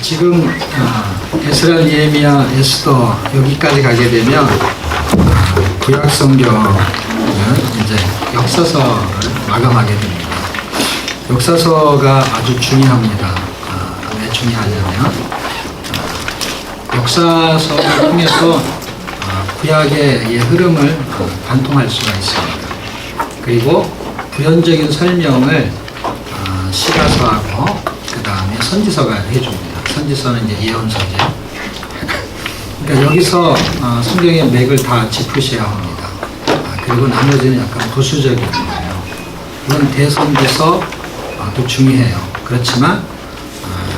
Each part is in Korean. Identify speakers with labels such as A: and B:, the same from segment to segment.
A: 지금 에스라, 느헤미야, 에스더 여기까지 가게 되면 구약 성경은 이제 역사서를 마감하게 됩니다. 역사서가 아주 중요합니다. 왜 중요하냐면 역사서를 통해서 구약의 흐름을 관통할 수가 있습니다. 그리고 부연적인 설명을 시가서하고 그 다음에 선지서가 해줍니다. 선지서는 이제 예언서죠. 그러니까 여기서 성경의 맥을 다 짚으셔야 합니다. 그리고 나머지는 약간 부수적인 거예요. 이건 대선지서도 중요해요. 그렇지만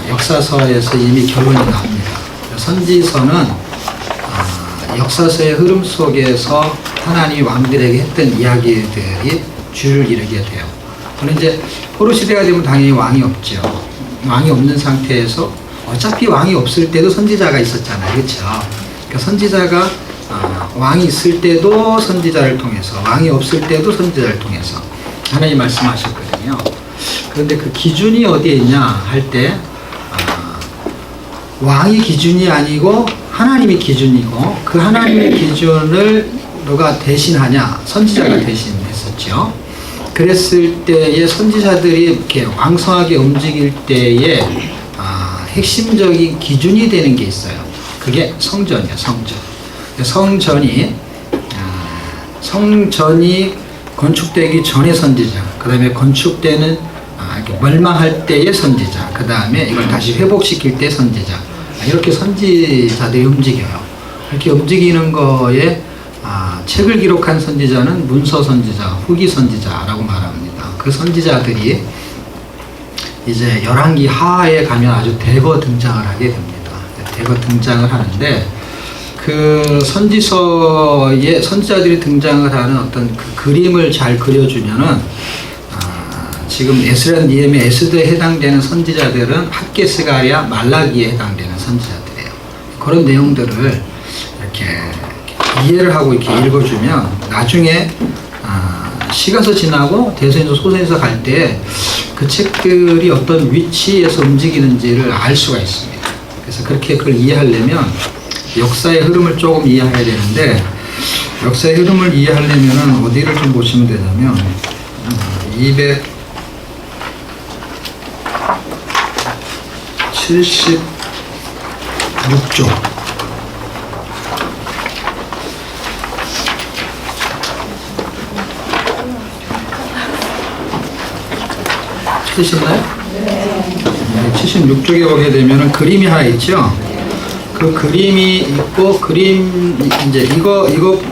A: 역사서에서 이미 결론이 나옵니다. 선지서는 역사서의 흐름 속에서 하나님이 왕들에게 했던 이야기들이 주를 이루게 돼요. 그런데 이제 포로 시대가 되면 당연히 왕이 없죠. 왕이 없는 상태에서 어차피 왕이 없을 때도 선지자가 있었잖아요. 그렇죠? 그러니까 선지자가 왕이 있을 때도 선지자를 통해서, 왕이 없을 때도 선지자를 통해서 하나님 말씀하셨거든요. 그런데 그 기준이 어디에 있냐 할 때 왕이 기준이 아니고 하나님이 기준이고, 그 하나님의 기준을 누가 대신하냐? 선지자가 대신했었죠. 그랬을 때의 선지자들이 이렇게 왕성하게 움직일 때에 핵심적인 기준이 되는 게 있어요. 그게 성전이에요. 성전이 건축되기 전의 선지자, 그 다음에 건축되는 멸망할 때의 선지자, 그 다음에 이걸 다시 회복시킬 때 선지자, 이렇게 선지자들이 움직여요. 이렇게 움직이는 거에 책을 기록한 선지자는 문서 선지자, 후기 선지자라고 말합니다. 그 선지자들이 이제 열왕기 하에 가면 아주 대거 등장을 하게 됩니다. 대거 등장을 하는데, 그 선지서에 선지자들이 등장을 하는 어떤 그 그림을 잘 그려주면은 지금 에스라, 느헤미야, 에스더에 해당되는 선지자들은 학개, 스가랴, 말라기에 해당되는 선지자들이에요. 그런 내용들을 이렇게 이해를 하고 이렇게 읽어주면 나중에 시가서 지나고 대선에서 소선에서 갈 때 그 책들이 어떤 위치에서 움직이는지를 알 수가 있습니다. 그래서 그렇게 그걸 이해하려면 역사의 흐름을 조금 이해해야 되는데, 역사의 흐름을 이해하려면 어디를 좀 보시면 되냐면 276쪽 찾으셨나요? 네. 76쪽에 보게 되면 그림이 하나 있죠. 그 그림이 있고, 이제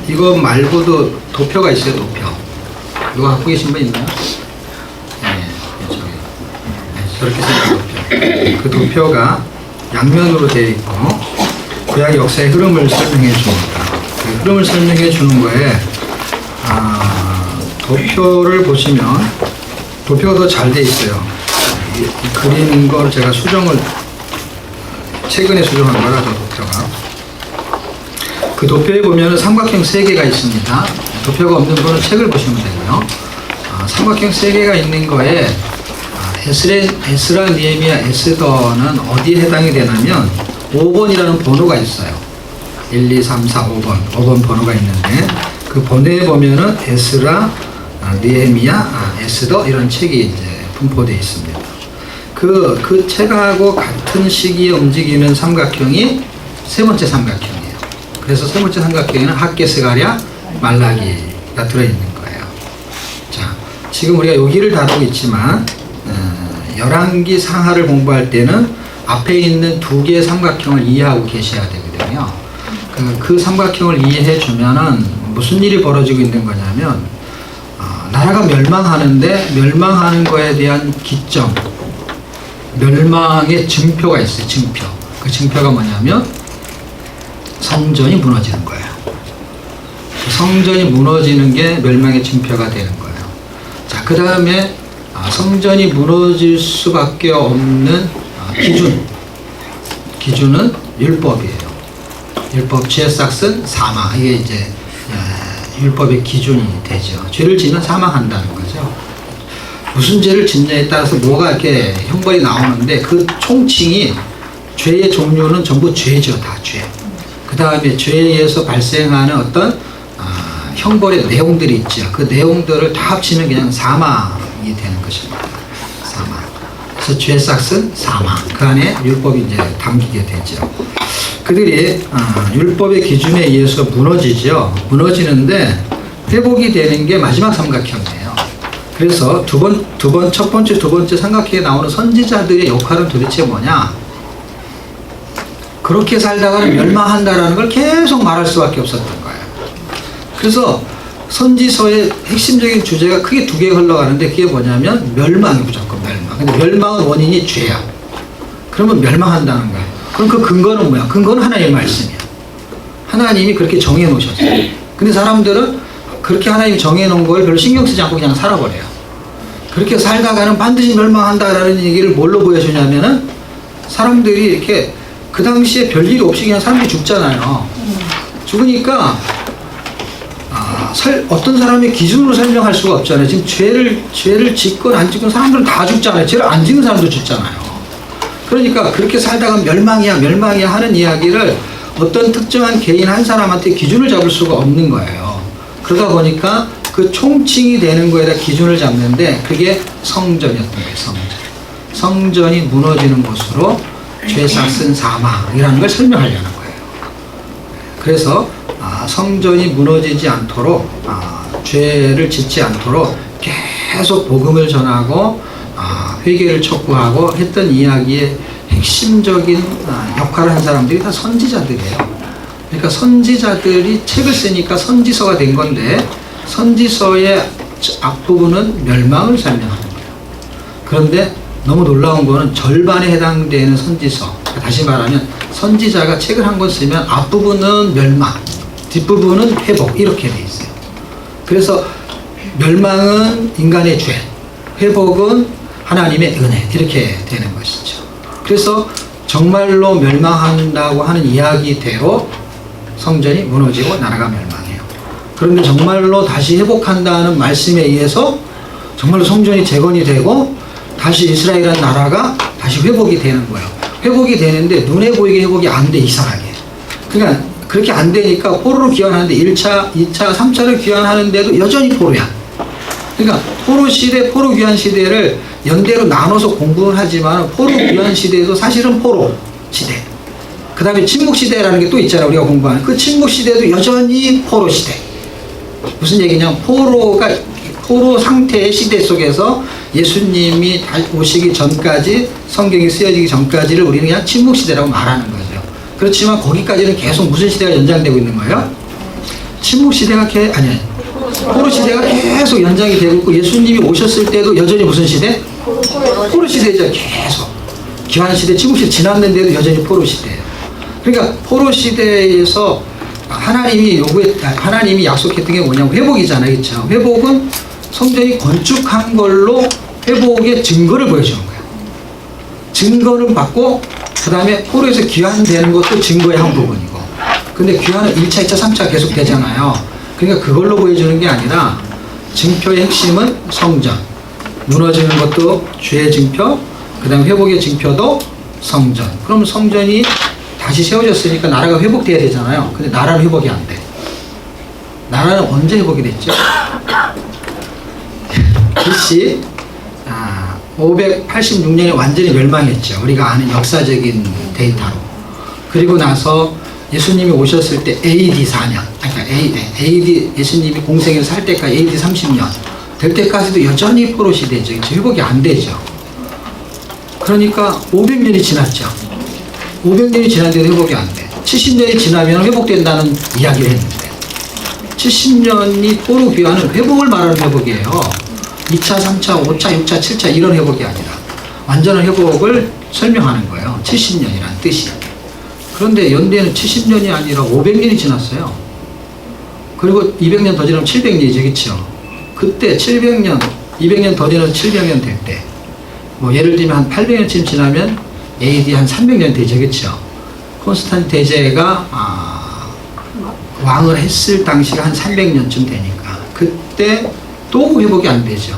A: 이거 말고도 도표가 있어요. 도표. 이거 갖고 계신 분 있나요? 네, 저기. 네, 저렇게 생긴 도표. 그 도표가 양면으로 되어 있고 구약 역사의 흐름을 설명해 줍니다. 그 흐름을 설명해 주는 거에 도표를 보시면 도표가 더 잘 돼 있어요. 이 그린 걸 제가 최근에 수정한 거라서 도표가. 그 도표에 보면 삼각형 3개가 있습니다. 도표가 없는 분은 책을 보시면 되고요. 삼각형 3개가 있는 거에 에스라, 느헤미야, 에스더는 어디에 해당이 되냐면 5번이라는 번호가 있어요. 1, 2, 3, 4, 5번 번호가 있는데, 그 번호에 보면은 에스라, 느헤미야, 에스더 이런 책이 이제 분포되어 있습니다. 그 책하고 같은 시기에 움직이는 삼각형이 세 번째 삼각형이에요. 그래서 세 번째 삼각형에는 학개, 스가랴, 말라기가 들어있는 거예요. 자, 지금 우리가 여기를 다루고 있지만 열왕기 상하를 공부할 때는 앞에 있는 2개의 삼각형을 이해하고 계셔야 되거든요. 그 삼각형을 이해해 주면은 무슨 일이 벌어지고 있는 거냐면 나라가 멸망하는데 멸망하는 거에 대한 기점, 멸망의 징표가 있어요. 징표. 그 징표가 뭐냐면 성전이 무너지는 거예요. 성전이 무너지는 게 멸망의 징표가 되는 거예요. 자, 그 다음에 성전이 무너질 수밖에 없는 기준은 율법이에요. 율법, 죄 삭은 사망. 이게 이제 율법의 기준이 되죠. 죄를 지면 사망한다는 거죠. 무슨 죄를 짓냐에 따라서 뭐가 이렇게 형벌이 나오는데, 그 총칭이 죄의 종류는 전부 죄죠. 다 죄. 그 다음에 죄에 의해서 발생하는 어떤 형벌의 내용들이 있죠. 그 내용들을 다 합치면 그냥 사망이 되는 것입니다. 사망. 그래서 죄 삭은 사망. 그 안에 율법이 이제 담기게 되죠. 그들이 율법의 기준에 의해서 무너지죠. 무너지는데 회복이 되는 게 마지막 삼각형이에요. 그래서 첫 번째, 두 번째 삼각형에 나오는 선지자들의 역할은 도대체 뭐냐? 그렇게 살다가는 멸망한다라는 걸 계속 말할 수밖에 없었던 거예요. 그래서 선지서의 핵심적인 주제가 크게 두 개가 흘러가는데 그게 뭐냐면 멸망이 무조건 멸망. 근데 멸망은 원인이 죄야. 그러면 멸망한다는 거예요. 그럼 그 근거는 뭐야? 근거는 하나님의 말씀이야. 하나님이 그렇게 정해 놓으셨어요. 근데 사람들은 그렇게 하나님이 정해 놓은 걸 별로 신경 쓰지 않고 그냥 살아버려요. 그렇게 살다가는 반드시 멸망한다라는 얘기를 뭘로 보여주냐면은 사람들이 이렇게 그 당시에 별일 없이 그냥 사람들이 죽잖아요. 죽으니까 어떤 사람의 기준으로 설명할 수가 없잖아요. 지금 죄를 짓건 안 짓건 사람들은 다 죽잖아요. 죄를 안 짓는 사람도 죽잖아요. 그러니까 그렇게 살다가 멸망이야 하는 이야기를 어떤 특정한 개인 한 사람한테 기준을 잡을 수가 없는 거예요. 그러다 보니까 그 총칭이 되는 거에다 기준을 잡는데 그게 성전이었던 거예요. 성전이 무너지는 것으로 죄 삭은 사망이라는 걸 설명하려는 거예요. 그래서 성전이 무너지지 않도록 죄를 짓지 않도록 계속 복음을 전하고 회개를 촉구하고 했던 이야기의 핵심적인 역할을 한 사람들이 다 선지자들이에요. 그러니까 선지자들이 책을 쓰니까 선지서가 된 건데 선지서의 앞부분은 멸망을 설명하는 거예요. 그런데 너무 놀라운 거는 절반에 해당되는 선지서, 다시 말하면 선지자가 책을 한 권 쓰면 앞부분은 멸망, 뒷부분은 회복 이렇게 돼 있어요. 그래서 멸망은 인간의 죄, 회복은 하나님의 은혜 이렇게 되는 것이죠. 그래서 정말로 멸망한다고 하는 이야기대로 성전이 무너지고 나라가 멸망해요. 그런데 정말로 다시 회복한다는 말씀에 의해서 정말로 성전이 재건이 되고 다시 이스라엘이라는 나라가 다시 회복이 되는 거예요. 회복이 되는데 눈에 보이게 회복이 안 돼, 이상하게. 그러니까 그렇게 안 되니까 포로로 귀환하는데 1차, 2차, 3차를 귀환하는데도 여전히 포로야. 그러니까 포로 시대, 포로 귀환 시대를 연대로 나눠서 공부를 하지만 포로 귀환 시대도 사실은 포로 시대. 그 다음에 침묵 시대라는 게 또 있잖아요. 우리가 공부하는. 그 침묵 시대도 여전히 포로 시대. 무슨 얘기냐면 포로 상태의 시대 속에서 예수님이 오시기 전까지 성경이 쓰여지기 전까지를 우리는 그냥 침묵 시대라고 말하는 거죠. 그렇지만 거기까지는 계속 무슨 시대가 연장되고 있는 거예요? 침묵 시대가 포로 시대가 계속 연장이 되고 있고 예수님이 오셨을 때도 여전히 무슨 시대? 포로 시대죠. 계속 기환 시대, 침묵 시대 지났는데도 여전히 포로 시대예요. 그러니까 포로 시대에서 하나님이 약속했던 게 뭐냐면 회복이잖아요. 그렇죠? 회복은 성전이 건축한 걸로 회복의 증거를 보여주는 거예요. 증거를 받고 그 다음에 포로에서 귀환되는 것도 증거의 한 부분이고 근데 귀환은 1차, 2차, 3차 계속 되잖아요. 그러니까 그걸로 보여주는 게 아니라 증표의 핵심은 성전, 무너지는 것도 죄의 증표, 그 다음에 회복의 증표도 성전. 그럼 성전이 다시 세워졌으니까 나라가 회복돼야 되잖아요. 근데 나라는 회복이 안 돼. 나라는 언제 회복이 됐죠? BC 586년에 완전히 멸망했죠. 우리가 아는 역사적인 데이터로. 그리고 나서 예수님이 오셨을 때 AD 4년, 그러니까 AD 예수님이 공생에서 살 때까지 AD 30년 될 때까지도 여전히 포로 시대죠. 회복이 안 되죠. 그러니까 500년이 지났죠. 500년이 지났는데도 회복이 안 돼. 70년이 지나면 회복된다는 이야기를 했는데 70년이 포로 귀환은 회복을 말하는 회복이에요. 2차, 3차, 5차, 6차, 7차 이런 회복이 아니라 완전한 회복을 설명하는 거예요. 70년이라는 뜻이. 그런데 연대는 70년이 아니라 500년이 지났어요. 그리고 200년 더 지나면 700년이죠. 그렇죠? 그때 700년, 200년 더 지나면 700년 될 때 뭐 예를 들면 한 800년쯤 지나면 AD 한 300년 되죠. 그렇죠? 콘스탄틴 대제가 왕을 했을 당시가 한 300년쯤 되니까 그때 또 회복이 안 되죠.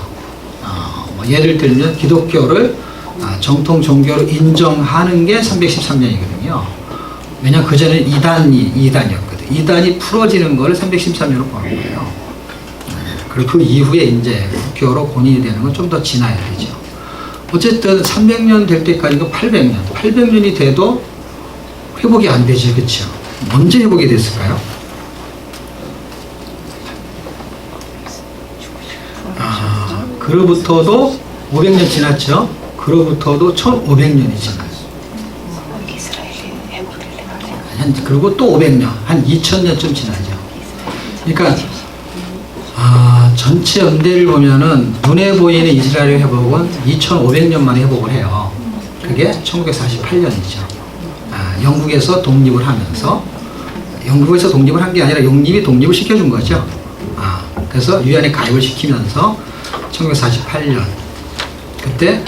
A: 뭐 예를 들면 기독교를 정통 종교로 인정하는 게 313년이거든요. 왜냐하면 그전에는 이단이었거든요. 이단이 풀어지는 걸 313년으로 보는 거예요. 그리고 그 이후에 이제 국교로 공인이 되는 건 좀 더 지나야 되죠. 어쨌든 300년 될 때까지가 800년. 800년이 돼도 회복이 안 되죠. 그렇죠? 언제 회복이 됐을까요? 그로부터도 500년 지났죠. 그로부터도 1500년이 지났어요. 그리고 또 500년, 한 2000년쯤 지나죠. 그러니까 전체 연대를 보면은 눈에 보이는 이스라엘 회복은 2500년 만에 회복을 해요. 그게 1948년이죠. 영국에서 독립을 하면서, 영국에서 독립을 한 게 아니라 영국이 독립을 시켜준 거죠. 그래서 유엔에 가입을 시키면서 1948년 그때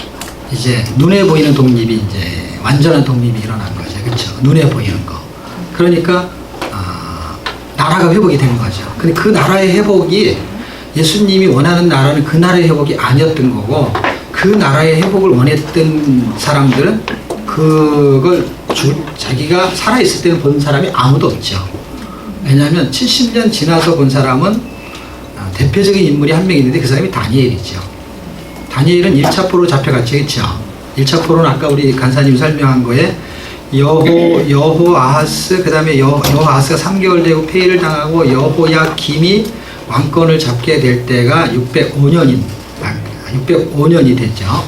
A: 이제 눈에 보이는 독립이 이제 완전한 독립이 일어난 거죠. 그렇죠? 눈에 보이는 거. 그러니까 나라가 회복이 된 거죠. 근데 그 나라의 회복이 예수님이 원하는 나라는 그 나라의 회복이 아니었던 거고, 그 나라의 회복을 원했던 사람들은 그걸 자기가 살아있을 때는 본 사람이 아무도 없죠. 왜냐하면 70년 지나서 본 사람은 대표적인 인물이 한 명 있는데 그 사람이 다니엘이죠. 다니엘은 1차 포로 잡혀갔죠. 그렇죠? 1차 포로는 아까 우리 간사님이 설명한 거에 여호아하스, 그 다음에 여호아하스가 3개월 되고 폐위를 당하고 여호야김이 왕권을 잡게 될 때가 605년이 됐죠.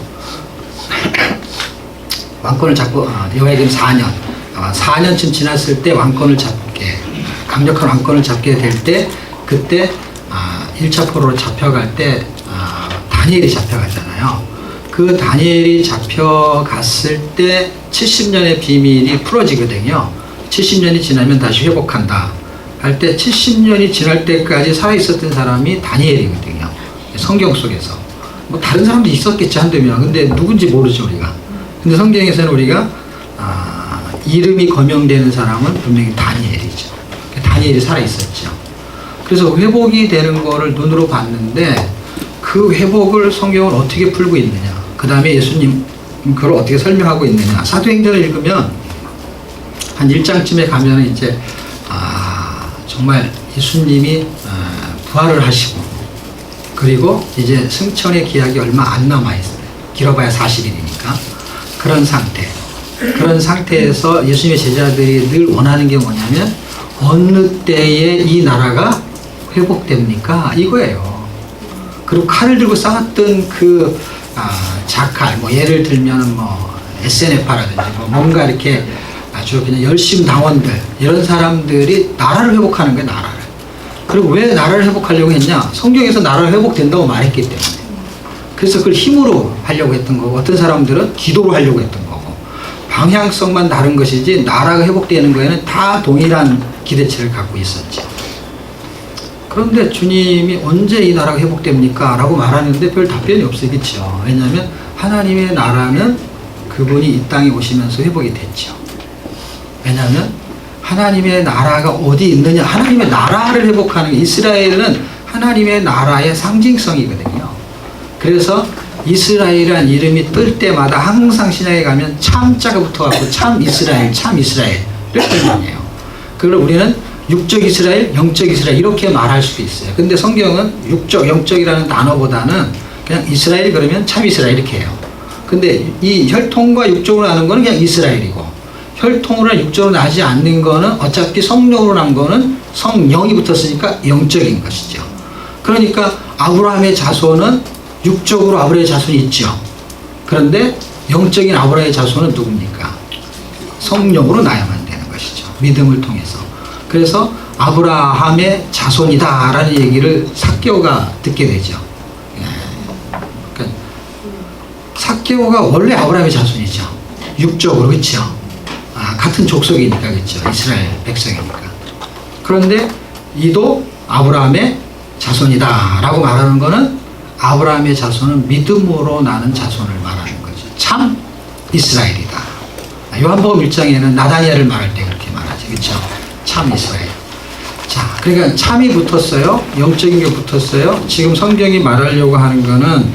A: 왕권을 잡고 여호야김 4년쯤 지났을 때 왕권을 잡게, 강력한 왕권을 잡게 될 때, 그때 1차 포로로 잡혀갈 때 다니엘이 잡혀갔잖아요. 그 다니엘이 잡혀갔을 때 70년의 비밀이 풀어지거든요. 70년이 지나면 다시 회복한다 할 때 70년이 지날 때까지 살아있었던 사람이 다니엘이거든요. 성경 속에서. 뭐 다른 사람도 있었겠지, 한두 명. 근데 누군지 모르죠, 우리가. 근데 성경에서는 우리가 이름이 거명되는 사람은 분명히 다니엘이죠. 다니엘이 살아있었죠. 그래서 회복이 되는 거를 눈으로 봤는데, 그 회복을 성경은 어떻게 풀고 있느냐, 그 다음에 예수님 그걸 어떻게 설명하고 있느냐. 사도행전을 읽으면 한 1장쯤에 가면 이제 정말 예수님이 부활을 하시고, 그리고 이제 승천의 기약이 얼마 안 남아있어요. 길어봐야 40일이니까. 그런 상태에서 예수님의 제자들이 늘 원하는 게 뭐냐면, 어느 때에 이 나라가 회복됩니까? 이거예요. 그리고 칼을 들고 싸웠던 그 자칼, 뭐 예를 들면 뭐 SNF라든지 뭐 뭔가 이렇게 아주 그냥 열심 당원들, 이런 사람들이 나라를 회복하는 거예요. 나라를. 그리고 왜 나라를 회복하려고 했냐? 성경에서 나라가 회복된다고 말했기 때문에. 그래서 그걸 힘으로 하려고 했던 거고, 어떤 사람들은 기도로 하려고 했던 거고, 방향성만 다른 것이지 나라가 회복되는 거에는 다 동일한 기대치를 갖고 있었죠. 그런데 주님이 언제 이 나라가 회복됩니까? 라고 말하는데 별 답변이 없어요. 그렇죠? 왜냐하면 하나님의 나라는 그분이 이 땅에 오시면서 회복이 됐죠. 왜냐하면 하나님의 나라가 어디 있느냐, 하나님의 나라를 회복하는 게, 이스라엘은 하나님의 나라의 상징성이거든요. 그래서 이스라엘이라는 이름이 뜰 때마다 항상 신약에 가면 참자가 붙어갖고 참 이스라엘을 설명해요. 그걸 우리는 육적 이스라엘, 영적 이스라엘 이렇게 말할 수도 있어요. 근데 성경은 육적, 영적이라는 단어보다는 그냥 이스라엘 그러면 참 이스라엘 이렇게 해요. 근데 이 혈통과 육적으로 나는 거는 그냥 이스라엘이고, 혈통으로 육적으로 나지 않는 거는 어차피 성령으로 난 거는 성령이 붙었으니까 영적인 것이죠. 그러니까 아브라함의 자손은 육적으로 아브라함의 자손이 있죠. 그런데 영적인 아브라함의 자손은 누굽니까? 성령으로 나야만 되는 것이죠. 믿음을 통해서. 그래서 아브라함의 자손이다라는 얘기를 삭개오가 듣게 되죠. 그러니까 삭개오가 원래 아브라함의 자손이죠. 육적으로. 그렇죠. 같은 족속이니까. 그렇죠. 이스라엘 백성이니까. 그런데 이도 아브라함의 자손이다라고 말하는 거는, 아브라함의 자손은 믿음으로 나는 자손을 말하는 거죠. 참 이스라엘이다. 요한복음 1장에는 나다니엘을 말할 때 그렇게 말하죠. 그렇죠? 참 이스라엘. 자, 그러니까 참이 붙었어요. 영적인 게 붙었어요. 지금 성경이 말하려고 하는 거는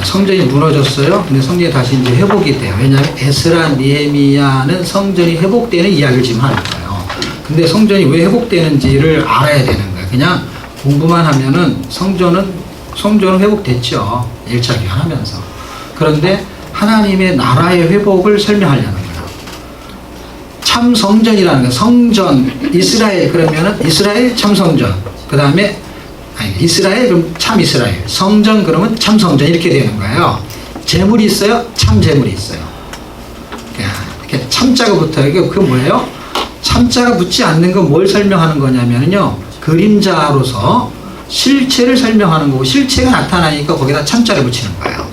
A: 성전이 무너졌어요. 근데 성전이 다시 이제 회복이 돼요. 왜냐하면 에스라, 느헤미야는 성전이 회복되는 이야기를 지금 하는 거예요. 근데 성전이 왜 회복되는지를 알아야 되는 거예요. 그냥 공부만 하면은 성전은 회복됐죠. 1차 교환하면서. 그런데 하나님의 나라의 회복을 설명하려는 거예요. 참 성전이라는 거, 성전, 이스라엘, 그러면은 이스라엘 참 성전. 그 다음에, 이스라엘, 그럼 참 이스라엘. 성전, 그러면 참 성전. 이렇게 되는 거예요. 재물이 있어요? 참 재물이 있어요. 이렇게 참자가 붙어요. 그게 뭐예요? 참자가 붙지 않는 건 뭘 설명하는 거냐면요. 그림자로서 실체를 설명하는 거고, 실체가 나타나니까 거기다 참자를 붙이는 거예요.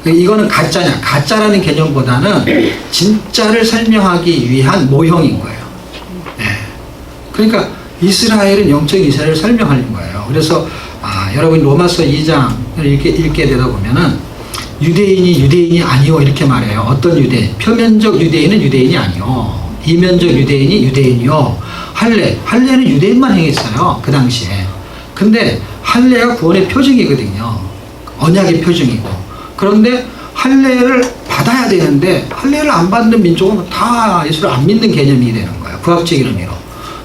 A: 이거는 가짜냐. 가짜라는 개념보다는 진짜를 설명하기 위한 모형인 거예요. 네. 그러니까 이스라엘은 영적인 이스라엘을 설명하는 거예요. 그래서 여러분 로마서 2장을 읽게 되다 보면은 유대인이 아니요 이렇게 말해요. 어떤 유대인? 표면적 유대인은 유대인이 아니요. 이면적 유대인이 유대인이요. 할례는 유대인만 행했어요. 그 당시에. 근데 할례가 구원의 표징이거든요. 언약의 표징이고. 그런데 할례를 받아야 되는데 할례를 안 받는 민족은 다 예수를 안 믿는 개념이 되는 거예요. 부합적인 의미로.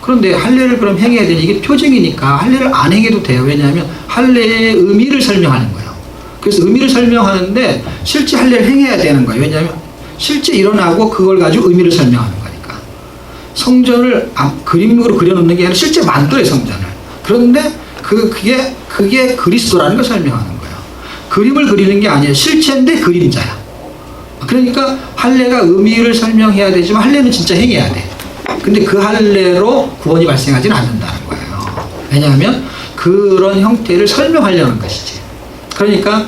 A: 그런데 할례를 그럼 행해야 되니 이게 표징이니까 할례를 안 행해도 돼요. 왜냐하면 할례의 의미를 설명하는 거예요. 그래서 의미를 설명하는데 실제 할례를 행해야 되는 거예요. 왜냐하면 실제 일어나고 그걸 가지고 의미를 설명하는 거니까. 성전을 그림으로 그려놓는 게 아니라 실제 만들어요, 성전을. 그런데 그게 그리스도라는 걸 설명하는 거예요. 그림을 그리는 게 아니에요. 실체인데 그림자야. 그러니까 할례가 의미를 설명해야 되지만 할례는 진짜 행해야 돼. 근데 그 할례로 구원이 발생하지는 않는다는 거예요. 왜냐하면 그런 형태를 설명하려는 것이지. 그러니까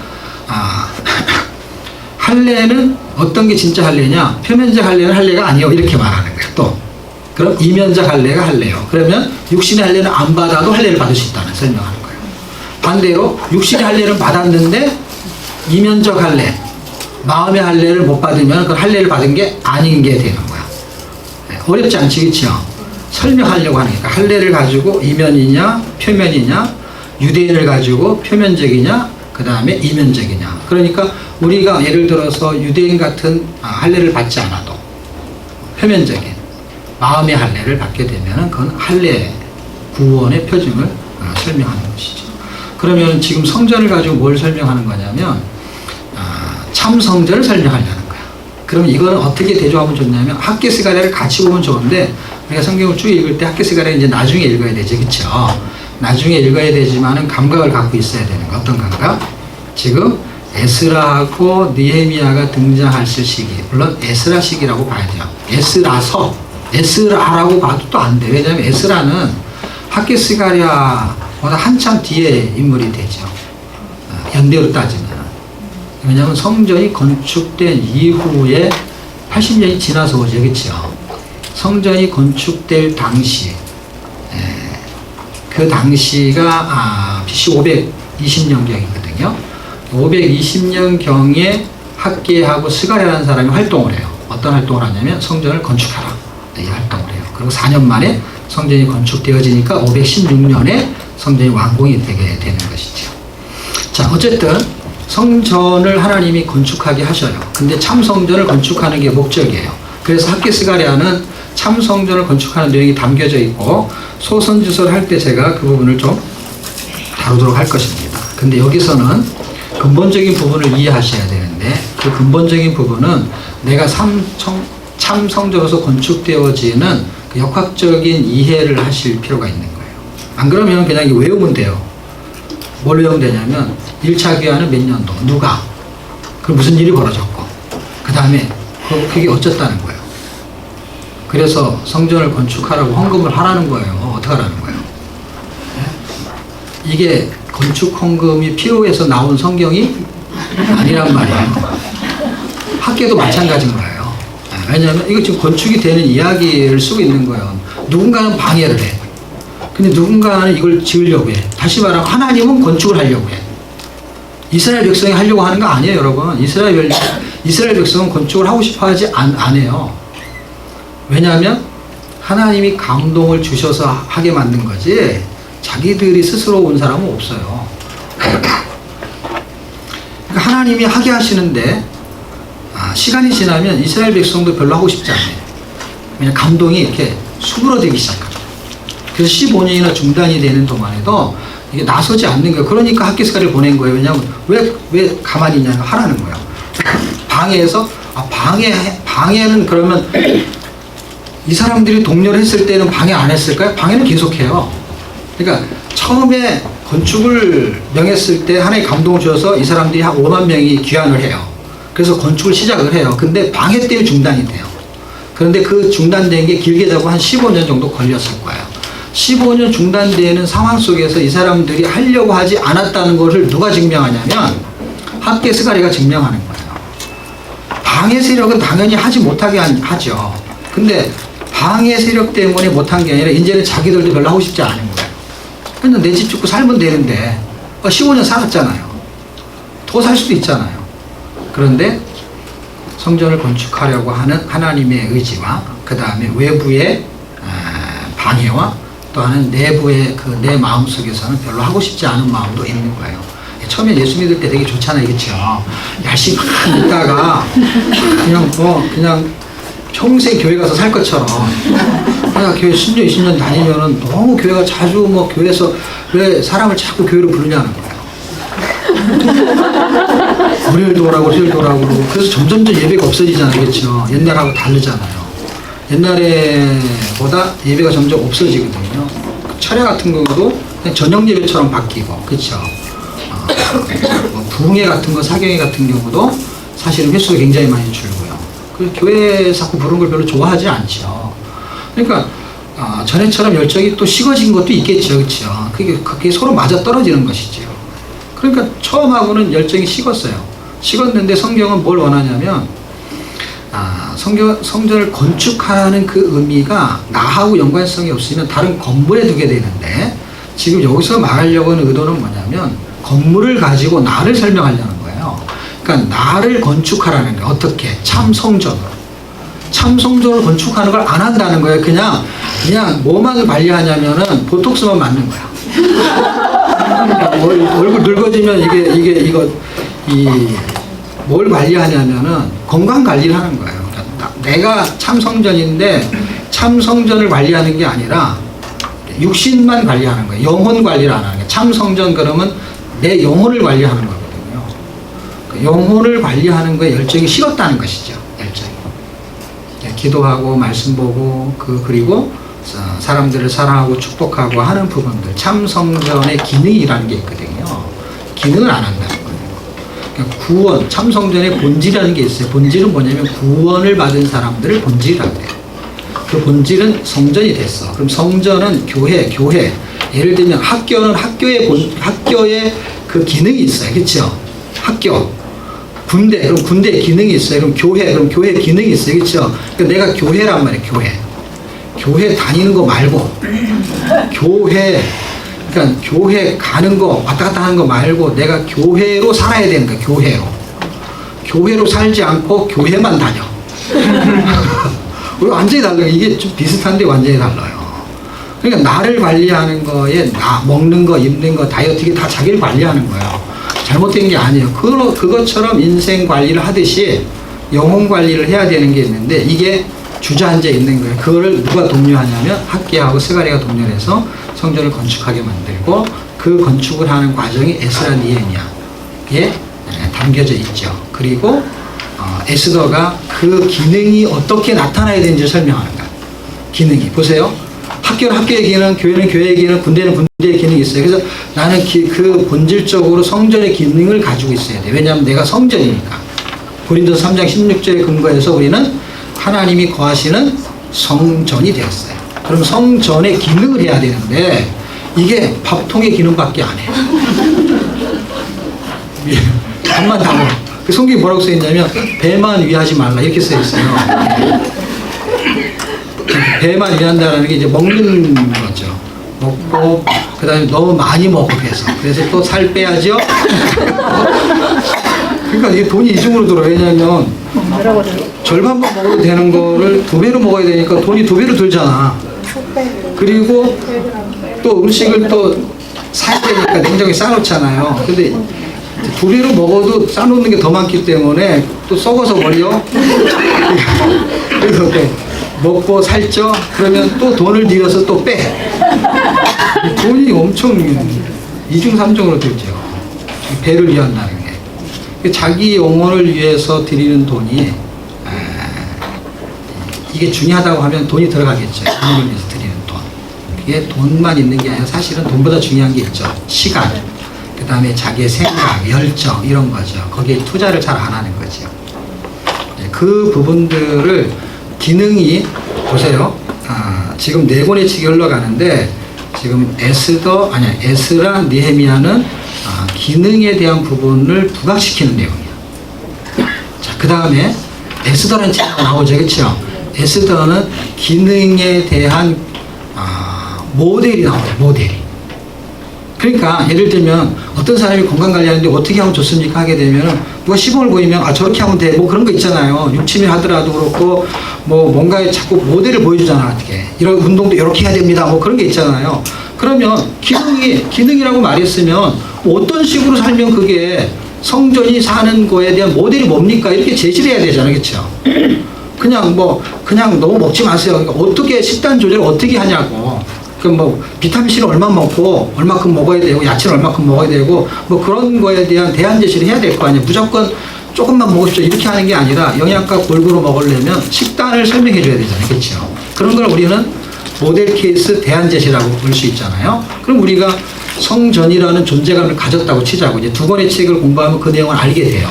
A: 할례는 어떤 게 진짜 할례냐? 표면적 할례는 할례가 아니요 이렇게 말하는 거예요. 또 그럼 이면적 할례가 할례요. 그러면 육신의 할례는 안 받아도 할례를 받을 수 있다는 설명하는 거예요. 반대로 육신의 할례를 받았는데 이면적 할례, 마음의 할례를 못 받으면 그 할례를 받은 게 아닌 게 되는 거야. 어렵지 않지, 그렇죠? 설명하려고 하니까 할례를 가지고 이면이냐, 표면이냐, 유대인을 가지고 표면적이냐, 그 다음에 이면적이냐. 그러니까 우리가 예를 들어서 유대인 같은 할례를 받지 않아도 표면적인 마음의 할례를 받게 되면 그건 할례 구원의 표징을 설명하는 것이죠. 그러면 지금 성전을 가지고 뭘 설명하는 거냐면 참 성전을 설명하려는 거야. 그러면 이거는 어떻게 대조하면 좋냐면 학개스가랴를 같이 보면 좋은데 우리가 성경을 쭉 읽을 때 학개스가랴를 이제 나중에 읽어야 되지, 그렇죠? 나중에 읽어야 되지만은 감각을 갖고 있어야 되는 거. 어떤 감각? 지금 에스라하고 느헤미야가 등장했을 시기, 물론 에스라 시기라고 봐야 돼요. 에스라라고 봐도 또 안 돼. 왜냐하면 에스라는 학개스가랴보다 한참 뒤에 인물이 되죠. 연대로 따지면. 왜냐하면 성전이 건축된 이후에 80년이 지나서 오죠, 그렇죠? 성전이 건축될 당시, 그 당시가 BC 520년경이거든요. 520년경에 학개하고 스가랴라는 사람이 활동을 해요. 어떤 활동을 하냐면 성전을 건축하라, 이 활동을 해요. 그리고 4년 만에 성전이 건축되어지니까 516년에 성전이 완공이 되게 되는 것이죠. 자, 어쨌든 성전을 하나님이 건축하게 하셔요. 근데 참 성전을 건축하는 게 목적이에요. 그래서 학개스가랴는 참 성전을 건축하는 내용이 담겨져 있고 소선지서를 할 때 제가 그 부분을 좀 다루도록 할 것입니다. 근데 여기서는 근본적인 부분을 이해하셔야 되는데 그 근본적인 부분은 내가 참 성전으로서 건축되어지는 그 역학적인 이해를 하실 필요가 있는 거예요. 안 그러면 그냥 외우면 돼요. 뭘 외우면 되냐면 1차 귀환은 몇 년도, 누가, 그 무슨 일이 벌어졌고 그 다음에 그게 어쩌다는 거예요. 그래서 성전을 건축하라고 헌금을 하라는 거예요. 어떻게 하라는 거예요? 이게 건축 헌금이 필요해서 나온 성경이 아니란 말이에요. 학계도 마찬가지인 거예요. 왜냐하면 이거 지금 건축이 되는 이야기를 쓰고 있는 거예요. 누군가는 방해를 해. 근데 누군가는 이걸 지으려고 해. 다시 말하면 하나님은 건축을 하려고 해. 이스라엘 백성이 하려고 하는 거 아니에요, 여러분. 이스라엘 백성은 건축을 하고 싶어 하지 안 해요. 왜냐하면 하나님이 감동을 주셔서 하게 만든 거지 자기들이 스스로 온 사람은 없어요. 그러니까 하나님이 하게 하시는데 시간이 지나면 이스라엘 백성도 별로 하고 싶지 않아요. 그냥 감동이 이렇게 수그러들기 시작합니다. 그래서 15년이나 중단이 되는 동안에도 이게 나서지 않는 거예요. 그러니까 학개스가를 보낸 거예요. 왜냐하면 왜 가만히 있냐면 하라는 거예요. 방해해서 방해는 그러면 이 사람들이 독려를 했을 때는 방해 안 했을까요? 방해는 계속해요. 그러니까 처음에 건축을 명했을 때 하나의 감동을 주어서 이 사람들이 한 5만 명이 귀환을 해요. 그래서 건축을 시작을 해요. 근데 방해 때문에 중단이 돼요. 그런데 그 중단된 게 길게 잡고 한 15년 정도 걸렸을 거예요. 15년 중단되는 상황 속에서 이 사람들이 하려고 하지 않았다는 것을 누가 증명하냐면 학개스가리가 증명하는 거예요. 방해 세력은 당연히 하지 못하게 하죠. 근데 방해 세력 때문에 못한 게 아니라 이제는 자기들도 별로 하고 싶지 않은 거예요. 그냥 내 집 짓고 살면 되는데 15년 살았잖아요. 더 살 수도 있잖아요. 그런데 성전을 건축하려고 하는 하나님의 의지와 그 다음에 외부의 방해와 또 하는 내부의 그 내 마음 속에서는 별로 하고 싶지 않은 마음도 있는 거예요. 처음에 예수 믿을 때 되게 좋잖아요. 그렇죠? 열심히 막 있다가 그냥 평생 교회 가서 살 것처럼 내가 교회 10년, 20년 다니면은 너무 교회가 자주 교회에서 왜 사람을 자꾸 교회로 부르냐는 거예요. 월요일도 오라고 수요일도 오라고 그러고 그래서 점점 예배가 없어지잖아요. 그렇죠? 옛날하고 다르잖아요. 옛날에보다 예배가 점점 없어지거든요. 철야 같은 경우도 그냥 저녁 예배처럼 바뀌고 그렇죠? 부흥회 같은 거 사경회 같은 경우도 사실은 횟수가 굉장히 많이 줄고요. 그래서 교회 자꾸 부르는 걸 별로 좋아하지 않죠. 그러니까 전에처럼 열정이 또 식어진 것도 있겠죠. 그렇죠? 그게 서로 맞아 떨어지는 것이죠. 그러니까 처음하고는 열정이 식었어요. 식었는데 성경은 뭘 원하냐면 성전을 건축하는 그 의미가 나하고 연관성이 없으면 다른 건물에 두게 되는데 지금 여기서 말하려고 하는 의도는 뭐냐면 건물을 가지고 나를 설명하려는 거예요. 그러니까 나를 건축하라는 거예요. 어떻게? 참 성전으로. 참 성전을 건축하는 걸 안 한다는 거예요. 그냥 뭐만 관리하냐면은 보톡스만 맞는 거야. 얼굴 늙어지면 뭘 관리하냐면은 건강 관리를 하는 거예요. 그러니까 내가 참 성전인데 참 성전을 관리하는 게 아니라 육신만 관리하는 거예요. 영혼 관리를 안 하는 거예요. 참 성전 그러면 내 영혼을 관리하는 거거든요. 그 영혼을 관리하는 거에 열정이 식었다는 것이죠. 열정이. 기도하고 말씀 보고 그리고 사람들을 사랑하고 축복하고 하는 부분들 참 성전의 기능이라는 게 있거든요. 기능을 안 한다는 거예요. 그러니까 구원, 참 성전의 본질이라는 게 있어요. 본질은 뭐냐면 구원을 받은 사람들을 본질이라고 해요. 그 본질은 성전이 됐어. 그럼 성전은 교회. 예를 들면 학교는 학교의 그 기능이 있어요. 그렇죠? 학교. 군대, 그럼 군대의 기능이 있어요. 그럼 교회 기능이 있어요. 그렇죠? 그러니까 내가 교회란 말이에요. 교회 다니는 거 말고 그러니까 교회 가는 거 왔다 갔다 하는 거 말고 내가 교회로 살아야 되는 거야. 교회로 살지 않고 교회만 다녀. 완전히 달라요. 이게 좀 비슷한데 완전히 달라요. 그러니까 나를 관리하는 거에 먹는 거, 입는 거, 다이어트 이게 다 자기를 관리하는 거예요. 잘못된 게 아니에요. 그것처럼 인생 관리를 하듯이 영혼 관리를 해야 되는 게 있는데 이게 주저앉아 있는 거예요. 그거를 누가 독려하냐면 학개하고 스가랴가 독려해서 성전을 건축하게 만들고 그 건축을 하는 과정이 에스라 니에미야에 담겨져 있죠. 그리고 에스더가 그 기능이 어떻게 나타나야 되는지 설명하는 거예요. 기능이. 보세요. 학교는 학교의 기능, 교회는 교회의 기능, 군대는 군대의 기능이 있어요. 그래서 나는 그 본질적으로 성전의 기능을 가지고 있어야 돼. 왜냐하면 내가 성전이니까. 고린도서 3장 16절에 근거해서 우리는 하나님이 거하시는 성전이 되었어요. 그럼 성전의 기능을 해야 되는데 이게 밥통의 기능밖에 안 해요. 밥만 다 먹어. 그 성경이 뭐라고 써있냐면 배만 위하지 말라 이렇게 써있어요. 배만 위한다는 게 이제 먹는 거죠. 먹고 그 다음에 너무 많이 먹고 그래서 또 살 빼야죠. 그러니까 이게 돈이 이중으로 들어요. 왜냐면 절반만 먹어도 되는 거를 2배로 먹어야 되니까 돈이 2배로 들잖아. 그리고 또 음식을 또 사야 되니까 냉장고에 싸놓잖아요. 근데 두 배로 먹어도 싸놓는 게 더 많기 때문에 또 썩어서 버려. 그래서 또 먹고 살쪄. 그러면 또 돈을 들여서 또 빼. 돈이 엄청 이중삼중으로 들죠. 배를 위한다는 게. 자기 영혼을 위해서 드리는 돈이 이게 중요하다고 하면 돈이 들어가겠죠. 영혼을 위해서 드리는 돈. 그게 돈만 있는 게 아니라 사실은 돈보다 중요한 게 있죠. 시간. 그 다음에 자기의 생각, 열정 이런 거죠. 거기에 투자를 잘 안 하는 거죠. 그 부분들을 기능이 보세요. 지금 네 권의 책이 흘러가는데 지금 에스라, 느헤미야는 기능에 대한 부분을 부각시키는 내용이에요. 자, 그 다음에 에스더라는 책이 나오죠, 그렇죠? 에스더는 기능에 대한 모델이 나와요, 모델이. 그러니까 예를 들면 어떤 사람이 건강관리하는데 어떻게 하면 좋습니까 하게 되면 누가 시범을 보이면 저렇게 하면 돼 뭐 그런 거 있잖아요. 육침을 하더라도 그렇고 뭐 뭔가에 자꾸 모델을 보여주잖아. 어떻게 이런 운동도 이렇게 해야 됩니다 뭐 그런 게 있잖아요. 그러면 기능이라고 말했으면 뭐 어떤 식으로 살면 그게 성전이 사는 거에 대한 모델이 뭡니까 이렇게 제시를 해야 되잖아요. 그렇죠? 그냥 너무 먹지 마세요. 그러니까 어떻게 식단 조절을 어떻게 하냐고. 그럼 뭐 비타민C를 얼마 먹고 얼마큼 먹어야 되고 야채를 얼마큼 먹어야 되고 뭐 그런 거에 대한 대안 제시를 해야 될 거 아니에요. 무조건 조금만 먹으십시오 이렇게 하는 게 아니라 영양가 골고루 먹으려면 식단을 설명해 줘야 되잖아요. 그렇죠? 그런 걸 우리는 모델 케이스 대안 제시라고 볼 수 있잖아요. 그럼 우리가 성전이라는 존재감을 가졌다고 치자고 이제 두 권의 책을 공부하면 그 내용을 알게 돼요.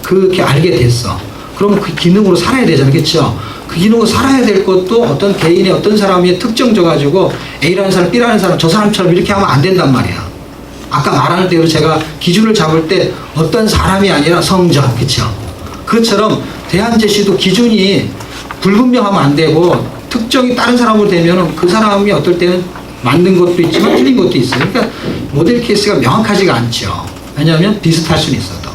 A: 그렇게 알게 됐어. 그러면 그 기능으로 살아야 되잖아요. 그렇죠? 그 기능으로 살아야 될 것도 어떤 개인의 어떤 사람이 특정 줘가지고 A라는 사람, B라는 사람, 저 사람처럼 이렇게 하면 안 된단 말이야. 아까 말하는 대로 제가 기준을 잡을 때 어떤 사람이 아니라 성전, 그쵸? 그것처럼 대안 제시도 기준이 불분명하면 안 되고 특정이 다른 사람으로 되면은 그 사람이 어떨 때는 맞는 것도 있지만 틀린 것도 있어요. 그러니까 모델 케이스가 명확하지가 않죠. 왜냐하면 비슷할 수는 있어도.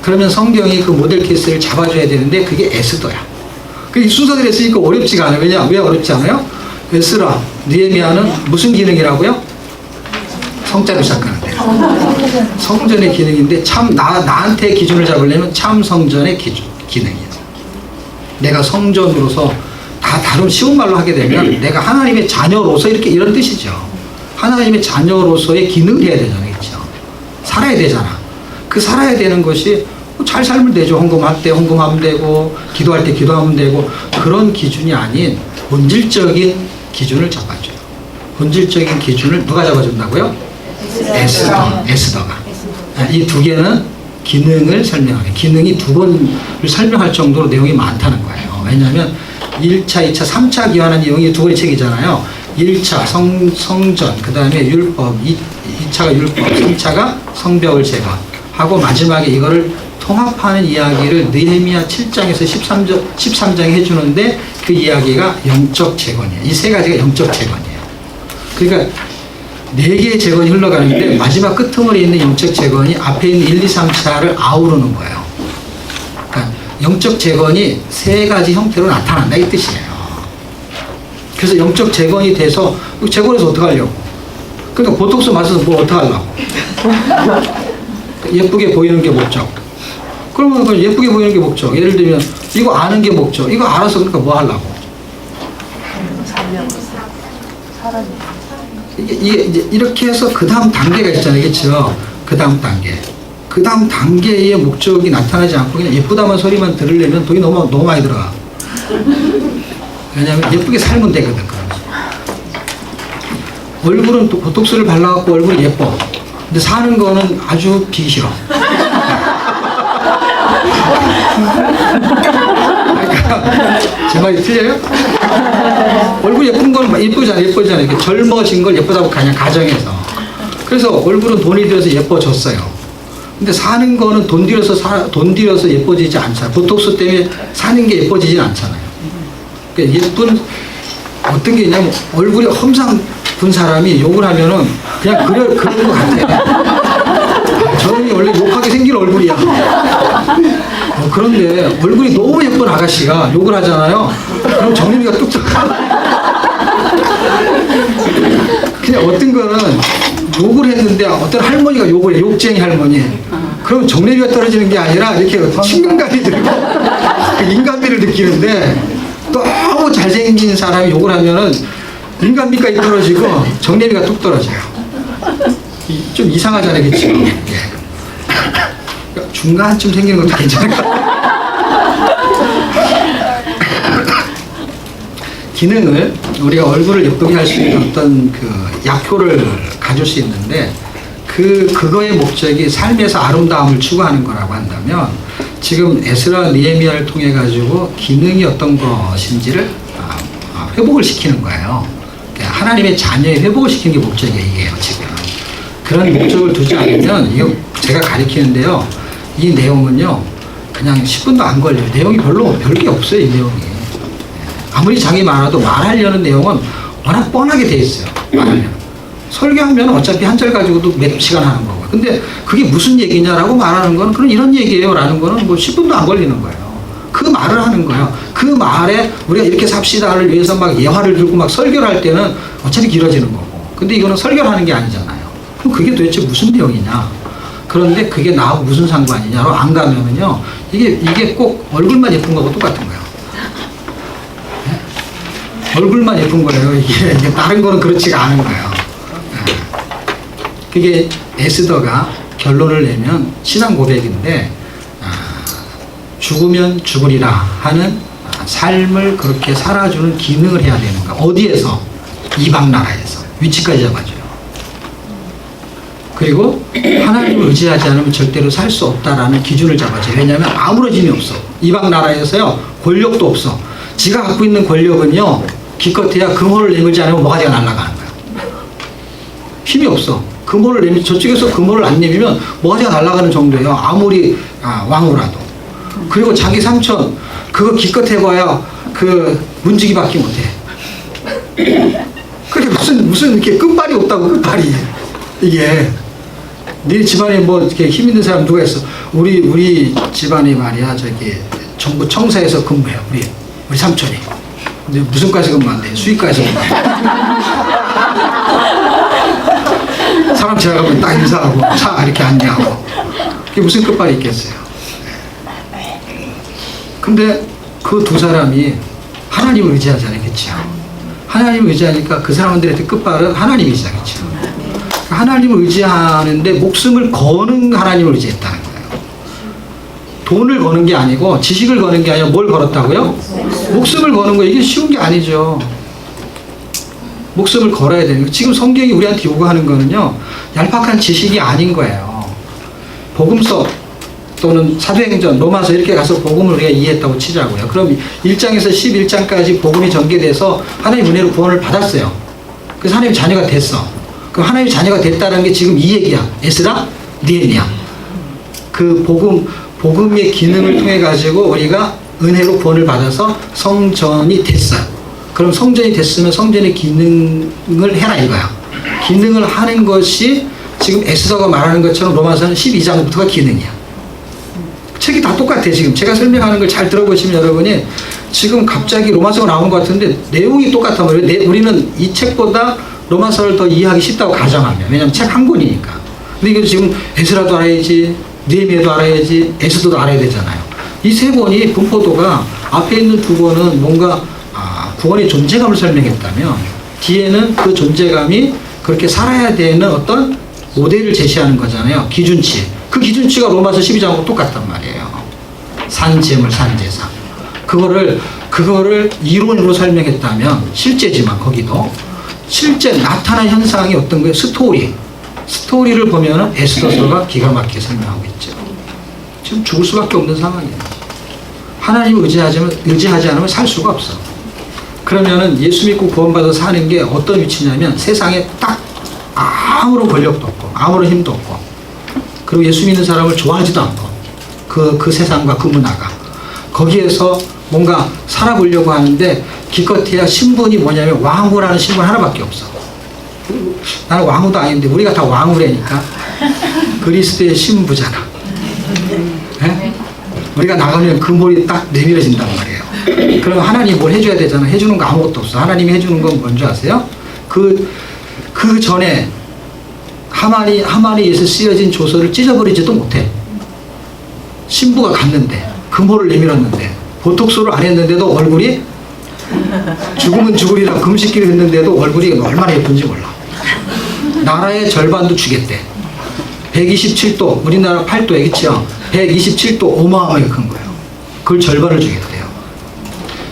A: 그러면 성경이 그 모델 케이스를 잡아줘야 되는데 그게 에스더야. 그 순서대로 했으니까 어렵지가 않아요. 왜 어렵지 않아요? 에스라, 느헤미야는 무슨 기능이라고요? 성자로 시작하는데. 성전의 기능인데 참 나한테 기준을 잡으려면 참 성전의 기능이에요. 내가 성전으로서 다 다른 쉬운 말로 하게 되면 내가 하나님의 자녀로서 이런 뜻이죠. 하나님의 자녀로서의 기능을 해야 되잖아요. 그렇죠? 살아야 되잖아. 그 살아야 되는 것이 잘 살면 되죠. 헌금할 때 헌금하면 되고 기도할 때 기도하면 되고 그런 기준이 아닌 본질적인 기준을 잡아줘요. 본질적인 기준을 누가 잡아준다고요? 에스더가. 이 두 개는 기능을 설명하는 기능이 두 번을 설명할 정도로 내용이 많다는 거예요. 왜냐하면 1차, 2차, 3차 기원한 내용이 두 권의 책이잖아요. 1차 성전, 그 다음에 율법, 2차가 율법, 3차가 성벽을 제거하고 마지막에 이거를 통합하는 이야기를 느헤미야 7장에서 13장에 해주는데 그 이야기가 영적 재건이에요. 이 세 가지가 영적 재건이에요. 그러니까 네 개의 재건이 흘러가는데 마지막 끄트머리에 있는 영적 재건이 앞에 있는 1, 2, 3차를 아우르는 거예요. 그러니까 영적 재건이 세 가지 형태로 나타난다 이 뜻이에요. 그래서 영적 재건이 돼서 재건해서 어떻게 하려고? 그러니까 보톡스 맞아서 뭘 어떻게 하려고? 예쁘게 보이는 게 목적. 그러면 예쁘게 보이는 게 목적. 예를 들면 이거 아는 게 목적. 이거 알아서 그러니까 뭐 하려고? 이게 이제 이렇게 해서 그 다음 단계가 있잖아요. 그렇죠? 그 다음 단계. 그 다음 단계의 목적이 나타나지 않고 그냥 예쁘다만 소리만 들으려면 돈이 너무 많이 들어가. 왜냐하면 예쁘게 살면 되거든. 얼굴은 또 보톡스를 발라갖고 얼굴이 예뻐. 근데 사는 거는 아주 비기 싫어. 그러니까 제 말이 틀려요? 얼굴 예쁜 건 예쁘잖아요. 이렇게 젊어진 걸 예쁘다고 그냥 가정해서. 그래서 얼굴은 돈이 들여서 예뻐졌어요. 근데 사는 거는 돈 들여서 예뻐지지 않잖아요. 보톡스 때문에 사는 게 예뻐지진 않잖아요. 그러니까 예쁜 어떤 게 있냐면 얼굴이 험상 군 사람이 욕을 하면은 그냥 그런 것 같아. 저놈이 원래 욕하게 생긴 얼굴이야. 그런데 얼굴이 너무 예쁜 아가씨가 욕을 하잖아요. 그럼 정림이가 뚝뚝. 그냥 어떤 거는 욕을 했는데 어떤 할머니가 욕을 해. 욕쟁이 할머니. 그럼 정내비가 떨어지는 게 아니라 이렇게 친근감이 들고 인간미를 느끼는데 너무 잘생긴 사람이 욕을 하면은 인간미까지 떨어지고 정내비가 뚝 떨어져요. 좀 이상하잖아요, 그치? 예. 중간쯤 생기는 것도 괜찮을까? 기능을 우리가 얼굴을 예쁘게 할 수 있는 어떤 그 약효를 가질 수 있는데 그거의 목적이 삶에서 아름다움을 추구하는 거라고 한다면 지금 에스라 느헤미야를 통해 가지고 기능이 어떤 것인지를 회복을 시키는 거예요. 하나님의 자녀의 회복을 시키는 게 목적이에요, 지금. 그런 목적을 두지 않으면 이거 제가 가리키는데요. 이 내용은요. 그냥 10분도 안 걸려요. 내용이 별게 없어요, 이 내용이. 아무리 장이 많아도 말하려는 내용은 워낙 뻔하게 돼 있어요. 말하려면. 설교하면 어차피 한 절 가지고도 몇 시간 하는 거고. 근데 그게 무슨 얘기냐라고 말하는 건 그럼 이런 얘기예요 라는 거는 뭐 10분도 안 걸리는 거예요. 그 말을 하는 거예요. 그 말에 우리가 이렇게 삽시다를 위해서 막 예화를 들고 막 설교를 할 때는 어차피 길어지는 거고. 근데 이거는 설교를 하는 게 아니잖아요. 그럼 그게 도대체 무슨 내용이냐. 그런데 그게 나하고 무슨 상관이냐로 안 가면은요. 이게 꼭 얼굴만 예쁜 거하고 똑같은 거예요. 얼굴만 예쁜 거예요. 이게 다른 거는 그렇지가 않은 거예요. 그게 에스더가 결론을 내면 신앙 고백인데 죽으면 죽으리라 하는 삶을 그렇게 살아주는 기능을 해야 되는 거야. 어디에서? 이방 나라에서. 위치까지 잡아줘요. 그리고 하나님을 의지하지 않으면 절대로 살 수 없다라는 기준을 잡아줘요. 왜냐하면 아무런 힘이 없어. 이방 나라에서요. 권력도 없어. 지가 갖고 있는 권력은요. 기껏해야 금호를 내밀지 않으면 모가지가 날아가는 거야. 힘이 없어. 금호를 내밀, 저쪽에서 금호를 안 내밀면 모가지가 날아가는 정도예요. 아무리 왕후라도. 그리고 자기 삼촌 그거 기껏해봐야 그 문지기밖에 못해. 그게 무슨 이렇게 끝발이 없다고. 끝발이 이게 네 집안에 뭐 이렇게 힘 있는 사람 누가 있어? 우리 집안이 말이야 저기 정부 청사에서 근무해요. 우리 삼촌이. 근데 무슨 과에서 근무한대? 수의과에서 근무해. 사람 지나가면 딱 인사하고 차 이렇게 안내하고. 그게 무슨 끝발이 있겠어요? 근데 그 두 사람이 하나님을 의지하지 않겠죠. 하나님을 의지하니까 그 사람들한테 끝발은 하나님이시죠. 하나님을 의지하는데 목숨을 거는 하나님을 의지했다는 거예요. 돈을 거는 게 아니고 지식을 거는 게 아니라 뭘 걸었다고요? 목숨을 거는 거. 이게 쉬운 게 아니죠. 목숨을 걸어야 되는 거예요. 지금 성경이 우리한테 요구하는 거는요. 얄팍한 지식이 아닌 거예요. 복음서 또는 사도행전, 로마서 이렇게 가서 복음을 우리가 이해했다고 치자고요. 그럼 1장에서 11장까지 복음이 전개돼서 하나님 은혜로 구원을 받았어요. 그래서 하나님 자녀가 됐어. 그럼 하나님 자녀가 됐다는 게 지금 이 얘기야. 에스라, 느헤미야. 그 복음의 기능을 통해 가지고 우리가 은혜로 구원을 받아서 성전이 됐어요. 그럼 성전이 됐으면 성전의 기능을 해라 이거야. 기능을 하는 것이 지금 에스더가 말하는 것처럼 로마서는 12장부터가 기능이야. 책이 다 똑같아. 지금 제가 설명하는 걸 잘 들어보시면 여러분이 지금 갑자기 로마서가 나온 것 같은데 내용이 똑같단 말이에요. 우리는 이 책보다 로마서를 더 이해하기 쉽다고 가정하면. 왜냐면 책 한 권이니까. 근데 이거 지금 에스라도 알아야지, 느헤미야도 알아야지, 에스더도 알아야 되잖아요. 이 세 권이 분포도가 앞에 있는 두 권은 뭔가 구원의 존재감을 설명했다면 뒤에는 그 존재감이 그렇게 살아야 되는 어떤 모델을 제시하는 거잖아요. 기준치. 그 기준치가 로마서 12장하고 똑같단 말이에요. 산재물, 산제사. 그거를 이론으로 설명했다면 실제지만 거기도 실제 나타난 현상이 어떤 거예요? 스토리를 보면은 에스더서가 기가 막히게 설명하고 있죠. 지금 죽을 수밖에 없는 상황이에요. 하나님을 의지하지 않으면 살 수가 없어. 그러면은 예수 믿고 구원받아 사는 게 어떤 위치냐면 세상에 딱 아무런 권력도 없고 아무런 힘도 없고 그리고 예수 믿는 사람을 좋아하지도 않고 그 세상과 그 문화가 거기에서 뭔가 살아보려고 하는데 기껏해야 신분이 뭐냐면 왕후라는 신분 하나밖에 없어. 나는 왕후도 아닌데 우리가 다 왕후라니까. 그리스도의 신부잖아. 네? 우리가 나가면 금볼이 딱 내밀어진단 말이에요. 그럼 하나님이 뭘 해줘야 되잖아. 해주는 거 아무것도 없어. 하나님이 해주는 건 뭔지 아세요? 그 전에 하만이 의해서 쓰여진 조서를 찢어버리지도 못해. 신부가 갔는데 금호를 내밀었는데 보톡스를 안 했는데도 얼굴이 죽으면 죽으리라 금식기를 했는데도 얼굴이 얼마나 예쁜지 몰라. 나라의 절반도 주겠대. 127도, 우리나라 8도에 그치요? 127도 어마어마하게 큰 거예요. 그걸 절반을 주겠대요.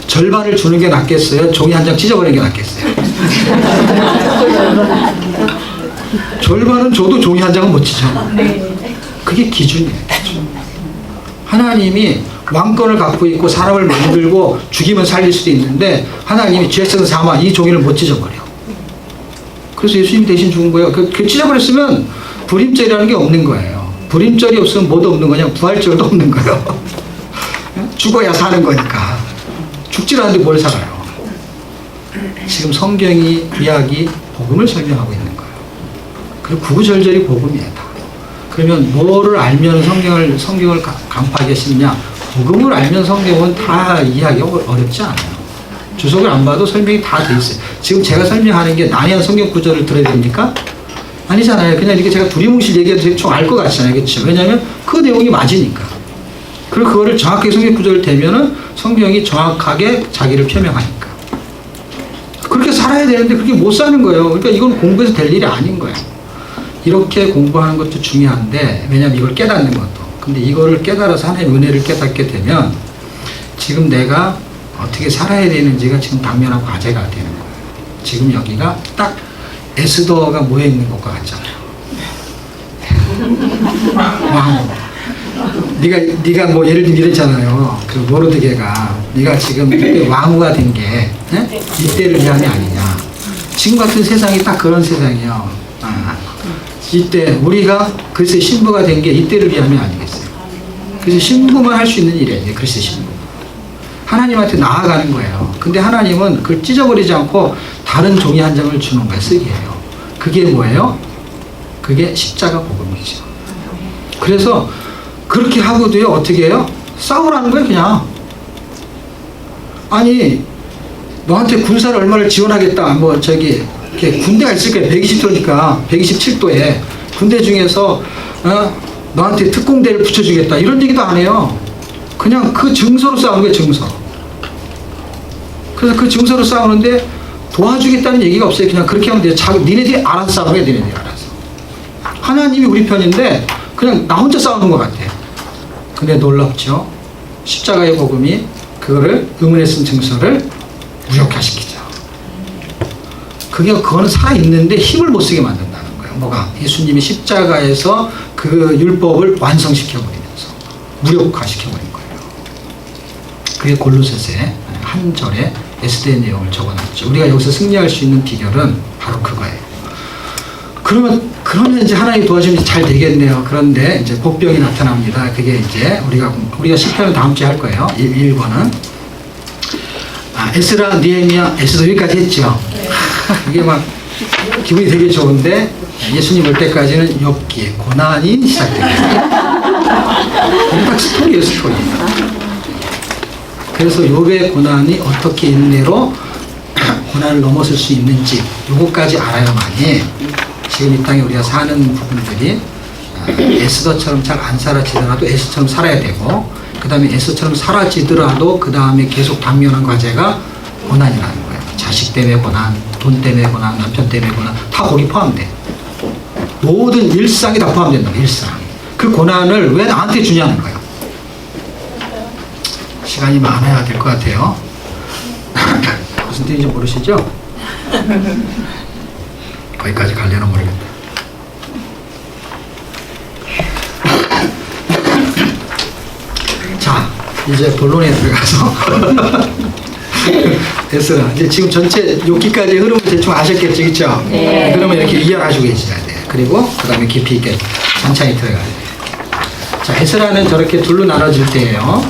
A: 절반을 주는 게 낫겠어요? 종이 한 장 찢어버리는 게 낫겠어요? 절반은 줘도 종이 한 장은 못 찢어. 그게 기준이에요. 기준. 하나님이 왕권을 갖고 있고 사람을 만들고 죽이면 살릴 수도 있는데 하나님이 죄성 삼아 이 종이를 못 찢어버려. 그래서 예수님 대신 죽은 거예요. 그 찢어버렸으면 불임절이라는 게 없는 거예요. 불임절이 없으면 뭐도 없는 거냐? 부활절도 없는 거예요. 죽어야 사는 거니까. 죽질 않는데 뭘 살아요? 지금 성경이, 구약이 복음을 설명하고 있는 거예요. 그리고 구구절절이 복음이에요. 다. 그러면 뭐를 알면 성경을 간파하기 쉽냐? 복음을 알면 성경은 다 이해하기 어렵지 않아요. 주석을 안 봐도 설명이 다 돼 있어요. 지금 제가 설명하는 게 난해한 성경 구절을 들어야 됩니까? 아니잖아요. 그냥 이렇게 제가 두리뭉실 얘기해도 대충 알 것 같잖아요. 그렇죠? 왜냐하면 그 내용이 맞으니까. 그리고 그거를 정확하게 성경 구절을 대면은 성경이 정확하게 자기를 표명하니까. 그렇게 살아야 되는데 그렇게 못 사는 거예요. 그러니까 이건 공부해서 될 일이 아닌 거예요. 이렇게 공부하는 것도 중요한데, 왜냐하면 이걸 깨닫는 것도. 근데 이거를 깨달아서 하나님의 은혜를 깨닫게 되면 지금 내가 어떻게 살아야 되는지가 지금 당면한 과제가 되는 거예요. 지금 여기가 딱 에스더가 모여 있는 것과 같잖아요. 왕. 네가 뭐 예를 들면 이랬잖아요. 그 모르드게가 네가 지금 이때 왕후가 된 게 이때를 위함이 아니냐. 지금 같은 세상이 딱 그런 세상이에요. 이때 우리가 글쎄 신부가 된 게 이때를 위함이 아니겠어요. 그래서 신부만 할 수 있는 일이에요. 글쎄 신부. 하나님한테 나아가는 거예요. 근데 하나님은 그걸 찢어버리지 않고 다른 종이 한 장을 주는 거예요. 쓰기예요. 그게 뭐예요? 그게 십자가 복음이죠. 그래서 그렇게 하고도요, 어떻게 해요? 싸우라는 거예요, 그냥. 아니, 너한테 군사를 얼마를 지원하겠다. 뭐, 군대가 있을 거예요. 120도니까. 127도에. 군대 중에서, 너한테 특공대를 붙여주겠다. 이런 얘기도 안 해요. 그냥 그 증서로 싸우는 거예요, 증서. 그래서 그 증서로 싸우는데 도와주겠다는 얘기가 없어요. 그냥 그렇게 하면 돼요. 니네들이 알아서 싸우는 거예요, 니네들이 알아서. 하나님이 우리 편인데, 그냥 나 혼자 싸우는 것 같아요. 근데 놀랍죠? 십자가의 복음이 그거를 의문에 쓴 증서를 무력화시키죠. 그거는 살아있는데 힘을 못 쓰게 만든다는 거예요. 뭐가? 예수님이 십자가에서 그 율법을 완성시켜버리면서 무력화시켜버린 거예요. 그게 골로새서 한 절에 에스더의 내용을 적어놨죠. 우리가 여기서 승리할 수 있는 비결은 바로 그거예요. 그러면 이제 하나님 도와주면 잘 되겠네요. 그런데 이제 복병이 나타납니다. 그게 이제 우리가 시편을 다음 주에 할 거예요. 1권은. 에스라, 느헤미야, 에스더 여기까지 했죠. 이게 막 기분이 되게 좋은데 예수님 올 때까지는 욥기의 고난이 시작됩니다. 딱 스토리예요, 스토리. 그래서 욥의 고난이 어떻게 인내로 고난을 넘어설 수 있는지 요거까지 알아야만이 지금 이 땅에 우리가 사는 부분들이 에스더처럼 잘 안 살아지더라도 에스더처럼 살아야 되고, 그 다음에 에스더처럼 살아지더라도 그 다음에 계속 당면한 과제가 고난이라는 거예요. 자식 때문에 고난, 돈 때문에 고난, 남편 때문에 고난, 다 거기 포함돼. 모든 일상이 다 포함된다. 일상. 그 고난을 왜 나한테 주냐는 거예요. 시간이 많아야 될 것 같아요. 무슨 뜻인지 모르시죠? 거기까지 갈려나 모르겠다. 자, 이제 본론에 들어가서 에스라. 이제 지금 전체 여기까지 흐름을 대충 아셨겠죠, 그렇죠? 네. 그러면 이렇게 이해하시고 계셔야 돼요. 그리고 그 다음에 깊이 있게 천천히 들어가야 돼요. 자, 에스라는 저렇게 둘로 나눠질 때예요.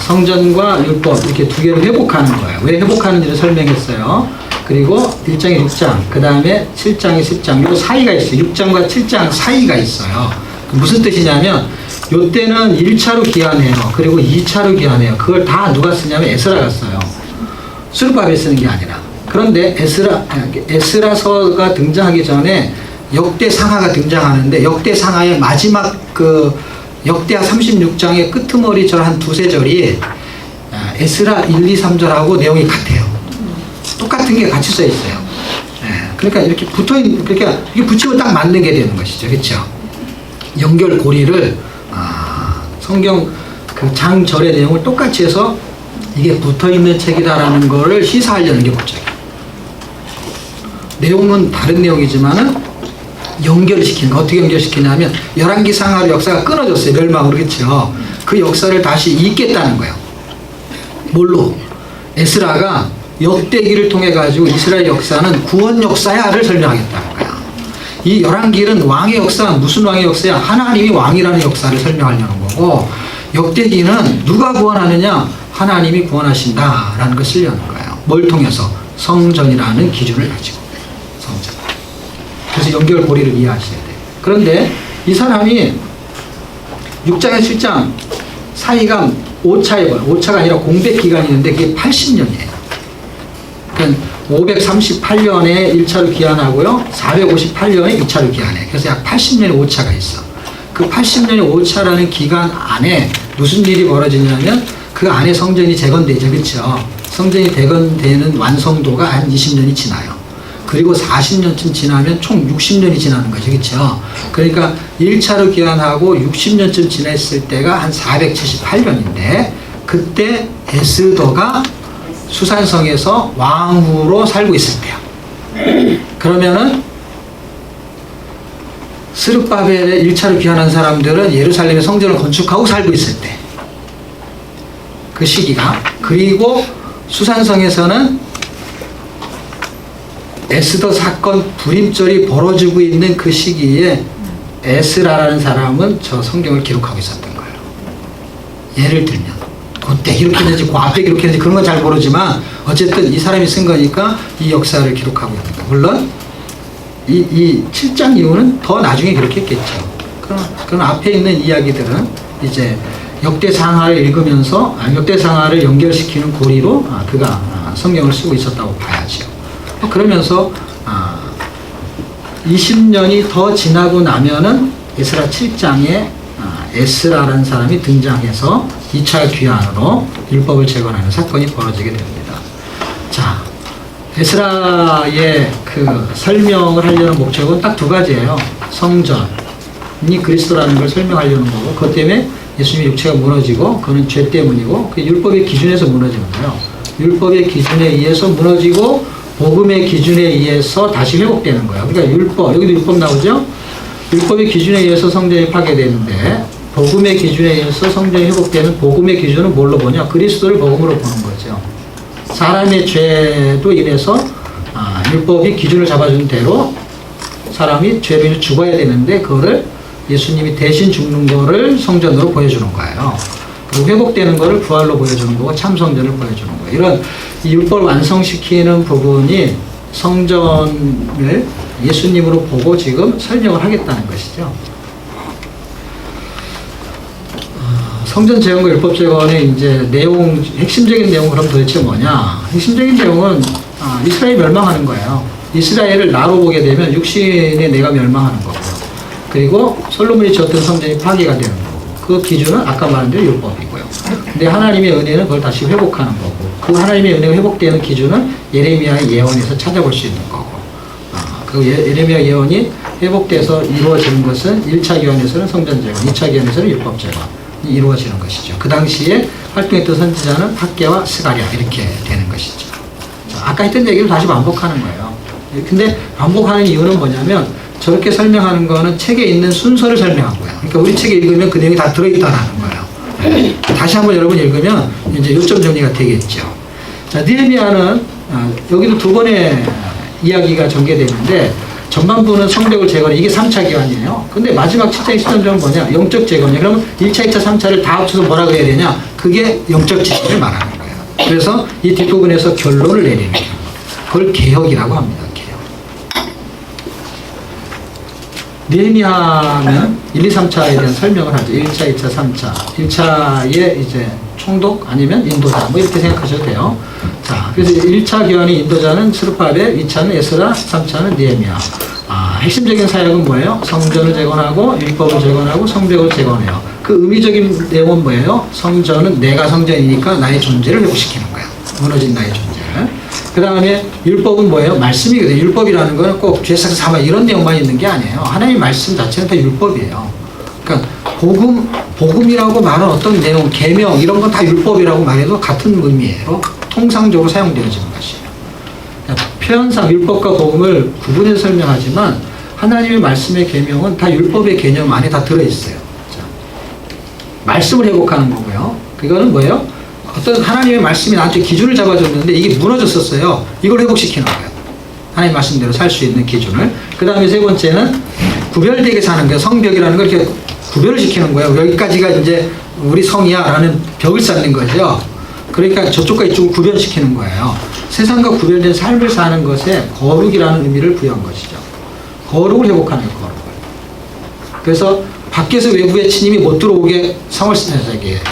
A: 성전과 율법 이렇게 두 개를 회복하는 거예요. 왜 회복하는지를 설명했어요. 그리고 1장에 6장, 그 다음에 7장에 10장, 요 사이가 있어요. 6장과 7장 사이가 있어요. 무슨 뜻이냐면, 요 때는 1차로 기한해요. 그리고 2차로 기한해요. 그걸 다 누가 쓰냐면 에스라가 써요. 스룹바벨이 쓰는 게 아니라. 그런데 에스라서가 등장하기 전에 역대 상하가 등장하는데, 역대 상하의 마지막 그 역대하 36장의 끄트머리절 한 두세 절이 에스라 1, 2, 3절하고 내용이 같아요. 똑같은 게 같이 써 있어요. 그러니까 이렇게 그러니까 이게 붙이면 딱 맞는 게 되는 것이죠. 그렇죠? 연결고리를 성경 그 장절의 내용을 똑같이 해서 이게 붙어있는 책이다라는 거를 시사하려는 게 목적이에요. 내용은 다른 내용이지만은 연결시키는 거. 어떻게 연결시키냐면 열왕기상하로 역사가 끊어졌어요. 멸망으로. 그렇죠? 그 역사를 다시 잇겠다는 거예요. 뭘로? 에스라가 역대기를 통해 가지고 이스라엘 역사는 구원 역사야를 설명하겠다는 거야. 이 열왕기는 왕의 역사, 무슨 왕의 역사야? 하나님이 왕이라는 역사를 설명하려는 거고, 역대기는 누가 구원하느냐? 하나님이 구원하신다라는 걸 쓰려는 거예요. 뭘 통해서? 성전이라는 기준을 가지고. 성전. 그래서 연결고리를 이해하셔야 돼요. 그런데 이 사람이 6장에 7장 사이가 오차에 봐요. 오차가 아니라 공백 기간이 있는데 그게 80년이에요. 그러니까 538년에 1차를 기한하고요. 458년에 2차를 기한해. 그래서 약 80년의 오차가 있어. 그 80년의 오차라는 기간 안에 무슨 일이 벌어지냐면 그 안에 성전이 재건되죠. 그렇죠? 성전이 재건되는 완성도가 한 20년이 지나요. 그리고 40년쯤 지나면 총 60년이 지나는 거죠. 그렇죠? 그러니까 1차로 기한하고 60년쯤 지났을 때가 한 478년인데 그때 에스더가 수산성에서 왕후로 살고 있을 때요. 그러면은 스룹바벨의 1차로 귀환한 사람들은 예루살렘의 성전을 건축하고 살고 있을 때 그 시기가, 그리고 수산성에서는 에스더 사건 불임절이 벌어지고 있는 그 시기에 에스라라는 사람은 저 성경을 기록하고 있었던 거예요. 예를 들면 그때 기록했는지 그 앞에 기록했는지 그런 건 잘 모르지만 어쨌든 이 사람이 쓴 거니까 이 역사를 기록하고 있는 거예요. 물론 이 7장 이후는 더 나중에 기록했겠죠. 그럼 앞에 있는 이야기들은 이제 역대상하를 읽으면서 역대상하를 연결시키는 고리로 그가 성경을 쓰고 있었다고 봐야죠. 그러면서 20년이 더 지나고 나면은 에스라 7장에 에스라라는 사람이 등장해서 2차 귀환으로 율법을 재건하는 사건이 벌어지게 됩니다. 자, 에스라의 그 설명을 하려는 목적은 딱 두 가지예요. 성전이 그리스도라는 걸 설명하려는 거고, 그것 때문에 예수님의 육체가 무너지고, 그는 죄 때문이고, 그 율법의 기준에서 무너지는 거예요. 율법의 기준에 의해서 무너지고, 복음의 기준에 의해서 다시 회복되는 거예요. 그러니까 율법, 여기도 율법 나오죠? 율법의 기준에 의해서 성전이 파괴되는데, 복음의 기준에 의해서 성전이 회복되는 복음의 기준은 뭘로 보냐? 그리스도를 복음으로 보는 거죠. 사람의 죄도 인해서 율법이 기준을 잡아준 대로 사람이 죄로 인해 죽어야 되는데 그거를 예수님이 대신 죽는 거를 성전으로 보여주는 거예요. 그리고 회복되는 거를 부활로 보여주는 거고 참성전을 보여주는 거예요. 이런 이 율법을 완성시키는 부분이 성전을 예수님으로 보고 지금 설명을 하겠다는 것이죠. 성전 재건과 율법 재건의 이제 내용, 핵심적인 내용은 그럼 도대체 뭐냐? 핵심적인 내용은 이스라엘이 멸망하는 거예요. 이스라엘을 나로 보게 되면 육신의 내가 멸망하는 거고요. 그리고 솔로몬이 지었던 성전이 파괴가 되는 거고, 그 기준은 아까 말한 대로 율법이고요. 근데 하나님의 은혜는 그걸 다시 회복하는 거고, 그 하나님의 은혜가 회복되는 기준은 예레미야의 예언에서 찾아볼 수 있는 거고, 그 예레미야 예언이 회복돼서 이루어지는 것은 1차 기원에서는 성전 재건, 2차 기원에서는 율법 재건 이루어지는 것이죠. 그 당시에 활동했던 선지자는 학개와 스가랴 이렇게 되는 것이죠. 자, 아까 했던 얘기를 다시 반복하는 거예요. 근데 반복하는 이유는 뭐냐면 저렇게 설명하는 거는 책에 있는 순서를 설명한 거예요. 그러니까 우리 책에 읽으면 그 내용이 다 들어있다라는 거예요. 다시 한번 여러분 읽으면 이제 요점 정리가 되겠죠. 자, 느헤미야는 여기도 두 번의 이야기가 전개되는데 전반부는 성벽을 재건해. 이게 3차 기환이에요. 근데 마지막 7장 10장은 뭐냐? 영적 재건이에요. 그러면 1차, 2차, 3차를 다 합쳐서 뭐라고 해야 되냐? 그게 영적 재건을 말하는 거예요. 그래서 이 뒷부분에서 결론을 내리는 거예요. 그걸 개혁이라고 합니다. 개혁. 느헤미야는 1, 2, 3차에 대한 설명을 하죠. 1차, 2차, 3차. 1차에 이제 총독 아니면 인도자 뭐 이렇게 생각하셔도 돼요. 자, 그래서 1차 기환의 인도자는 스룹바벨, 2차는 에스라, 3차는 느헤미야. 핵심적인 사역은 뭐예요? 성전을 재건하고 율법을 재건하고 성벽을 재건해요. 그 의미적인 내용은 뭐예요? 성전은 내가 성전이니까 나의 존재를 회복시키는 거야. 무너진 나의 존재를. 그 다음에 율법은 뭐예요? 말씀이거든요. 율법이라는 거는 꼭 죄사서 사마 이런 내용만 있는 게 아니에요. 하나님의 말씀 자체는 다 율법이에요. 그러니까 복음이라고 말하는 어떤 내용, 계명 이런 건 다 율법이라고 말해도 같은 의미로 통상적으로 사용되어지는 것이에요. 그러니까 표현상 율법과 복음을 구분해서 설명하지만 하나님의 말씀의 계명은 다 율법의 개념 안에 다 들어있어요. 자, 말씀을 회복하는 거고요. 그거는 뭐예요? 어떤 하나님의 말씀이 나한테 기준을 잡아줬는데 이게 무너졌었어요. 이걸 회복시키는 거예요. 하나님 말씀대로 살 수 있는 기준을. 그 다음에 세 번째는 구별되게 사는 거예요. 성벽이라는 걸 이렇게 구별을 시키는 거예요. 여기까지가 이제 우리 성이야 라는 벽을 쌓는 거죠. 그러니까 저쪽과 이쪽을 구별시키는 거예요. 세상과 구별된 삶을 사는 것에 거룩이라는 의미를 부여한 것이죠. 거룩을 회복하는 거룩을. 그래서 밖에서 외부의 침입이 못 들어오게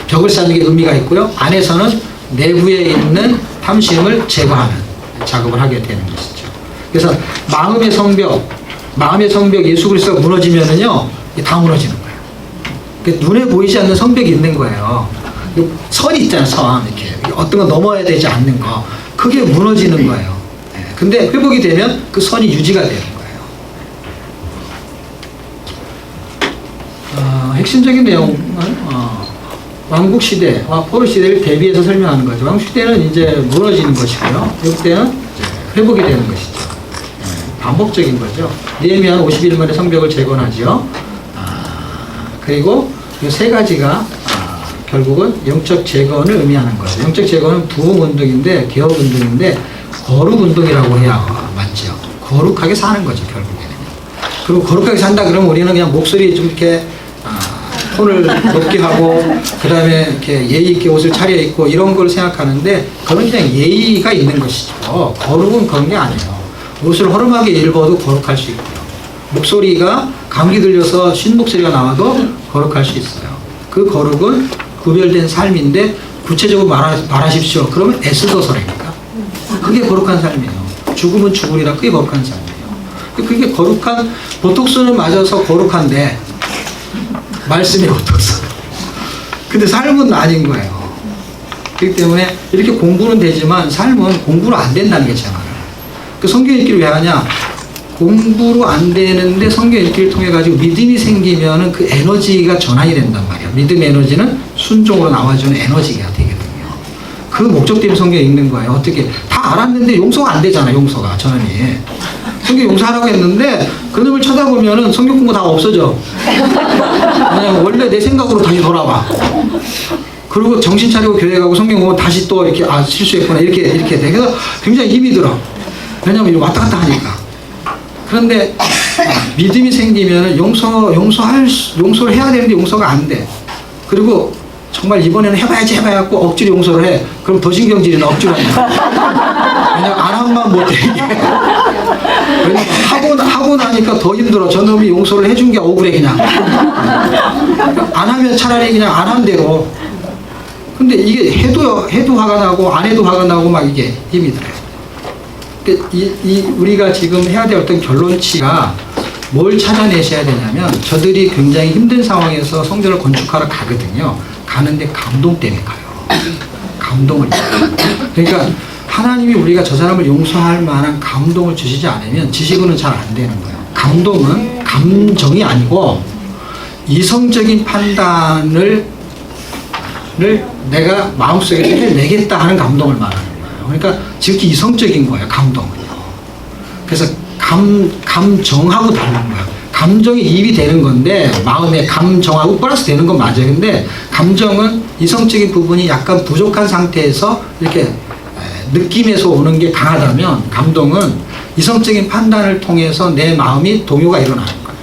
A: 벽을 쌓는 게 의미가 있고요. 안에서는 내부에 있는 탐심을 제거하는 작업을 하게 되는 것이죠. 그래서 마음의 성벽 예수 그리스도가 무너지면은요, 다 무너지는 거예요. 눈에 보이지 않는 성벽이 있는 거예요. 선이 있잖아요, 선. 이렇게. 어떤 거 넘어야 되지 않는 거. 그게 무너지는 거예요. 근데 회복이 되면 그 선이 유지가 되는 거예요. 핵심적인 내용은 왕국 시대와 포로 시대를 대비해서 설명하는 거죠. 왕국 시대는 이제 무너지는 것이고요. 이때는 회복이 되는 것이죠. 반복적인 거죠. 느헤미야 50일 만에 성벽을 재건하죠. 그리고 이 세 가지가 결국은 영적 재건을 의미하는 거예요. 영적 재건은 부흥운동인데, 개혁운동인데, 거룩운동이라고 해야 맞죠. 거룩하게 사는 거죠, 결국에는. 그리고 거룩하게 산다 그러면 우리는 그냥 목소리 좀 이렇게 톤을 높게 하고, 그 다음에 이렇게 예의 있게 옷을 차려입고 이런 걸 생각하는데, 그건 그냥 예의가 있는 것이죠. 거룩은 그런 게 아니에요. 옷을 허름하게 입어도 거룩할 수 있고요. 목소리가 감기 들려서 쉰 목소리가 나와도 거룩할 수 있어요. 그 거룩은 구별된 삶인데 구체적으로 말하십시오. 그러면 에스더서라니까. 그게 거룩한 삶이에요. 죽으면 죽으리라. 그게 거룩한 삶이에요. 그게 거룩한, 보톡스는 맞아서 거룩한데 말씀이 보톡스. 근데 삶은 아닌 거예요. 그렇기 때문에 이렇게 공부는 되지만 삶은 공부로 안 된다는 게 제 말이에요. 그 성경 읽기를 왜 하냐? 공부로 안 되는데 성경 읽기를 통해 가지고 믿음이 생기면은 그 에너지가 전환이 된단 말이에요. 믿음의 에너지는 순종으로 나와주는 에너지가 되거든요. 그 목적 때문에 성경 읽는 거예요. 어떻게 다 알았는데 용서가 안 되잖아. 용서가 전환이. 성경 용서하라고 했는데 그놈을 쳐다보면은 성경 공부 다 없어져. 그냥 원래 내 생각으로 다시 돌아와. 그리고 정신 차리고 교회 가고 성경 보면 다시 또 이렇게 실수했구나 이렇게 돼. 그래서 굉장히 힘이 들어. 왜냐면 왔다 갔다 하니까. 그런데 믿음이 생기면 용서를 해야 되는데 용서가 안 돼. 그리고 정말 이번에는 해봐야지 해봐야고 억지로 용서를 해. 그럼 더 신경질이 억지로 해. 그냥 안 하면 못해 이게. 왜냐면 하고 나니까 더 힘들어. 저놈이 용서를 해준 게 억울해 그냥. 안 하면 차라리 그냥 안 한 대로. 근데 이게 해도 화가 나고 안 해도 화가 나고 막 이게 힘이 들어요. 우리가 지금 해야 될 어떤 결론치가 뭘 찾아내셔야 되냐면 저들이 굉장히 힘든 상황에서 성전을 건축하러 가거든요. 가는데 감동 때문에 가요. 감동을. 그러니까 하나님이 우리가 저 사람을 용서할 만한 감동을 주시지 않으면 지식으로는 잘 안 되는 거예요. 감동은 감정이 아니고 이성적인 판단을 내가 마음속에서 해내겠다 하는 감동을 말하는 거예요. 그러니까 지극히 이성적인 거예요, 감동은요. 그래서 감정하고 다른 거예요. 감정이 이입이 되는 건데, 마음의 감정하고 플러스 되는 건 맞아요. 근데 감정은 이성적인 부분이 약간 부족한 상태에서 이렇게 느낌에서 오는 게 강하다면, 감동은 이성적인 판단을 통해서 내 마음이 동요가 일어나는 거예요.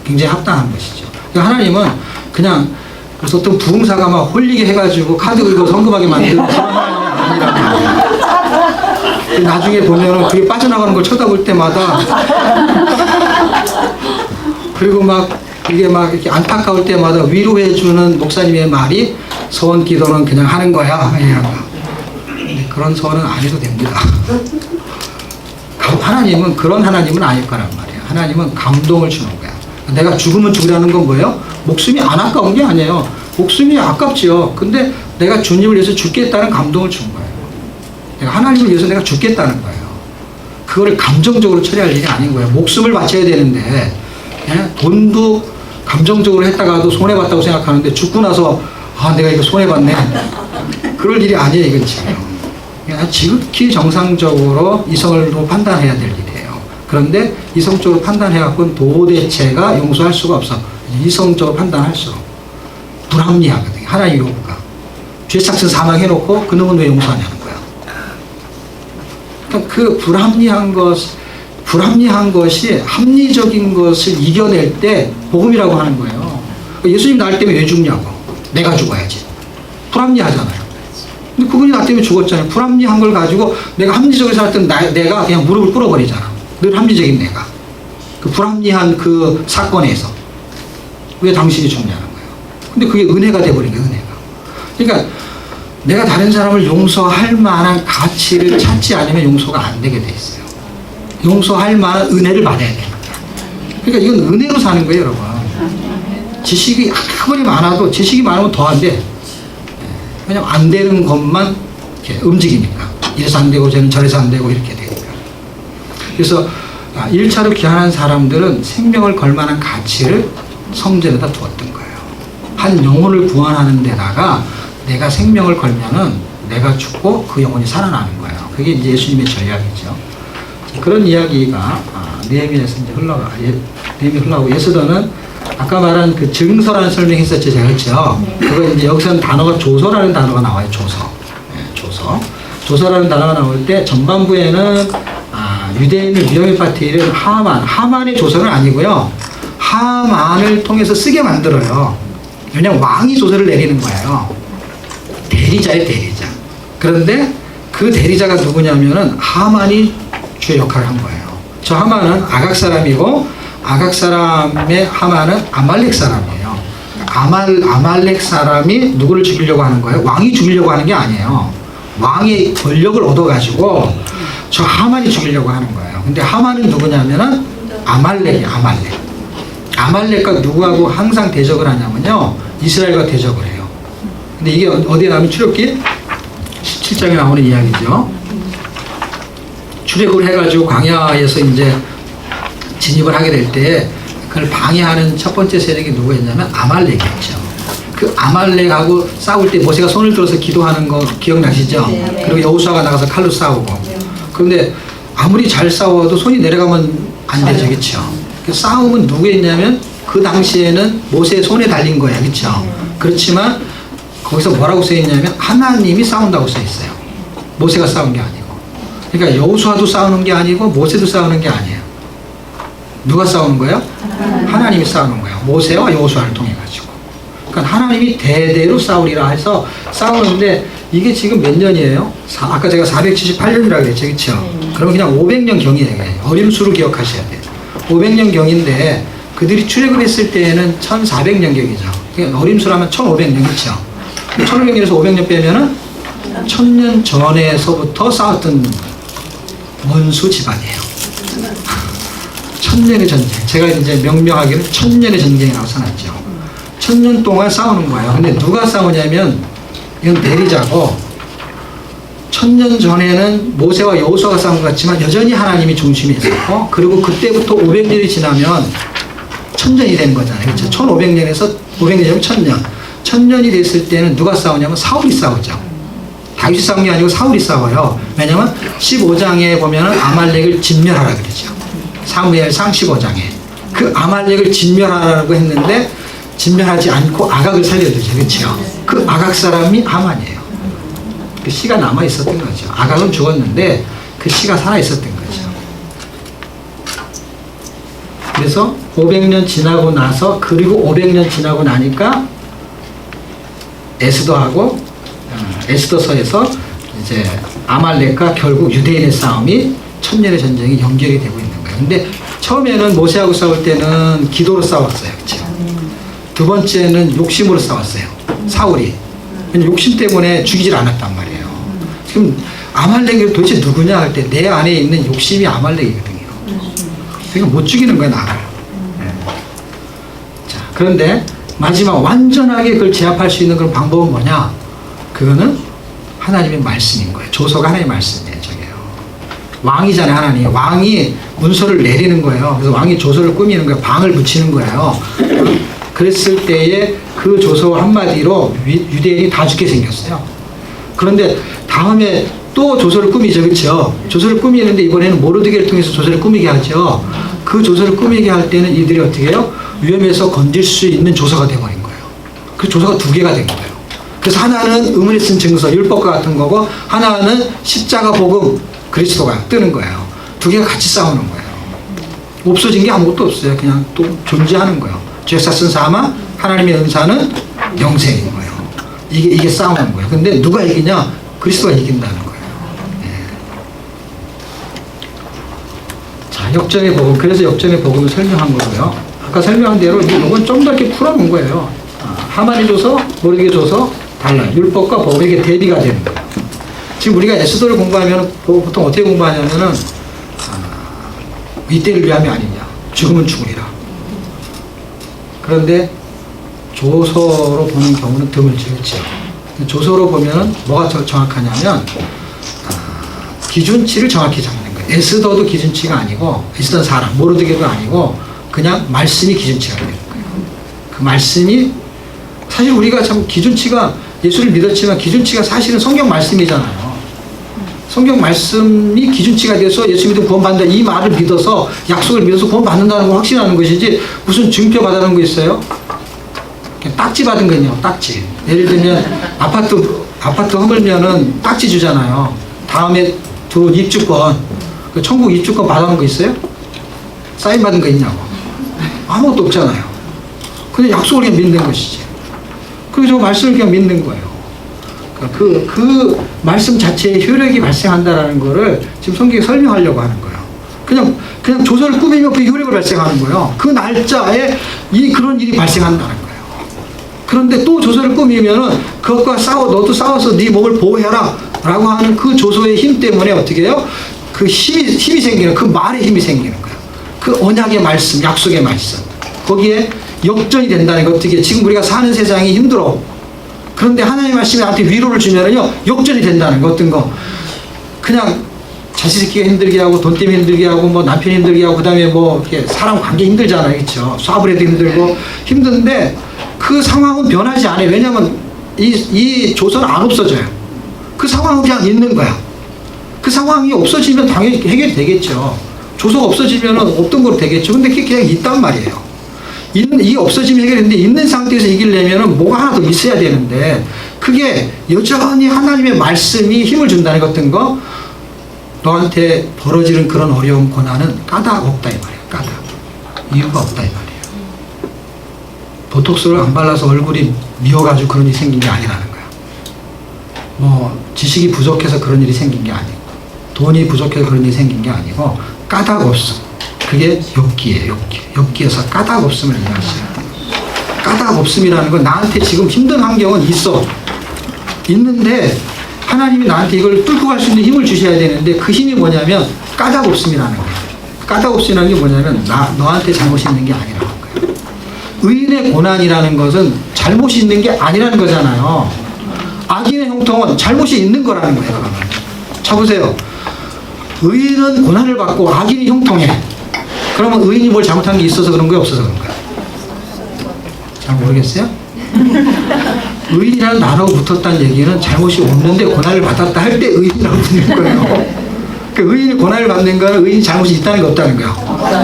A: 굉장히 합당한 것이죠. 그러니까 하나님은 그냥 그래서 어떤 부흥사가 막 홀리게 해가지고 카드 긁고 성금하게 만드는 그런 하나님이 아니란 말이에요. 나중에 보면은 그게 빠져나가는 걸 쳐다볼 때마다 그리고 막 이게 막 이렇게 안타까울 때마다 위로해주는 목사님의 말이 소원 기도는 그냥 하는 거야. 이런 거. 그런 소원은 안 해도 됩니다. 하나님은 그런 하나님은 아닐 거란 말이에요. 하나님은 감동을 주는 거야. 내가 죽으면 죽으라는 건 뭐예요? 목숨이 안 아까운 게 아니에요. 목숨이 아깝지요. 근데 내가 주님을 위해서 죽겠다는 감동을 준 거예요. 내가 하나님을 위해서 내가 죽겠다는 거예요. 그거를 감정적으로 처리할 일이 아닌 거예요. 목숨을 바쳐야 되는데, 예? 돈도 감정적으로 했다가도 손해봤다고 생각하는데 죽고 나서 아 내가 이거 손해봤네. 그럴 일이 아니에요. 이건 지금. 그냥 지극히 정상적으로 이성으로 판단해야 될 일이에요. 그런데 이성적으로 판단해갖고는 도대체가 용서할 수가 없어. 이성적으로 판단할수록 불합리하거든요. 하나의 요구가. 죄삭슨 사망해놓고 그놈은 왜 용서하냐는 거야. 그러니까 그 불합리한 것이 합리적인 것을 이겨낼 때 복음이라고 하는 거예요. 예수님 날 때문에 왜 죽냐고. 내가 죽어야지. 불합리하잖아요. 근데 그분이 나 때문에 죽었잖아요. 불합리한 걸 가지고 내가 합리적으로 살았던 내가 그냥 무릎을 꿇어버리잖아. 늘 합리적인 내가. 그 불합리한 그 사건에서 왜 당신이 죽냐는 거예요. 근데 그게 은혜가 돼버린 거예요. 은혜가. 그러니까 내가 다른 사람을 용서할 만한 가치를 찾지 않으면 용서가 안 되게 돼 있어요. 용서할 만한 은혜를 받아야 돼요. 그러니까 이건 은혜로 사는 거예요, 여러분. 지식이 아무리 많아도 지식이 많으면 더 안 돼. 왜냐면 안 되는 것만 이렇게 움직이니까. 이래서 안 되고 저는 저래서 안 되고 이렇게 되니까. 그래서 1차로 귀환한 사람들은 생명을 걸 만한 가치를 성전에다 두었던 거예요. 한 영혼을 구원하는 데다가 내가 생명을 걸면은 내가 죽고 그 영혼이 살아나는 거예요. 그게 이제 예수님의 전략이죠. 그런 이야기가 느헤미야에서 이제 흘러가고 예수도는 아까 말한 그 증서라는 설명이 있었죠, 제가 했죠. 그거 이제 여기서는 단어가 조서라는 단어가 나와요, 조서. 네, 조서. 조서라는 단어가 나올 때 전반부에는 유대인을 위험에 빠뜨리는 하만의 조서는 아니고요. 하만을 통해서 쓰게 만들어요. 왜냐면 왕이 조서를 내리는 거예요. 대리자의 대리자. 그런데 그 대리자가 누구냐면은 하만이 주의 역할을 한 거예요. 저 하만은 아각 사람이고 아각 사람의 하만은 아말렉 사람이에요. 아말렉 사람이 누구를 죽이려고 하는 거예요? 왕이 죽이려고 하는 게 아니에요. 왕의 권력을 얻어가지고 저 하만이 죽이려고 하는 거예요. 근데 하만은 누구냐면은 아말렉이에요. 아말렉과 누구하고 항상 대적을 하냐면요. 이스라엘과 대적을 해요. 근데 이게 어디에 나오면 출애굽기 17장에 나오는 이야기죠. 출애굽을 해가지고 광야에서 이제 진입을 하게 될 때 그걸 방해하는 첫 번째 세력이 누구였냐면 아말렉이었죠. 그 아말렉하고 싸울 때 모세가 손을 들어서 기도하는 거 기억나시죠?
B: 네.
A: 그리고 여호수아가 나가서 칼로 싸우고. 그런데 아무리 잘 싸워도 손이 내려가면 안 되죠, 그렇죠? 그 싸움은 누구였냐면 그 당시에는 모세의 손에 달린 거예요, 그렇죠? 그렇지만 거기서 뭐라고 써 있냐면 하나님이 싸운다고 써 있어요. 모세가 싸운 게 아니고. 그러니까 여호수아도 싸우는 게 아니고 모세도 싸우는 게 아니에요. 누가 싸우는 거예요? 하나님이 싸우는 거예요. 모세와 여호수아를 통해 가지고. 그러니까 하나님이 대대로 싸우리라 해서 싸우는데 이게 지금 몇 년이에요? 아까 제가 478년이라고 그랬죠, 그렇죠? 그러면 그냥 500년 경이에요. 어림수로 기억하셔야 돼요. 500년 경인데 그들이 출애굽했을 때에는 1400년 경이죠. 그러니까 어림수라면 1500년, 그렇죠? 1500년에서 500년 빼면은 1000년 전에서부터 싸웠던 원수 집안이에요. 1000년의 전쟁. 제가 이제 명명하기는 1000년의 전쟁이라고 써놨죠. 1000년 동안 싸우는 거예요. 근데 누가 싸우냐면 이건 대리자고 1000년 전에는 모세와 여호수아가 싸운 것 같지만 여전히 하나님이 중심이 있었고 그리고 그때부터 500년이 지나면 1000년이 되는 거잖아요. 그렇죠? 1500년에서 500년이면 1000년. 1000년이 됐을 때는 누가 싸우냐면 사울이 싸우죠. 다윗이 싸운 게 아니고 사울이 싸워요. 왜냐면 15장에 보면은 아말렉을 진멸하라 그러죠. 사무엘상 15장에. 그 아말렉을 진멸하라고 했는데 진멸하지 않고 아각을 살려두죠. 그렇죠? 그 아각 사람이 하만이에요. 그 씨가 남아 있었던 거죠. 아각은 죽었는데 그 씨가 살아 있었던 거죠. 그래서 500년 지나고 나서 그리고 500년 지나고 나니까 에스더서에서 이제 아말렉과 결국 유대인의 싸움이 1000년의 전쟁이 연결이 되고 있는 거예요. 근데 처음에는 모세하고 싸울 때는 기도로 싸웠어요. 그렇죠? 두 번째는 욕심으로 싸웠어요. 사울이. 욕심 때문에 죽이질 않았단 말이에요. 지금 아말렉이 도대체 누구냐 할 때 내 안에 있는 욕심이 아말렉이거든요. 그러니까 못 죽이는 거야, 나를. 자, 그런데 마지막 완전하게 그걸 제압할 수 있는 그런 방법은 뭐냐? 그거는 하나님의 말씀인 거예요. 조서가 하나님의 말씀이에요. 저게요. 왕이잖아요, 하나님. 왕이 문서를 내리는 거예요. 그래서 왕이 조서를 꾸미는 거예요. 방을 붙이는 거예요. 그랬을 때에 그 조서 한마디로 유대인이 다 죽게 생겼어요. 그런데 다음에 또 조서를 꾸미죠, 그렇죠? 조서를 꾸미는데 이번에는 모르드게를 통해서 조서를 꾸미게 하죠. 그 조서를 꾸미게 할 때는 이들이 어떻게 해요? 위험에서 건질 수 있는 조서가 되어버린 거예요. 그 조서가 두 개가 된 거예요. 그래서 하나는 의문에 쓴 증서, 율법과 같은 거고, 하나는 십자가 복음, 그리스도가 뜨는 거예요. 두 개가 같이 싸우는 거예요. 없어진 게 아무것도 없어요. 그냥 또 존재하는 거예요. 죄사 쓴 사마, 하나님의 은사는 영생인 거예요. 이게 싸우는 거예요. 근데 누가 이기냐? 그리스도가 이긴다는 거예요. 자, 역전의 복음. 그래서 역전의 복음을 설명한 거고요. 아까 설명한 대로 이건 좀 더 이렇게 풀어놓은 거예요. 하만이 줘서, 모르게 줘서 달라요. 율법과 법에게 대비가 되는 거예요. 지금 우리가 에스더를 공부하면 보통 어떻게 공부하냐면은 이때를 위함이 아니냐. 죽으면 죽으리라. 그런데 조서로 보는 경우는 드물지, 그렇죠? 조서로 보면은 뭐가 정확하냐면 기준치를 정확히 잡는 거예요. 에스더도 기준치가 아니고, 에스더는 사람, 모르드게도 아니고 그냥 말씀이 기준치가 되는 거예요. 그 말씀이 사실 우리가 참 기준치가, 예수를 믿었지만 기준치가 사실은 성경 말씀이잖아요. 성경 말씀이 기준치가 돼서 예수 믿으면 구원받는다 이 말을 믿어서, 약속을 믿어서 구원받는다는 걸 확신하는 것이지, 무슨 증표 받아놓은 거 있어요? 그냥 딱지 받은 거 있냐고, 딱지. 예를 들면 아파트 허물면은 딱지 주잖아요. 다음에 두 입주권, 그 천국 입주권 받아놓은 거 있어요? 사인 받은 거 있냐고. 아무것도 없잖아요. 근데 약속을 그냥 믿는 것이지. 그래서 말씀을 그냥 믿는 거예요. 그 말씀 자체에 효력이 발생한다라는 거를 지금 성경에 설명하려고 하는 거예요. 그냥 조서를 꾸미면 그 효력을 발생하는 거예요. 그 날짜에 그런 일이 발생한다는 거예요. 그런데 또 조서를 꾸미면은 그것과 너도 싸워서 네 몸을 보호해라 라고 하는 그 조서의 힘 때문에 어떻게 해요? 그 힘이 생기는, 그 말의 힘이 생기는 거예요. 그 언약의 말씀, 약속의 말씀. 거기에 역전이 된다는 거. 어떻게 지금 우리가 사는 세상이 힘들어. 그런데 하나님의 말씀이 나한테 위로를 주면은요, 역전이 된다는 거. 어떤 거. 그냥 자식 새끼가 힘들게 하고, 돈 때문에 힘들게 하고, 뭐 남편이 힘들게 하고, 그 다음에 뭐 사람 관계 힘들잖아요. 그렇죠? 수압을 해도 힘들고, 힘든데 그 상황은 변하지 않아요. 왜냐면 이 조서는 안 없어져요. 그 상황은 그냥 있는 거야. 그 상황이 없어지면 당연히 해결이 되겠죠. 조서가 없어지면 없던 거로 되겠죠. 근데 그게 그냥 있단 말이에요. 이게 없어지면 해결되는데, 있는 상태에서 이기려면 뭐가 하나 더 있어야 되는데, 그게 여전히 하나님의 말씀이 힘을 준다는 것 같은 거. 너한테 벌어지는 그런 어려움, 고난은 까닭 없다 이 말이에요. 까닭. 이유가 없다 이 말이에요. 보톡스를 안 발라서 얼굴이 미어가지고 그런 일이 생긴 게 아니라는 거야. 뭐 지식이 부족해서 그런 일이 생긴 게 아니고, 돈이 부족해서 그런 일이 생긴 게 아니고, 까닭 없음. 그게 엽기예요. 엽기에서 까닭 없음을 이해하세요. 까닭 없음이라는 건 나한테 지금 힘든 환경은 있는데 하나님이 나한테 이걸 뚫고 갈 수 있는 힘을 주셔야 되는데, 그 힘이 뭐냐면 까닭 없음이라는 거예요. 까닭 없음이라는 게 뭐냐면 너한테 잘못이 있는 게 아니라는 거예요. 의인의 고난이라는 것은 잘못이 있는 게 아니라는 거잖아요. 악인의 형통은 잘못이 있는 거라는 거예요. 그러면 쳐보세요. 의인은 고난을 받고 악인이 형통해. 그러면 의인이 뭘 잘못한 게 있어서 그런 거야, 없어서 그런 거야? 잘 모르겠어요? 의인이라는 단어가 붙었다는 얘기는 잘못이 없는데 고난을 받았다 할 때 의인이라고 붙는 거예요. 그 의인이 고난을 받는 거는 의인이 잘못이 있다는 게 없다는 거야.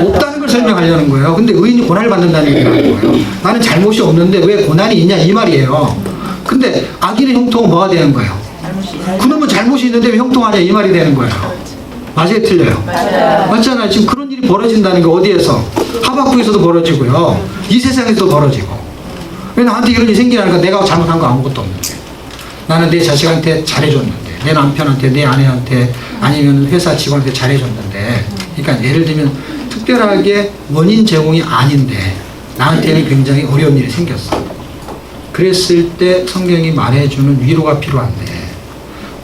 A: 없다는 걸 설명하려는 거예요. 근데 의인이 고난을 받는다는 얘기가 하는 거예요. 나는 잘못이 없는데 왜 고난이 있냐 이 말이에요. 근데 악인의 형통은 뭐가 되는 거예요? 그놈은 잘못이 있는데 왜 형통하냐 이 말이 되는 거예요. 맞아요, 틀려요? 맞아요. 맞잖아요. 지금 그런 일이 벌어진다는 게 어디에서? 하박국에서도 벌어지고요. 이 세상에서도 벌어지고. 왜 나한테 이런 일이 생기냐니까 내가 잘못한 거 아무것도 없는데. 나는 내 자식한테 잘해줬는데, 내 남편한테, 내 아내한테, 아니면 회사 직원한테 잘해줬는데. 그러니까 예를 들면 특별하게 원인 제공이 아닌데 나한테는 굉장히 어려운 일이 생겼어. 그랬을 때 성경이 말해주는 위로가 필요한데,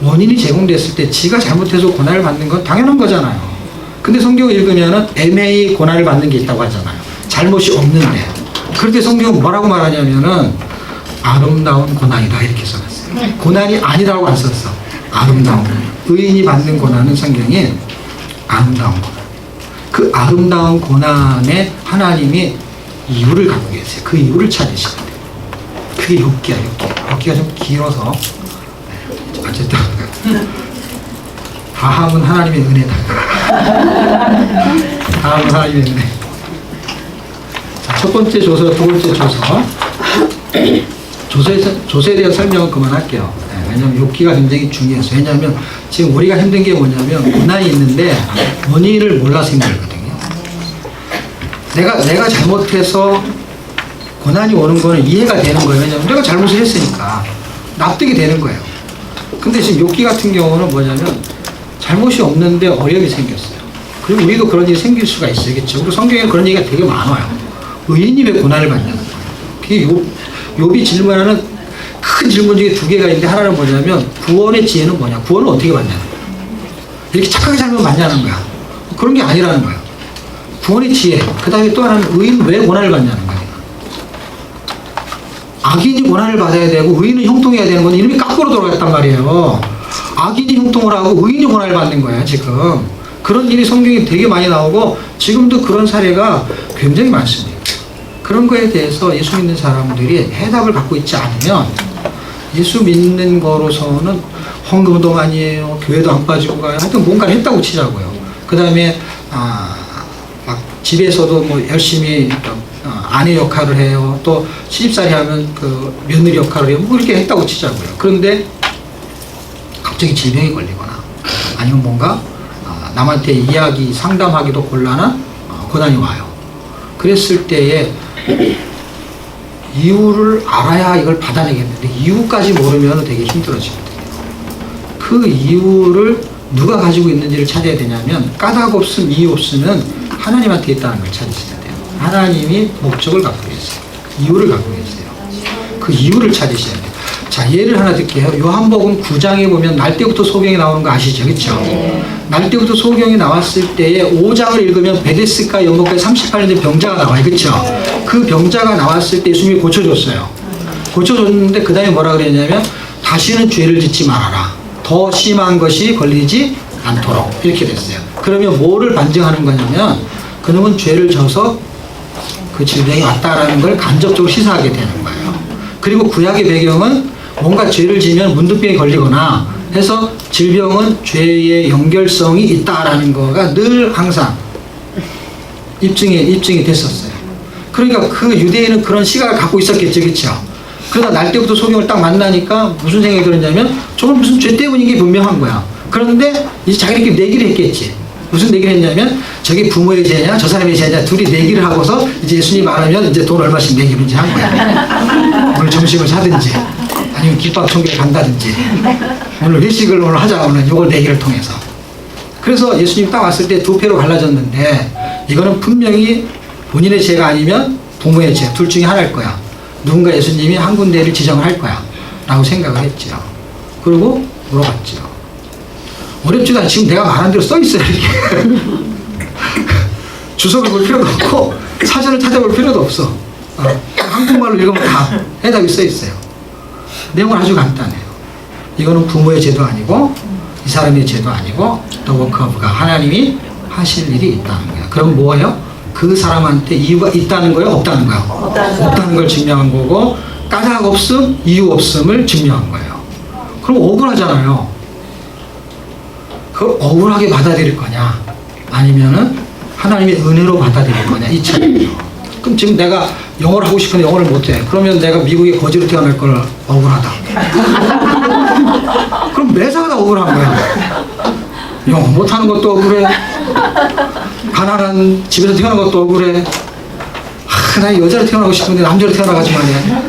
A: 원인이 제공됐을 때 지가 잘못해서 고난을 받는 건 당연한 거잖아요. 근데 성경을 읽으면은 애매히 고난을 받는 게 있다고 하잖아요. 잘못이 없는데. 그럴 때 성경은 뭐라고 말하냐면은 아름다운 고난이다 이렇게 써놨어요. 고난이 아니라고 안 썼어. 아름다운 고난. 의인이 받는 고난은 성경에 아름다운 고난. 그 아름다운 고난에 하나님이 이유를 갖고 계세요. 그 이유를 찾으셔야 돼요. 그게 욥기야, 욥기. 욥기가 좀 길어서. 어쨌든 다함은 하나님의 은혜다. 다함은 하나님의 은혜. 자, 첫 번째 조서, 두 번째 조서. 조서에 대한 설명은 그만할게요. 네, 왜냐하면 욥기가 굉장히 중요해서. 왜냐하면 지금 우리가 힘든 게 뭐냐면 고난이 있는데 원인을 몰라서 힘들거든요. 내가 잘못해서 고난이 오는 거는 이해가 되는 거예요. 왜냐하면 내가 잘못을 했으니까 납득이 되는 거예요. 근데 지금 욥기 같은 경우는 뭐냐면 잘못이 없는데 어려움이 생겼어요. 그리고 우리도 그런 일이 생길 수가 있어야겠죠. 그리고 성경에 그런 얘기가 되게 많아요. 의인이 왜 고난을 받냐는 거예요. 그게 욥이 질문하는 큰 질문 중에 두 개가 있는데 하나는 뭐냐면 구원의 지혜는 뭐냐. 구원은 어떻게 받냐는 거예요. 이렇게 착하게 살면 받냐는 거야. 그런 게 아니라는 거예요. 구원의 지혜. 그 다음에 또 하나는 의인은 왜 고난을 받냐는 거예요. 악인이 고난을 받아야 되고 의인은 형통해야 되는 건 이름이 거꾸로 돌아갔단 말이에요. 악인이 형통을 하고 의인이 고난을 받는 거예요, 지금. 그런 일이 성경에 되게 많이 나오고 지금도 그런 사례가 굉장히 많습니다. 그런 거에 대해서 예수 믿는 사람들이 해답을 갖고 있지 않으면 예수 믿는 거로서는 헌금도 아니에요. 교회도 안 빠지고 가요. 하여튼 뭔가를 했다고 치자고요. 그 다음에 막 집에서도 뭐 열심히 아내 역할을 해요. 또 시집살이 하면 그 며느리 역할을 해요. 뭐 이렇게 했다고 치자고요. 그런데 갑자기 질병이 걸리거나 아니면 뭔가 남한테 이야기 상담하기도 곤란한 고난이 와요. 그랬을 때에 이유를 알아야 이걸 받아내겠는데 이유까지 모르면 되게 힘들어지거든요. 그 이유를 누가 가지고 있는지를 찾아야 되냐면 까닭 없음, 이유 없음은 하나님한테 있다는 걸 찾으셔야 돼요. 하나님이 목적을 갖고 계세요. 이유를 갖고 계세요. 그 이유를 찾으셔야 돼요. 자, 예를 하나 들게요. 요한복음 9장에 보면 날 때부터 소경이 나오는 거 아시죠? 그렇죠? 날 때부터 소경이 나왔을 때에 5장을 읽으면 베데스가 연못가에 38년 된 병자가 나와요. 그렇죠? 그 병자가 나왔을 때 예수님이 고쳐줬어요. 고쳐줬는데 그 다음에 뭐라 그랬냐면 다시는 죄를 짓지 말아라. 더 심한 것이 걸리지 않도록 이렇게 됐어요. 그러면 뭐를 반증하는 거냐면 그놈은 죄를 져서 그 질병이 왔다라는 걸 간접적으로 시사하게 되는 거예요. 그리고 구약의 배경은 뭔가 죄를 지면 문둥병이 걸리거나 해서 질병은 죄의 연결성이 있다라는 거가 늘 항상 입증이 됐었어요. 그러니까 그 유대인은 그런 시각을 갖고 있었겠죠. 그렇죠? 그러다 날 때부터 소경을 딱 만나니까 무슨 생각이 들었냐면 저건 무슨 죄 때문인 게 분명한 거야. 그런데 이제 자기들끼리 내기를 했겠지. 무슨 내기를 했냐면 저게 부모의 죄냐 저 사람의 죄냐 둘이 내기를 하고서 이제 예수님 말하면 이제 돈 얼마씩 내기를 이제 한 거야. 오늘 점심을 사든지 아니면 김밥 총회에 간다든지 오늘 회식을 오늘 하자 오늘 요걸 내기를 통해서. 그래서 예수님 딱 왔을 때 두 패로 갈라졌는데 이거는 분명히 본인의 죄가 아니면 부모의 죄 둘 중에 하나일 거야. 누군가 예수님이 한 군데를 지정을 할 거야 라고 생각을 했죠. 그리고 물어봤죠. 어렵지도 않아. 지금 내가 말한 대로 써 있어요. 이렇게. 주석을 볼 필요도 없고 사전을 찾아볼 필요도 없어. 한국말로 읽으면 다 해답이 써 있어요. 내용은 아주 간단해요. 이거는 부모의 죄도 아니고 이 사람의 죄도 아니고 The work of God. 하나님이 하실 일이 있다는 거야. 그럼 뭐예요? 그 사람한테 이유가 있다는 거예요? 없다는 거예요? 없다는 걸 증명한 거고 까닭 없음, 이유 없음을 증명한 거예요. 그럼 억울하잖아요. 그걸 억울하게 받아들일 거냐 아니면은 하나님의 은혜로 받아들일 거냐 이 차이죠. 그럼 지금 내가 영어를 하고 싶은데 영어를 못해. 그러면 내가 미국에 거지로 태어날 걸 억울하다. 그럼 매사가 다 억울한 거야. 영어 못하는 것도 억울해. 가난한 집에서 태어난 것도 억울해. 나 여자로 태어나고 싶은데 남자로 태어나가지 말이야.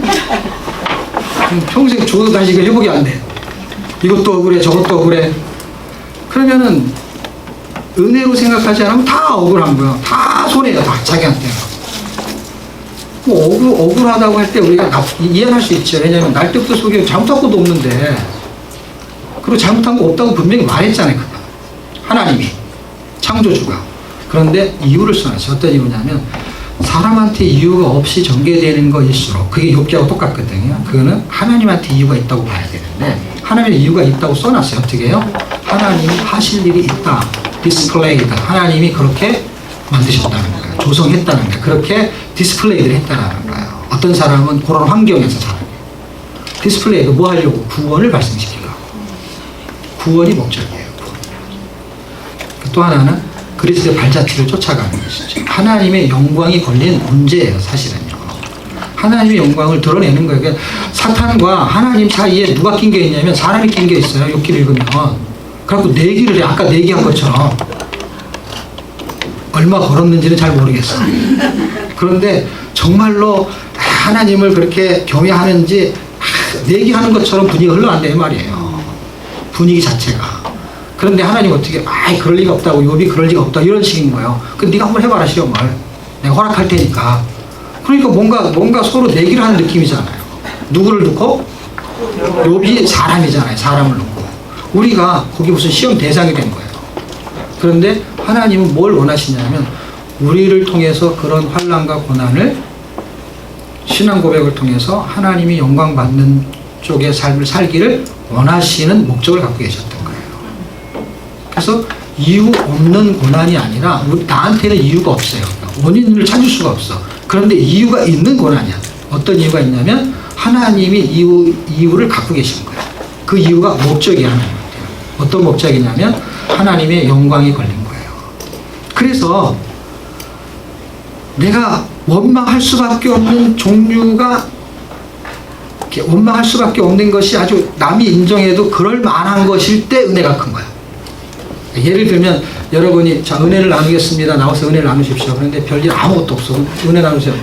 A: 평생 죽어도 다시 이거 회복이 안 돼. 이것도 억울해 저것도 억울해. 그러면은 은혜로 생각하지 않으면 다 억울한 거야. 다 손해야 다 자기한테. 뭐 억울하다고 할 때 우리가 이해할 수 있죠. 왜냐하면 날 때부터 속에 잘못한 것도 없는데 그리고 잘못한 거 없다고 분명히 말했잖아요. 하나님이 창조주가. 그런데 이유를 써놨어요. 어떤 이유냐면 사람한테 이유가 없이 전개되는 것일수록, 그게 욥기하고 똑같거든요. 그거는 하나님한테 이유가 있다고 봐야 되는데 하나님의 이유가 있다고 써놨어요. 어떻게 해요? 하나님이 하실 일이 있다. 디스플레이드. 하나님이 그렇게 만드셨다는 거예요. 조성했다는 거예요. 그렇게 디스플레이드를 했다는 거예요. 어떤 사람은 그런 환경에서 자라요. 디스플레이드 뭐 하려고? 구원을 발생시키려고. 구원이 목적이에요. 구원. 또 하나는 그리스도의 발자취를 쫓아가는 것이죠. 하나님의 영광이 걸린 문제예요. 사실은요. 하나님의 영광을 드러내는 거예요. 그러니까 사탄과 하나님 사이에 누가 낀 게 있냐면 사람이 낀 게 있어요. 욥기를 읽으면. 그래갖고 내기를 해. 아까 내기한 것처럼. 얼마 걸었는지는 잘 모르겠어. 그런데 정말로 하나님을 그렇게 경외하는지 내기하는 것처럼 분위기가 흘러간다는 말이에요. 분위기 자체가. 그런데 하나님 어떻게 그럴 리가 없다고, 욥이 그럴 리가 없다 이런 식인 거예요. 그 네가 한번 해봐라 시험을. 내가 허락할 테니까. 그러니까 뭔가 서로 내기를 하는 느낌이잖아요. 누구를 놓고? 욥이 사람이잖아요. 사람을 놓고. 우리가 거기 무슨 시험 대상이 된 거예요. 그런데 하나님은 뭘 원하시냐면 우리를 통해서 그런 환난과 고난을 신앙 고백을 통해서 하나님이 영광 받는 쪽의 삶을 살기를 원하시는 목적을 갖고 계셨던 거예요. 그래서 이유 없는 고난이 아니라 나한테는 이유가 없어요. 원인을 찾을 수가 없어. 그런데 이유가 있는 고난이야. 어떤 이유가 있냐면 하나님이 이유를 갖고 계신 거예요. 그 이유가 목적이 하나님한테요. 어떤 목적이냐면 하나님의 영광이 걸린 거예요. 그래서 내가 원망할 수밖에 없는 종류가, 원망할 수밖에 없는 것이 아주 남이 인정해도 그럴 만한 것일 때 은혜가 큰 거야. 예를 들면 여러분이 자 은혜를 나누겠습니다. 나와서 은혜를 나누십시오. 그런데 별일 아무것도 없어. 은혜 나누세요.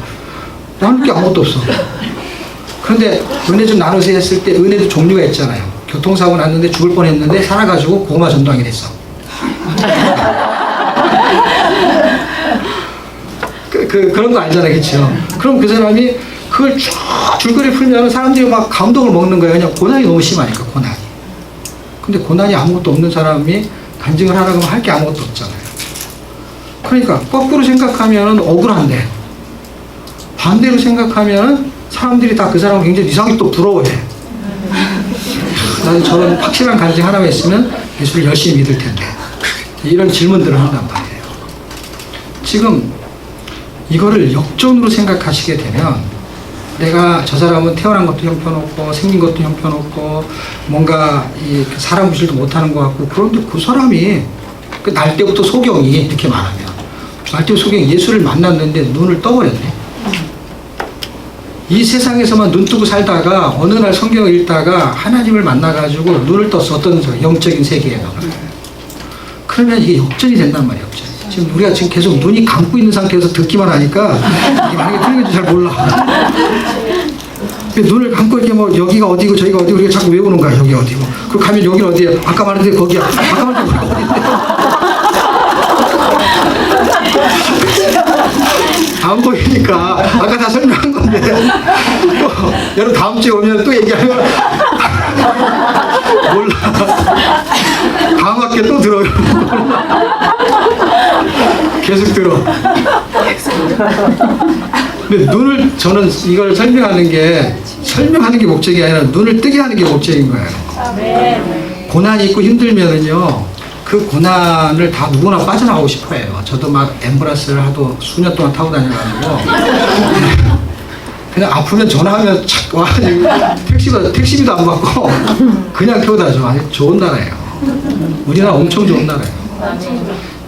A: 나눌 게 아무것도 없어. 그런데 은혜 좀 나누세요 했을 때 은혜도 종류가 있잖아요. 교통사고 났는데 죽을 뻔했는데 살아가지고 고구마 전도하게 됐어. 그런 거 알잖아요. 그렇죠? 그럼 그 사람이 그걸 쭉 줄거리 풀면 사람들이 막 감동을 먹는 거예요. 그냥 고난이 너무 심하니까, 고난이. 근데 고난이 아무것도 없는 사람이 간증을 하라고 하면 할 게 아무것도 없잖아요. 그러니까 거꾸로 생각하면 억울한데 반대로 생각하면 사람들이 다 그 사람을 굉장히 이상하게 또 부러워해. 나는 저런 확실한 간증 하나만 있으면 예수를 열심히 믿을 텐데. 이런 질문들을 한단 말이에요. 지금 이거를 역전으로 생각하시게 되면 내가 저 사람은 태어난 것도 형편없고 생긴 것도 형편없고 뭔가 이 사람 구실도 못하는 것 같고, 그런데 그 사람이 그 날 때부터 소경이 이렇게 말하면 날 때부터 소경이 예수를 만났는데 눈을 떠버렸네. 이 세상에서만 눈 뜨고 살다가 어느 날 성경을 읽다가 하나님을 만나가지고 눈을 떴어. 어떤 영적인 세계에. 그러면 이게 역전이 된단 말이에요. 역전. 지금 우리가 지금 계속 눈이 감고 있는 상태에서 듣기만 하니까 이게 만약에 틀린지 잘 몰라. 눈을 감고 이렇게 뭐 여기가 어디고 저기가 어디고 우리가 자꾸 외우는 거야. 여기 어디고. 그리고 가면 여기는 어디야. 아까 말했는데 거기야. 아까 말했는데 어딘데. 안 보이니까 아까 다 설명한 건데 또 여러분 다음 주에 오면 또 얘기하면 몰라. 다음 학기에 또 들어요. 계속 들어. 근데 눈을, 저는 이걸 설명하는 게 목적이 아니라 눈을 뜨게 하는 게 목적인 거예요. 고난이 있고 힘들면은요, 그 고난을 다 누구나 빠져나가고 싶어 해요. 저도 막 앰뷸런스를 하도 수년 동안 타고 다녀가지고 그냥 아프면 전화하면 착 와가지고 택시비도 안 받고 그냥 태워다 줘. 아주 좋은 나라예요. 우리나라 엄청 좋은 나라예요.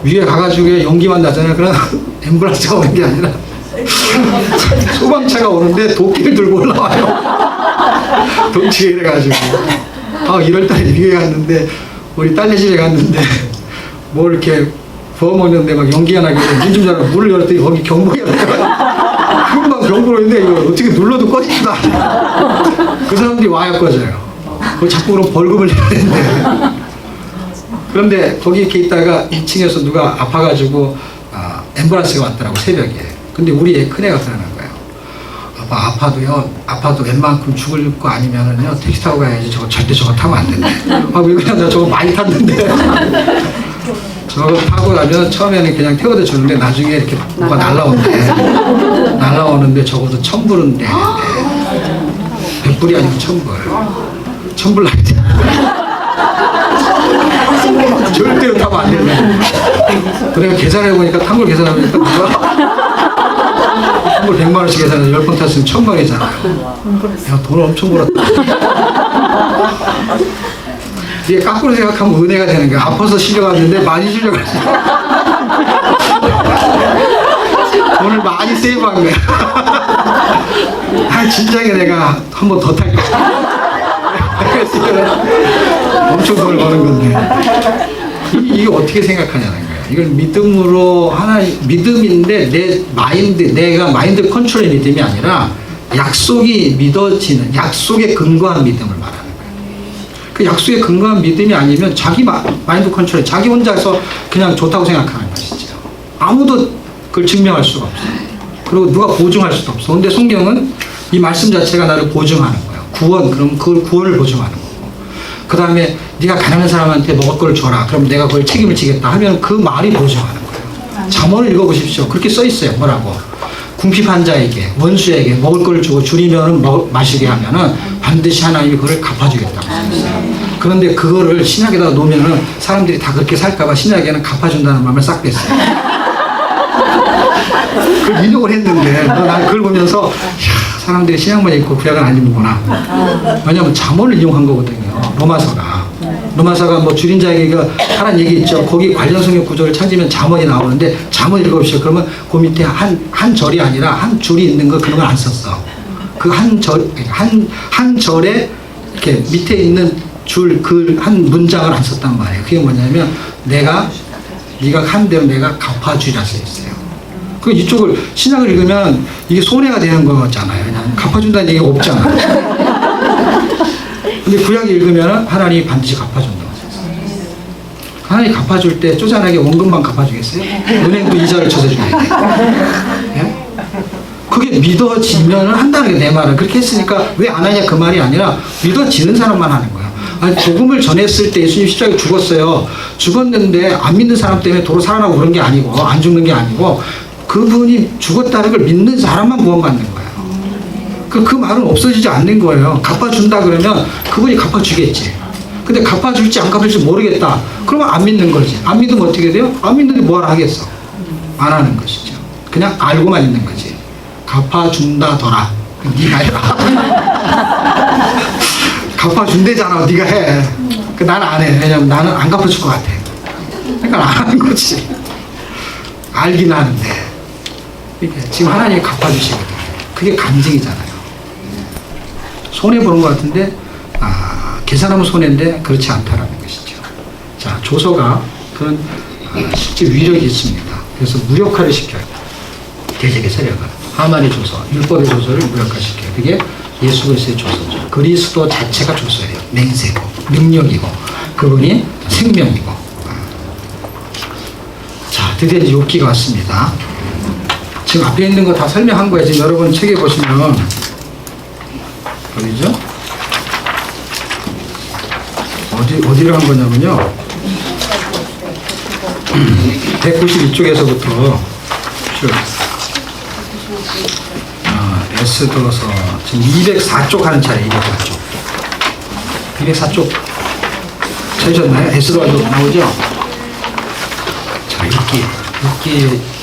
A: 위에 가가지고 연기만 나잖아요. 그런 앰뷸런스가 오는 게 아니라 소방차가 오는데 도끼를 들고 올라와요. 동치에 이래가지고 1월달에 미국에 갔는데 우리 딸네 집에 갔는데 뭘 이렇게 부어 먹는데 막 연기가 나길래 문 좀 열어. 문을 열었더니 거기 경보가 나가. 금방 경보로 했는데 이거 어떻게 눌러도 꺼지지도 않아. 그 사람들이 와야 꺼져요. 그걸 자꾸 그럼 벌금을 내야 되는데. 그런데 거기 이렇게 있다가 2층에서 누가 아파가지고 앰뷸런스가 왔더라고, 새벽에. 근데 우리 애 큰애가 그러는 거예요. 아파도 웬만큼 죽을 거 아니면은요, 택시 타고 가야지. 절대 저거 타면 안 된대. 왜 그냥 나 저거 많이 탔는데. 저거 타고 나면 처음에는 그냥 태워다 주는데 나중에 이렇게 뭐가 날라오는데 적어도 1,000불은 돼. 100불이 아니고 1,000불. 1,000불 나야 돼. 절대로 타면 안 되네. 그래서 계산해보니까 탕불 계산해보니까 누가 탕불 100만 원씩 계산해서 10번 탔으면 1,000만원이잖아요. 야, 돈을 엄청 벌었다. 이게 거꾸로 생각하면 은혜가 되는 거야. 아파서 실려갔는데 많이 실려갔어. 돈을 많이 세이브한 거야. 아, 진작에 내가 한 번 더 탈 거야. 엄청 돈을 버는 건데. 이게 어떻게 생각하냐는 거야. 이걸 믿음으로 믿음인데 내가 마인드 컨트롤의 믿음이 아니라 약속이 믿어지는, 약속에 근거한 믿음을 말하는 거야. 그 약속에 근거한 믿음이 아니면 자기 마인드 컨트롤, 자기 혼자서 그냥 좋다고 생각하는 것이죠. 아무도 그걸 증명할 수가 없어. 그리고 누가 보증할 수도 없어. 근데 성경은 이 말씀 자체가 나를 보증하는 거야. 구원, 그럼 그걸 구원을 보증하는 거고. 그 다음에 네가 가난한 사람한테 먹을 걸 줘라. 그럼 내가 그걸 책임을 지겠다 하면 그 말이 보증하는 거예요. 잠언을 읽어보십시오. 그렇게 써 있어요. 뭐라고? 궁핍한 자에게, 원수에게 먹을 걸 주고 줄이면은 마시게 하면은 반드시 하나님이 그걸 갚아주겠다고 써 있어요. 그런데 그거를 신약에다가 놓으면은 사람들이 다 그렇게 살까봐 신약에는 갚아준다는 말을 싹 뺐어요. 그걸 인용을 했는데 난 그걸 보면서 사람들이 신약만 읽고 구약은 안 읽는구나. 왜냐하면 잠언을 인용한 거거든요. 로마서가 뭐 줄인 자에게 하라는 얘기 있죠. 거기 관련 성경 구조를 찾으면 잠언이 나오는데 잠언 읽어보시오. 그러면 그 밑에 한 절이 아니라 한 줄이 있는 거 그런 걸 안 썼어. 그 한 절에 이렇게 밑에 있는 글 한 문장을 안 썼단 말이에요. 그게 뭐냐면 네가 한 대로 내가 갚아주리라 써 있어요. 그 이쪽을 신약을 읽으면 이게 손해가 되는 거잖아요. 그냥 갚아준다는 얘기가 없잖아요. 근데 구약 읽으면 하나님이 반드시 갚아준다고 하셨어요. 하나님이 갚아줄 때 쪼잔하게 원금만 갚아주겠어요? 은행도 이자를 쳐서 줘야 돼. 예? 그게 믿어지면 한다는 게 내 말은. 그렇게 했으니까 왜 안 하냐 그 말이 아니라 믿어지는 사람만 하는 거야. 아니, 복음을 전했을 때 예수님 십자가에 죽었어요. 죽었는데 안 믿는 사람 때문에 도로 살아나고 그런 게 아니고 안 죽는 게 아니고 그분이 죽었다는 걸 믿는 사람만 구원받는 거예요. 그 말은 없어지지 않는 거예요. 갚아준다 그러면 그분이 갚아주겠지. 근데 갚아줄지 안 갚아줄지 모르겠다. 그러면 안 믿는 거지. 안 믿으면 어떻게 돼요? 안 믿는데 뭐하러 하겠어? 안 하는 것이죠. 그냥 알고만 있는 거지. 갚아준다더라. 네가 해라. 갚아준대잖아. 네가 해. 나는 안 해. 왜냐면 나는 안 갚아줄 것 같아. 그러니까 안 하는 거지. 알긴 하는데. 지금 하나님이 갚아주시거든. 그게 간증이잖아요. 손해보는 것 같은데 계산하면 손해인데 그렇지 않다라는 것이죠. 자, 조서가 그런 실제 위력이 있습니다. 그래서 무력화를 시켜요. 대적의 세력을. 하만의 조서, 율법의 조서를 무력화시켜요. 그게 예수 그리스도의 조서죠. 그리스도 자체가 조서예요. 맹세고 능력이고 그분이 생명이고. 자, 드디어 이제 욥기가 왔습니다. 지금 앞에 있는 거 다 설명한 거예요. 지금 여러분 책에 보시면 어디죠? 어디로 한 거냐면요. 192쪽에서부터 에스더서 지금 204쪽 하는 차례. 204쪽 찾으셨나요? 에스더가 나오죠? 자,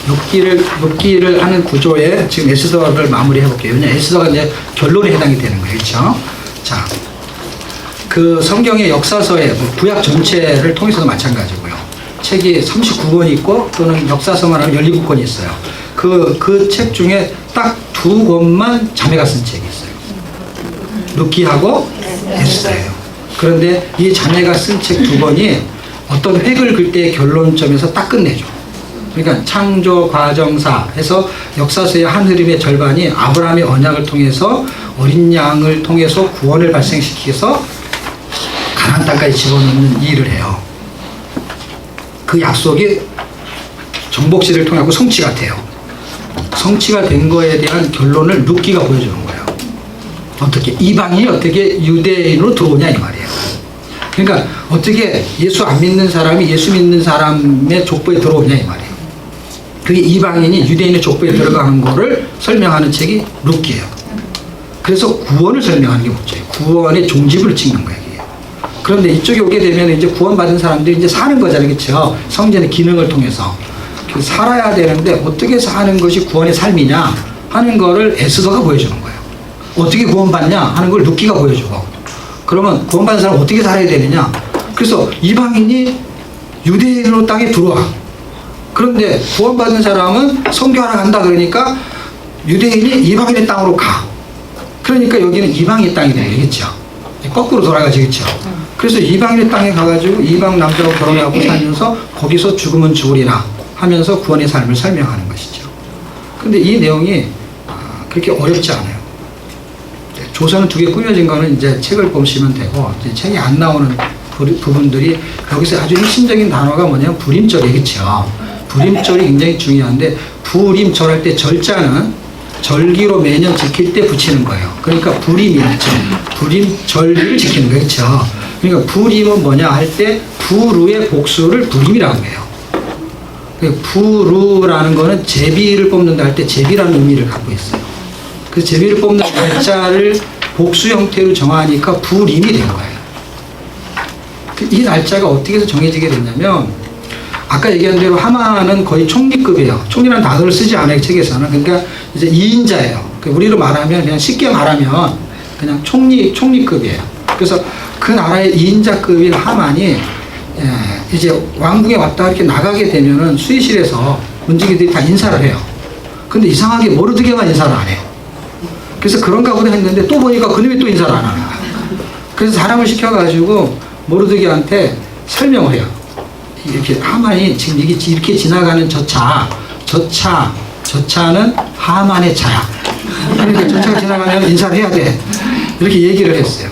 A: 욥기를 하는 구조에 지금 에스더를 마무리해 볼게요. 왜냐면 에스더가 이제 결론에 해당이 되는 거예요. 그렇죠? 자, 그 성경의 역사서에 구약 전체를 통해서도 마찬가지고요. 책이 39권이 있고 또는 역사서만 하면 17권이 있어요. 그 책 중에 딱 2권만 자매가 쓴 책이 있어요. 루키하고 에스더예요. 그런데 이 자매가 쓴 책 2권이 어떤 획을 긁 때의 결론점에서 딱 끝내죠. 그러니까 창조 과정사 해서 역사서의 한 흐름의 절반이 아브라함의 언약을 통해서 어린 양을 통해서 구원을 발생시켜서 가나안 땅까지 집어넣는 일을 해요. 그 약속이 정복시를 통하고 성취가 돼요. 성취가 된 거에 대한 결론을 룻기가 보여주는 거예요. 어떻게 이방인이 어떻게 유대인으로 들어오냐 이 말이에요. 그러니까 어떻게 예수 안 믿는 사람이 예수 믿는 사람의 족보에 들어오냐 이 말이에요. 그게 이방인이 유대인의 족보에 들어가는 거를 설명하는 책이 룻기예요. 그래서 구원을 설명하는 게 목적이에요. 구원의 종지부를 찍는 거예요. 이게. 그런데 이쪽에 오게 되면 이제 구원받은 사람들이 이제 사는 거잖아요. 그렇죠? 성전의 기능을 통해서. 살아야 되는데 어떻게 사는 것이 구원의 삶이냐 하는 거를 에스더가 보여주는 거예요. 어떻게 구원받냐 하는 걸 룻기가 보여주고, 그러면 구원받은 사람은 어떻게 살아야 되느냐. 그래서 이방인이 유대인으로 땅에 들어와. 그런데 구원받은 사람은 선교하러 간다 그러니까 유대인이 이방인의 땅으로 가. 그러니까 여기는 이방의 땅이 되겠죠. 거꾸로 돌아가지겠죠. 그래서 이방인의 땅에 가가지고 이방 남자하고 결혼하고 살면서 거기서 죽으면 죽으리라 하면서 구원의 삶을 설명하는 것이죠. 근데 이 내용이 그렇게 어렵지 않아요. 조서는 두 개 꾸며진 거는 이제 책을 보시면 되고, 이제 책이 안 나오는 부분들이 여기서 아주 핵심적인 단어가 뭐냐면 불임절이겠죠. 불임절이 굉장히 중요한데, 불임절 할 때 절자는 절기로 매년 지킬 때 붙이는 거예요. 그러니까 불임이었죠. 불임절기를 지키는 거겠죠. 그러니까 불임은 뭐냐 할 때 부루의 복수를 불임이라고 해요. 부루라는 거는 제비를 뽑는다 할 때 제비라는 의미를 갖고 있어요. 그래서 제비를 뽑는 날짜를 복수 형태로 정하니까 불임이 된 거예요. 이 날짜가 어떻게 해서 정해지게 됐냐면, 아까 얘기한 대로 하만은 거의 총리급이에요. 총리라는 단어를 쓰지 않아요, 책에서는. 그러니까 이제 2인자예요. 우리로 말하면, 그냥 쉽게 말하면 그냥 총리급이에요. 그래서 그 나라의 2인자급인 하만이 이제 왕궁에 왔다 이렇게 나가게 되면은 수의실에서 문지기들이 다 인사를 해요. 근데 이상하게 모르드게만 인사를 안 해요. 그래서 그런가 보다 했는데 또 보니까 그놈이 또 인사를 안 하는 거야. 그래서 사람을 시켜가지고 모르드게한테 설명을 해요. 이렇게 하만이 지금 이렇게 지나가는 저차는 하만의 차야. 그러니까 저 차가 지나가면 인사를 해야 돼. 이렇게 얘기를 했어요.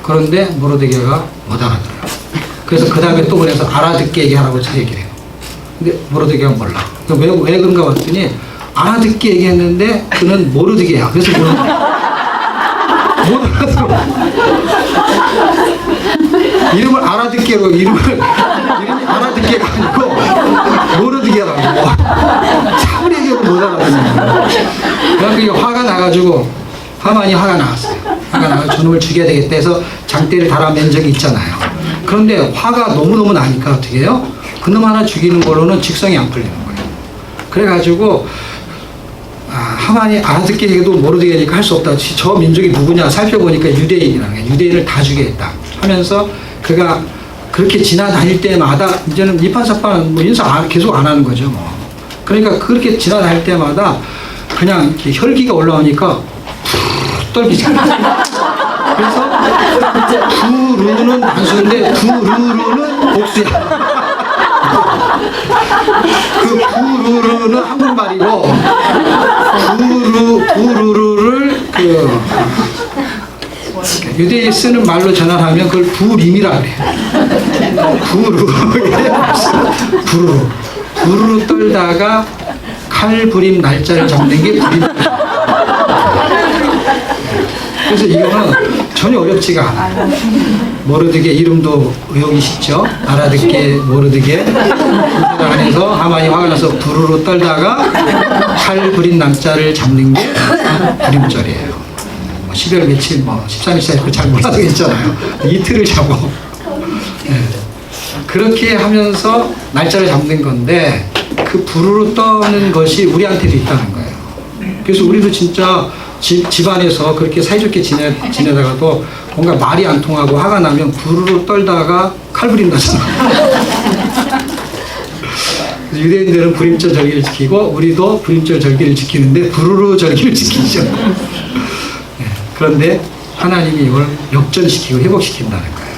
A: 그런데 모르드게가 못 알아들어요. 그래서 그 다음에 또 보내서 알아듣게 얘기하라고 얘기를 해요. 근데 모르드게가 몰라. 왜 그런가 봤더니 알아듣게 얘기했는데 그는 모르드게야. 그래서 못 알아들어. 이름을 알아듣게로 이름이 알아듣게가 아니고 모르드게라고. 참을 얘기를 못 알아듣는 거예요. 그래서 화가 나가지고 하만이 화가 나왔어요. 화가 나서 저놈을 죽여야 되겠다 해서 장대를 달아맨 적이 있잖아요. 그런데 화가 너무너무 나니까 어떻게 해요? 그놈 하나 죽이는 걸로는 직성이 안 풀리는 거예요. 그래가지고 하만이 알아듣게 얘기도 모르겠으니까 할 수 없다. 저 민족이 누구냐 살펴보니까 유대인이라는 거예요. 유대인을 다 죽이겠다 하면서 그가 그렇게 지나다닐 때마다 이제는 이판사판 뭐 인사 계속 안 하는 거죠. 뭐. 그러니까 그렇게 지나다닐 때마다 그냥 이렇게 혈기가 올라오니까 푹 떨기죠. 그래서 부루는 단수인데 부루루는 복수야. 그 부루루는 한국말이고 부루루를 유대인이 쓰는 말로 전환하면 그걸 불임이라 그래. 부루루 떨다가 칼부림 날짜를 잡는 게 불임. 그래서 이거는 전혀 어렵지가 않아요. 모르드게 이름도 외우기 쉽죠. 알아듣게 모르드게. 그 안에서 하만이 화가 나서 부르르 떨다가 칼 부린 남자를 잡는 게 부림절이에요. 12월 며칠 13일 사이 잘 몰라서 했잖아요. 이틀을 자고. 네. 그렇게 하면서 날짜를 잡는 건데 그 부르르 떠는 것이 우리한테도 있다는 거예요. 그래서 우리도 진짜 집안에서 그렇게 사이좋게 지내다가도 뭔가 말이 안 통하고 화가 나면 부르르 떨다가 칼 부린다잖아. 유대인들은 불임절 절기를 지키고 우리도 불임절 절기를 지키는데 부르르 절기를 지키죠. 네, 그런데 하나님이 이걸 역전시키고 회복시킨다는 거예요.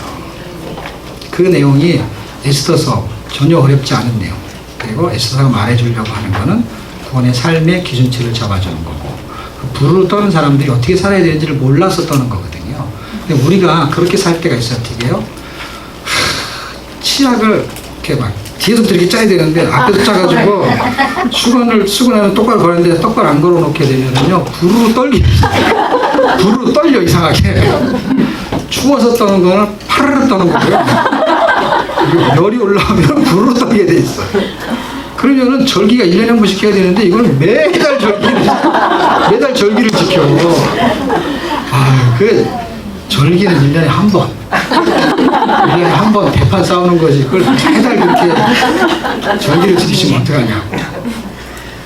A: 그 내용이 에스더서 전혀 어렵지 않은 내용. 그리고 에스더가 말해주려고 하는 거는 구원의 삶의 기준치를 잡아주는 거고, 부르르 떠는 사람들이 어떻게 살아야 되는지를 몰라서 떠는 거거든요. 근데 우리가 그렇게 살 때가 있어요. 어떻게 해요? 치약을 이렇게 막 뒤에서부터 이렇게 짜야 되는데 앞에서 짜가지고 수건을 똑바로 걸었는데 똑바로 안 걸어놓게 되면요 부르르 떨려 이상하게. 추워서 떠는 거는 파르르 떠는 거고요. 열이 올라오면 부르르 떠게 돼 있어요. 그러면은 절기가 1년에 한 번씩 해야 되는데 이거는 매달 절기를 지켜. 그 절기는 1년에 한 번. 1년에 한 번 대판 싸우는 거지. 그걸 매달 그렇게 절기를 지키시면 어떡하냐고.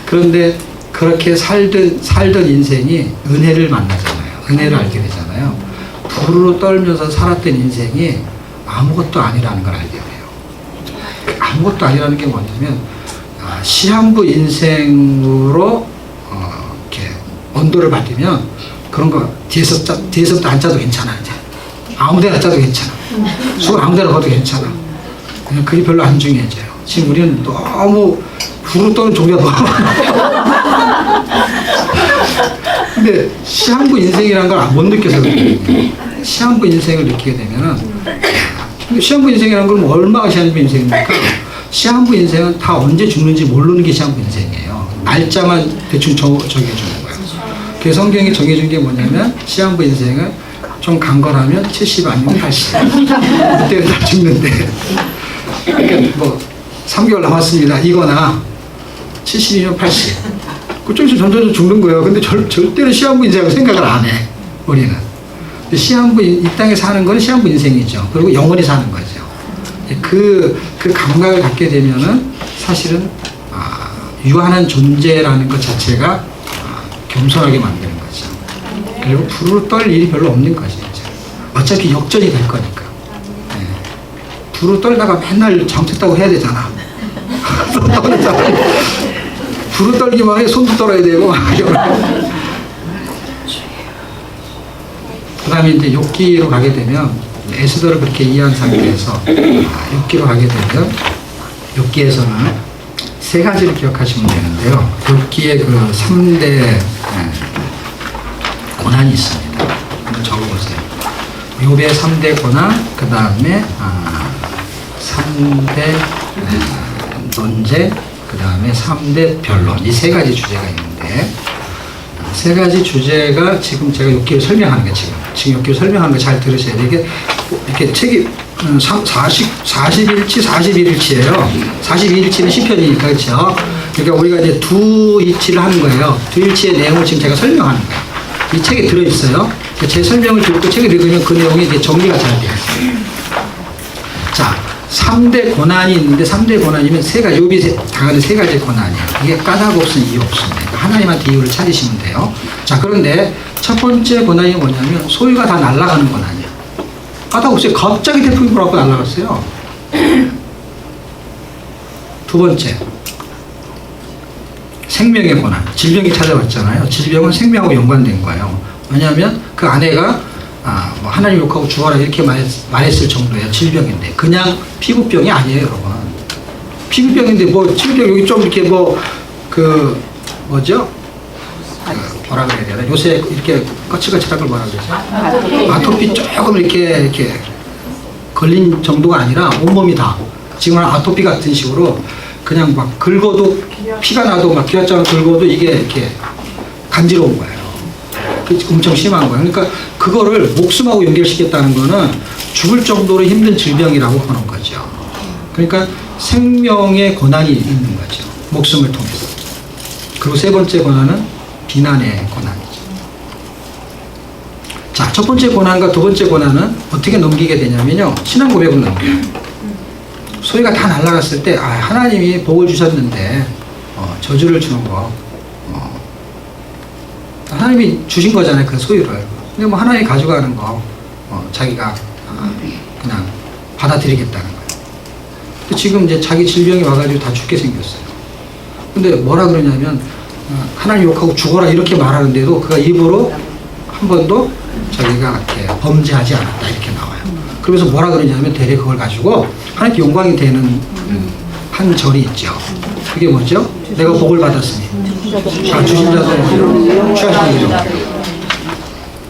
A: 그런데 그렇게 살던 인생이 은혜를 만나잖아요. 은혜를 알게 되잖아요. 부르르 떨면서 살았던 인생이 아무것도 아니라는 걸 알게 돼요. 아무것도 아니라는 게 뭐냐면 시한부 인생으로 이렇게 언도를 받으면 그런 거 뒤에서부터 안 짜도 괜찮아. 이제 아무데나 짜도 괜찮아. 수건 아무데나 봐도 괜찮아. 그냥 그게 별로 안 중요해져요. 지금 우리는 너무 부르르 떠는 종류가 너무 많아. 근데 시한부 인생이라는 걸 못 느껴서 그래요. 시한부 인생을 느끼게 되면은 시한부 인생이라는 건 얼마가 시한부 인생입니까? 시한부 인생은 다 언제 죽는지 모르는 게 시한부 인생이에요. 날짜만 대충 정해주는 거예요. 그 성경이 정해준 게 뭐냐면 시한부 인생은 좀 강건하면 70 아니면 80. 그때는 다 죽는데. 그러니까 뭐 3개월 남았습니다. 이거나 70이면 80. 그쪽에서 점점 죽는 거예요. 근데 절대로 시한부 인생을 생각을 안 해. 우리는. 시한부 이 땅에 사는 건 시한부 인생이죠. 그리고 영원히 사는 거죠. 그 감각을 갖게 되면은 사실은 유한한 존재라는 것 자체가 겸손하게 만드는 거죠. 그리고 부르르 떨 일이 별로 없는 거죠. 이제. 어차피 역전이 될 거니까. 네. 부르르 떨다가 맨날 잘못했다고 해야 되잖아. 부르르 떨기만 해 손도 떨어야 되고. 그 다음에 이제 욥기로 가게 되면 에스더를 그렇게 이해한 상태에서 욥기로 가게 되면 욥기에서는 세 가지를 기억하시면 되는데요. 욥기에 그 3대 고난이 있습니다. 한번 적어보세요. 욥의 3대 고난, 그 다음에 3대 논제, 그 다음에 3대 변론. 이 세 가지 주제가 있는데 세 가지 주제가 지금 제가 욥기를 설명하는 게 지금 욥기를 설명하는 거 잘 들으셔야 돼요. 이게 이렇게 책이 40일치, 41일치예요. 42일치는 시편이니까 그렇죠. 그러니까 우리가 이제 두 일치를 하는 거예요. 두 일치의 내용을 지금 제가 설명하는 거예요. 이 책에 들어있어요. 제 설명을 듣고 책을 읽으면 그 내용이 이제 정리가 잘 돼요. 자, 3대 고난이 있는데 3대 고난이면 세 가지, 욥이 당하는 세 가지 고난이에요. 이게 까닭 없은 이유 없습니다. 그러니까 하나님한테 이유를 찾으시면 돼요. 자, 그런데 첫 번째 고난이 뭐냐면 소유가 다 날아가는 고난이에요. 까닭 없이 갑자기 태풍이 불어갖고 날아갔어요. 두 번째, 생명의 고난. 질병이 찾아왔잖아요. 질병은 생명하고 연관된 거예요. 왜냐하면 그 아내가 뭐 하나님 욕하고 죽어라 이렇게 말했을 정도예요. 질병인데 그냥 피부병이 아니에요, 여러분. 피부병인데 뭐 질병 여기 좀 이렇게 뭐 그 뭐죠? 뭐라 그래야 되나? 요새 이렇게 거칠거칠한 걸 뭐라 그러죠? 아토피 조금 이렇게 걸린 정도가 아니라 온몸이 다 지금 아토피 같은 식으로 그냥 막 긁어도 피가 나도 막 기관장을 긁어도 이게 이렇게 간지러운 거예요. 엄청 심한 거예요. 그러니까 그거를 목숨하고 연결시켰다는 거는 죽을 정도로 힘든 질병이라고 보는 거죠. 그러니까 생명의 고난이 있는 거죠. 목숨을 통해서. 그리고 세 번째 고난은 비난의 고난이죠. 자, 첫 번째 고난과 두 번째 고난은 어떻게 넘기게 되냐면요. 신앙 고백을 넘겨요. 소리가 다 날아갔을 때 하나님이 복을 주셨는데 저주를 주는 거 하나님이 주신 거잖아요. 그 소유를. 근데 뭐 하나님이 가져가는 거 자기가 그냥 받아들이겠다는 거예요. 지금 이제 자기 질병이 와가지고 다 죽게 생겼어요. 근데 뭐라 그러냐면 하나님 욕하고 죽어라 이렇게 말하는데도 그가 입으로 한 번도 자기가 이렇게 범죄하지 않았다 이렇게 나와요. 그러면서 뭐라 그러냐면 대개 그걸 가지고 하나님께 영광이 되는 한 절이 있죠. 그게 뭐죠? 내가 복을 받았으니 주신 자도 취하시는 거죠.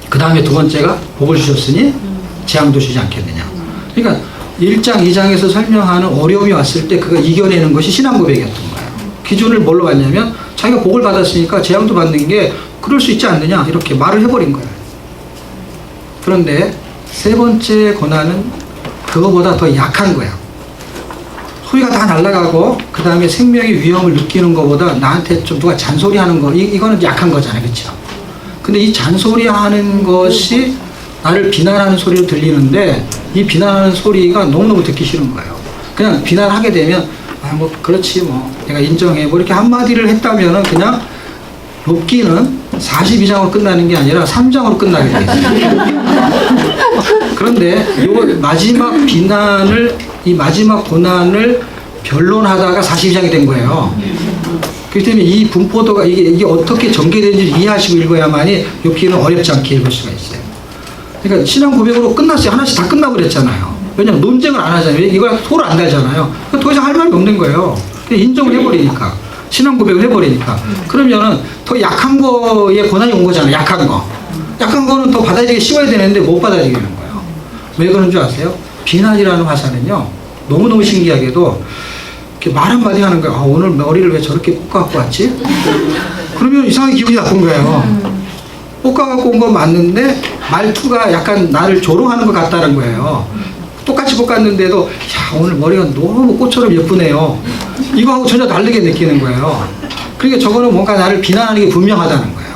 A: 그 다음에 두 번째가 복을 주셨으니 재앙도 주지 않겠느냐. 그러니까 1장, 2장에서 설명하는 어려움이 왔을 때 그가 이겨내는 것이 신앙 고백이었던 거예요. 기준을 뭘로 봤냐면 자기가 복을 받았으니까 재앙도 받는 게 그럴 수 있지 않느냐 이렇게 말을 해버린 거예요. 그런데 세 번째 고난은 그거보다 더 약한 거야. 소리가 다 날아가고 그 다음에 생명의 위험을 느끼는 것보다 나한테 좀 누가 잔소리하는 거 이거는 약한 거잖아요, 그렇죠? 근데 이 잔소리하는 것이 나를 비난하는 소리로 들리는데 이 비난하는 소리가 너무너무 듣기 싫은 거예요. 그냥 비난하게 되면 아 뭐 그렇지 뭐 내가 인정해 뭐 이렇게 한마디를 했다면은 그냥 욥기는 42장으로 끝나는 게 아니라 3장으로 끝나게 돼 있어요. 그런데 이 마지막 비난을 이 마지막 고난을 변론하다가 42장이 된 거예요. 그렇기 때문에 이 분포도가 이게 어떻게 전개되는지 이해하시고 읽어야만이 욥기는 어렵지 않게 읽을 수가 있어요. 그러니까 신앙 고백으로 끝났어요. 하나씩 다 끝나버렸잖아요. 왜냐면 논쟁을 안 하잖아요. 이걸 토를 안 달잖아요. 더 이상 할 말이 없는 거예요. 그냥 인정을 해버리니까. 신앙 고백을 해버리니까. 그러면은 더 약한 거에 고난이 온 거잖아요. 약한 거. 약한 거는 더 받아들이기 쉬워야 되는데 못 받아들이는 거예요. 왜 그런 줄 아세요? 비난이라는 화살은요. 너무너무 신기하게도 이렇게 말 한마디 하는 거예요. 아, 오늘 머리를 왜 저렇게 볶아갖고 왔지? 그러면 이상하게 기분이 나쁜 거예요. 볶아갖고 온 건 맞는데 말투가 약간 나를 조롱하는 것 같다는 거예요. 똑같이 볶았는데도 야 오늘 머리가 너무 꽃처럼 예쁘네요. 이거하고 전혀 다르게 느끼는 거예요. 그러니까 저거는 뭔가 나를 비난하는 게 분명하다는 거예요.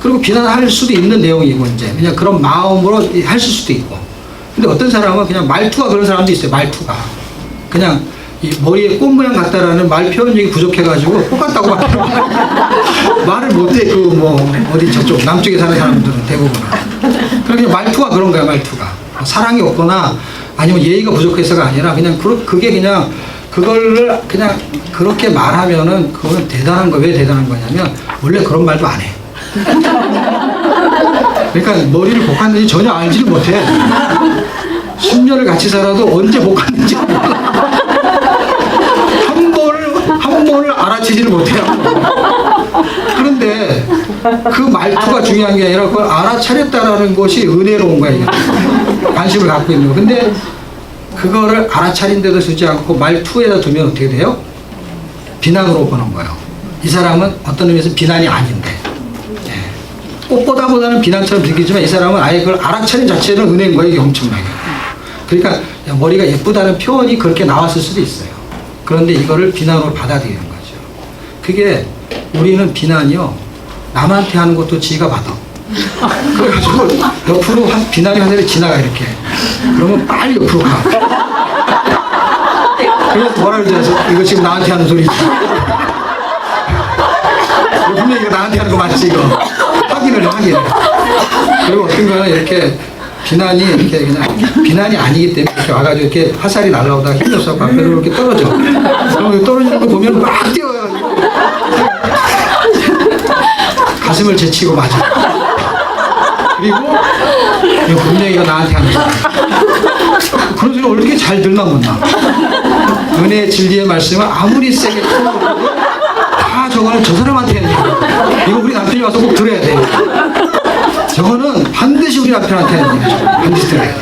A: 그리고 비난할 수도 있는 내용이고 이제 그냥 그런 마음으로 할 수도 있고. 근데 어떤 사람은 그냥 말투가 그런 사람도 있어요. 말투가 그냥 이 머리에 꽃 모양 같다라는 말 표현력이 부족해가지고 똑같다고 말을 못해. 그 뭐 어디 저쪽 남쪽에 사는 사람들은 대부분. 그러니까 말투가 그런 거야. 말투가 사랑이 없거나 아니면 예의가 부족해서가 아니라 그냥 그게 그냥 그거를 그냥 그렇게 말하면은 그거는 대단한 거. 왜 대단한 거냐면 원래 그런 말도 안 해. 그러니까 머리를 볶았는지 전혀 알지를 못해. 10년을 같이 살아도 언제 볶았는지 한 번을 알아채지를 못해요. 그런데 그 말투가 중요한 게 아니라 그걸 알아차렸다라는 것이 은혜로운 거예요. 관심을 갖고 있는 거. 근데 그거를 알아차린 데도 쓰지 않고 말투에다 두면 어떻게 돼요? 비난으로 보는 거예요. 이 사람은 어떤 의미에서 비난이 아닌데. 꽃보다는 비난처럼 느끼지만 이 사람은 아예 그걸 알아차린 자체는 은혜인 거예요. 이게 엄청나게. 그러니까 머리가 예쁘다는 표현이 그렇게 나왔을 수도 있어요. 그런데 이거를 비난으로 받아들이는 거죠. 그게 우리는 비난이요. 남한테 하는 것도 지가 받아. 그래가지고 옆으로 비난이 하늘에 지나가 이렇게. 그러면 빨리 옆으로 가. 그래서 뭐라 그러지? 이거 지금 나한테 하는 소리지. 분명히 이거 나한테 하는 거 맞지 이거. 확인을 해. 그리고 어떤 거는 이렇게 비난이 이렇게 그냥 비난이 아니기 때문에 이렇게 와가지고 이렇게 화살이 날라오다가 힘줘서 앞에로 이렇게 떨어져. 그럼 떨어지는 거 보면 막 뛰어요. 가슴을 제치고 맞아. 그리고 이거 분명히 이거 나한테 하는 거야. 그런 소리 어떻게 잘 들나 못나. 은혜의 진리의 말씀을 아무리 세게 다 저거는 저 사람한테 했네. 이거 우리 남편이 와서 꼭 들어야 돼. 저거는 반드시 우리 남편한테 하는 얘기죠. 반드시 들어야 돼.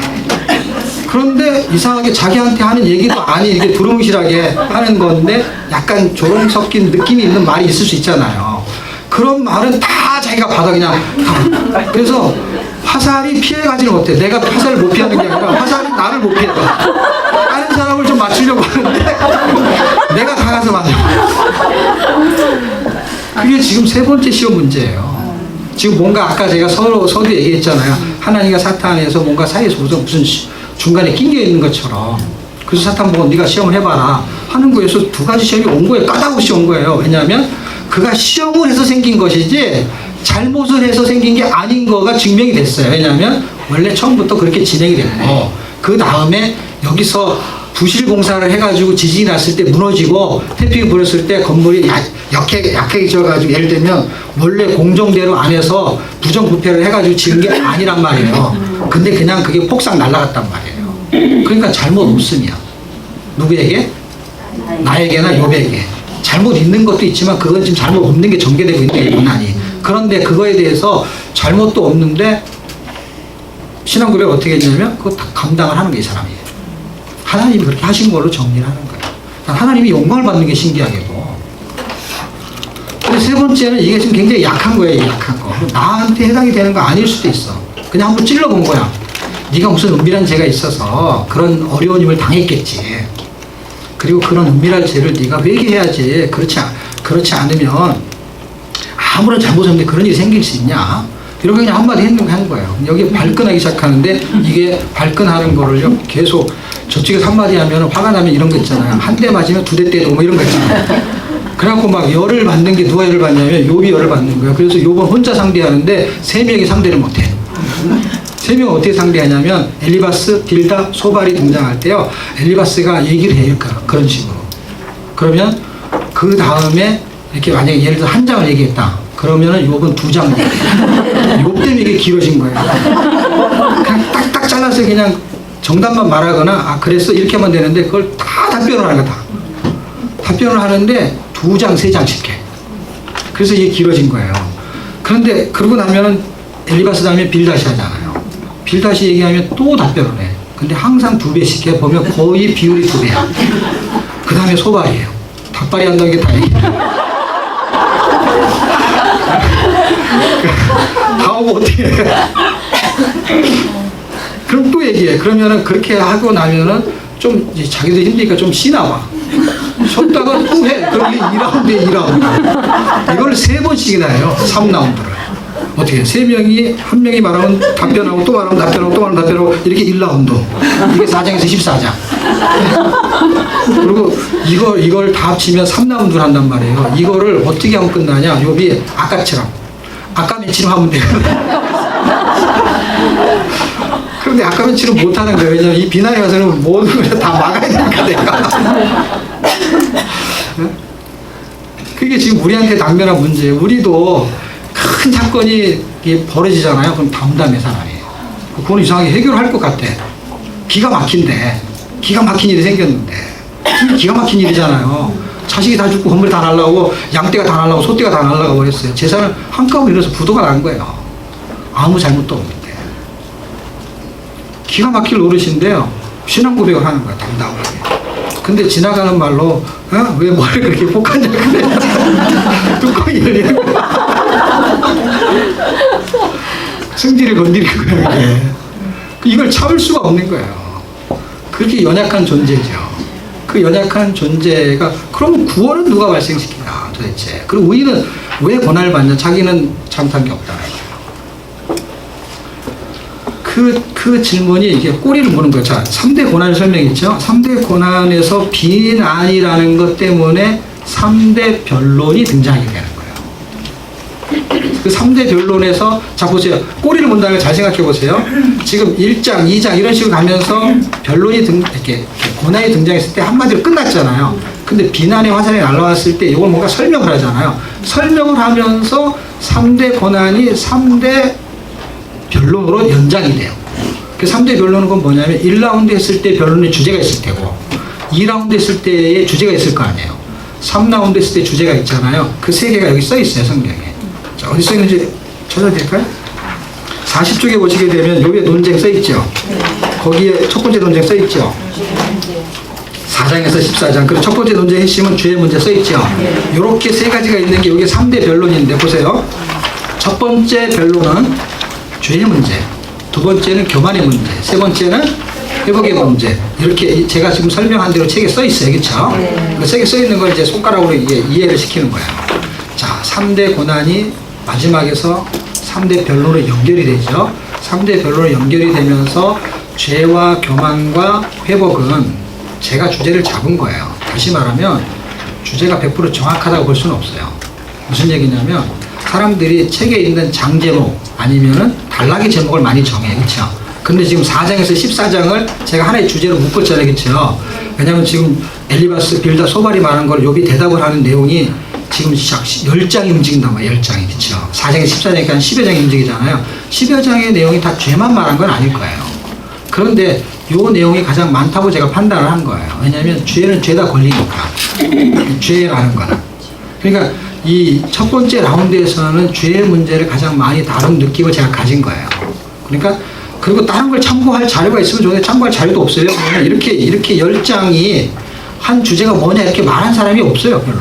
A: 그런데 이상하게 자기한테 하는 얘기도 아니 이렇게 두루뭉실하게 하는 건데 약간 조롱 섞인 느낌이 있는 말이 있을 수 있잖아요. 그런 말은 다 자기가 받아 그냥 다. 그래서 화살이 피해가지는 못해. 내가 화살을 못 피하는 게 아니라 화살이 나를 못 피해. 다른 사람을 좀 맞추려고 하는데 내가 다가서 맞아. 그게 지금 세 번째 시험 문제예요. 지금 뭔가 아까 제가 서두 얘기했잖아요. 하나님과 사탄에서 뭔가 사이에서 무슨 중간에 낑겨 있는 것처럼. 그래서 사탄 보고 네가 시험을 해봐라 하는 거에서 두 가지 시험이 온 거예요. 까다없이 온 거예요. 왜냐하면 그가 시험을 해서 생긴 것이지 잘못을 해서 생긴 게 아닌 거가 증명이 됐어요. 왜냐하면 원래 처음부터 그렇게 진행이 됐고 그 다음에 여기서 부실 공사를 해가지고 지진이 났을 때 무너지고 태풍이 불었을 때 건물이 약해져가지고 예를 들면 원래 공정대로 안에서 부정부패를 해가지고 지은 게 아니란 말이에요. 근데 그냥 그게 폭삭 날아갔단 말이에요. 그러니까 잘못 없음이야. 누구에게? 나에게나 욥에게. 잘못 있는 것도 있지만 그건 지금 잘못 없는 게 전개되고 있는 게 고난이. 그런데 그거에 대해서 잘못도 없는데 신앙 고백 어떻게 했냐면 그거 다 감당을 하는 게 이 사람이에요. 하나님이 그렇게 하신 걸로 정리를 하는 거예요. 하나님이 영광을 받는 게 신기하게도. 근데 세 번째는 이게 지금 굉장히 약한 거예요. 약한 거. 나한테 해당이 되는 거 아닐 수도 있어. 그냥 한번 찔러본 거야. 네가 무슨 은밀한 죄가 있어서 그런 어려운 힘을 당했겠지. 그리고 그런 은밀한 죄를 네가 회개해야지. 그렇지 않으면 아무런 잘못 없는데 그런 일이 생길 수 있냐. 이렇게 그냥 한마디 한 거예요. 여기 발끈하기 시작하는데 이게 발끈하는 거를요 계속 저쪽에서 한마디 하면 화가 나면 이런 거 있잖아요. 한 대 맞으면 두 대 때리고 뭐 이런 거 있잖아요. 그래갖고 막 열을 받는 게 누가 열을 받냐면 욥이 열을 받는 거예요. 그래서 욥은 혼자 상대하는데 세 명이 상대를 못해. 세 명은 어떻게 상대하냐면 엘리바스, 빌다, 소발이 등장할 때요. 엘리바스가 얘기를 해요. 그런 식으로. 그러면 그 다음에 이렇게 만약에 예를 들어 한 장을 얘기했다. 그러면은 욥은 두 장 얘기해요. 욥 때문에 이게 길어진 거예요. 그냥 딱딱 잘라서 그냥 정답만 말하거나 아 그랬어 이렇게 하면 되는데 그걸 다 답변을 하는 거다. 답변을 하는데 두 장, 세 장씩 해. 그래서 이게 길어진 거예요. 그런데 그러고 나면은 엘리바스 다음에 빌다시 하잖아요. 빌다시 얘기하면 또 답변을 해. 근데 항상 두 배씩 해. 보면 거의 비율이 두 배야. 그 다음에 소발이에요. 닭발이 한다는 게 다 얘기해요. 다 오고 어떻게 해. 그럼 또 얘기해. 그러면은 그렇게 하고 나면은 좀 자기들 힘드니까 좀 쉬나 봐. 쉬었다가 또 해. 그럼 이게 2라운드에 2라운드. 이걸 3번씩이나 해요. 3라운드를. 어떻게 해? 3명이, 한 명이 말하면 답변하고 또 말하면 답변하고 또 말하면 답변하고 이렇게 1라운드. 이게 4장에서 14장. 그리고 이걸 다 합치면 3라운드를 한단 말이에요. 이거를 어떻게 하면 끝나냐? 욥이 아까처럼. 아까 며칠을 하면 돼요. 그런데 아까 며칠은 못하는 거예요. 왜냐면 이 비난에 가서는 모든 걸 다 막아야 되니까 내가. 그게 지금 우리한테 당면한 문제예요. 우리도 큰 사건이 벌어지잖아요. 그럼 담담해 사람이. 그건 이상하게 해결할 것 같아. 기가 막힌데. 기가 막힌 일이 생겼는데. 기가 막힌 일이잖아요. 자식이 다 죽고 건물이 다 날라가고 양떼가 다 날라가고 소떼가 다 날라가고 그랬어요. 재산을 한꺼번에 잃어서 부도가 난 거예요. 아무 잘못도 없는데. 기가 막힐 노릇인데요. 신앙 고백을 하는 거야. 담담하게. 근데 지나가는 말로 왜 머리를 그렇게 볶았냐 그래. 뚜껑이 열리는 거야. 승질을 건드리는 거야. 이걸 참을 수가 없는 거예요. 그렇게 연약한 존재죠. 그 연약한 존재가 그러면 구원은 누가 발생시키냐 도대체. 그리고 우리는 왜 고난을 받냐. 자기는 잘못한 게 없다는 거예요. 그 질문이 이게 꼬리를 무는 거죠. 자, 3대 고난을 설명했죠. 3대 고난에서 비난이라는 것 때문에 3대 변론이 등장하게 되는 거예요. 그 3대 변론에서 자 보세요. 꼬리를 문다는 걸 잘 생각해 보세요. 지금 1장, 2장 이런 식으로 가면서 변론이 이렇게 고난이 등장했을 때 한마디로 끝났잖아요. 근데 비난의 화살이 날아왔을 때 이걸 뭔가 설명을 하잖아요. 설명을 하면서 3대 고난이 3대 변론으로 연장이 돼요. 그 3대 변론은 건 뭐냐면 1라운드 했을 때 변론의 주제가 있을 테고 2라운드 했을 때의 주제가 있을 거 아니에요. 3라운드 했을 때 주제가 있잖아요. 그 세 개가 여기 써 있어요. 성경에. 자, 어디 써 있는지 찾아도 될까요? 40쪽에 보시게 되면 욥의 논쟁 써 있죠. 거기에 첫 번째 논쟁 써 있죠. 4장에서 14장. 그리고 첫 번째 논쟁의 핵심은 죄의 문제 써 있죠. 이렇게 세 가지가 있는 게 여기 3대 변론인데 보세요. 첫 번째 변론은 죄의 문제, 두 번째는 교만의 문제, 세 번째는 회복의 문제. 이렇게 제가 지금 설명한 대로 책에 써 있어요. 그렇죠? 그 책에 써 있는 걸 이제 손가락으로 이해를 시키는 거예요. 자, 3대 고난이 마지막에서 3대 변론으로 연결이 되죠. 3대 변론으로 연결이 되면서 죄와 교만과 회복은 제가 주제를 잡은 거예요. 다시 말하면 주제가 100% 정확하다고 볼 수는 없어요. 무슨 얘기냐면 사람들이 책에 있는 장 제목 아니면은 단락의 제목을 많이 정해. 그렇죠? 근데 지금 4장에서 14장을 제가 하나의 주제로 묶었잖아요. 그렇죠? 왜냐면 지금 엘리바스, 빌다, 소발이 말한 걸 욥이 대답을 하는 내용이 지금 10장이 움직인단 말이에요. 10장이. 그렇죠? 4장에서 14장이니까 한 10여 장이 움직이잖아요. 10여 장의 내용이 다 죄만 말한 건 아닐 거예요. 그런데 요 내용이 가장 많다고 제가 판단을 한 거예요. 왜냐하면 죄는 죄다 걸리니까. 죄라는 거는. 그러니까 이 첫 번째 라운드에서는 죄의 문제를 가장 많이 다룬 느낌을 제가 가진 거예요. 그러니까 그리고 다른 걸 참고할 자료가 있으면 좋은데 참고할 자료도 없어요. 이렇게 10장이 한 주제가 뭐냐 이렇게 말한 사람이 없어요. 별로.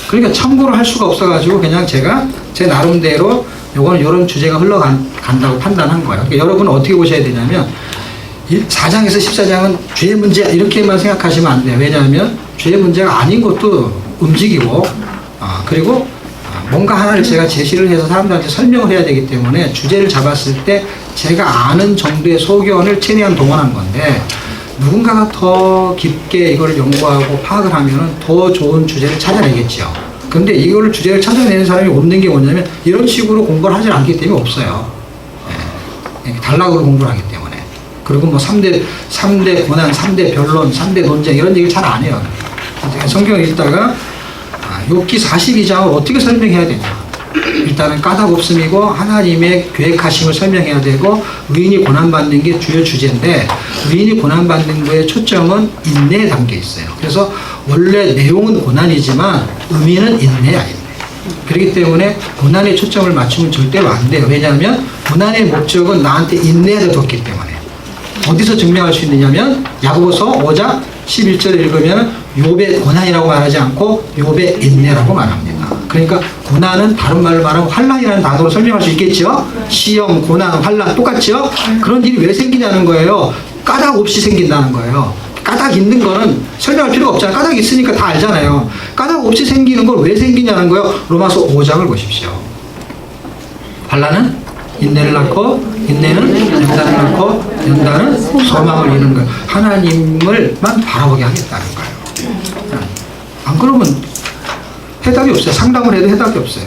A: 그러니까 참고를 할 수가 없어가지고 그냥 제가 제 나름대로 요거는 이런 주제가 흘러간다고 판단한 거예요. 그러니까 여러분은 어떻게 보셔야 되냐면 4장에서 14장은 죄의 문제 이렇게만 생각하시면 안 돼요. 왜냐하면 죄의 문제가 아닌 것도 움직이고 그리고 뭔가 하나를 제가 제시를 해서 사람들한테 설명을 해야 되기 때문에 주제를 잡았을 때 제가 아는 정도의 소견을 최대한 동원한 건데 누군가가 더 깊게 이걸 연구하고 파악을 하면 더 좋은 주제를 찾아내겠죠. 근데 이거를 주제를 찾아내는 사람이 없는 게 뭐냐면 이런 식으로 공부를 하지 않기 때문에 없어요. 단락으로 공부를 하기 때문에. 그리고 뭐 3대 고난, 3대 변론, 3대 논쟁 이런 얘기를 잘 안 해요. 제가 성경을 읽다가 욥기 42장을 어떻게 설명해야 되냐. 일단은 까닭 없음이고 하나님의 계획하심을 설명해야 되고 의인이 고난받는 게 주요 주제인데 의인이 고난받는 거에 초점은 인내에 담겨 있어요. 그래서 원래 내용은 고난이지만 의미는 인내야. 그렇기 때문에 고난에 초점을 맞추면 절대로 안 돼요. 왜냐하면 고난의 목적은 나한테 인내를 줬기 때문에. 어디서 증명할 수 있느냐면 야고보서 5장 11절을 읽으면 욥의 고난이라고 말하지 않고 욥의 인내라고 말합니다. 그러니까 고난은 다른 말로 말하면 환난이라는 단어로 설명할 수 있겠죠. 시험, 고난, 환난 똑같죠. 그런 일이 왜 생기냐는 거예요. 까닭 없이 생긴다는 거예요. 까닭 있는 거는 설명할 필요가 없잖아요. 까닭 있으니까 다 알잖아요. 까닭 없이 생기는 걸 왜 생기냐는 거예요. 로마서 5장을 보십시오. 환난은 인내를 낳고 인내는 연단을 낳고 연단은 소망을 이루는 거예요. 하나님을만 바라보게 하겠다는 거예요. 안 그러면 해답이 없어요. 상담을 해도 해답이 없어요.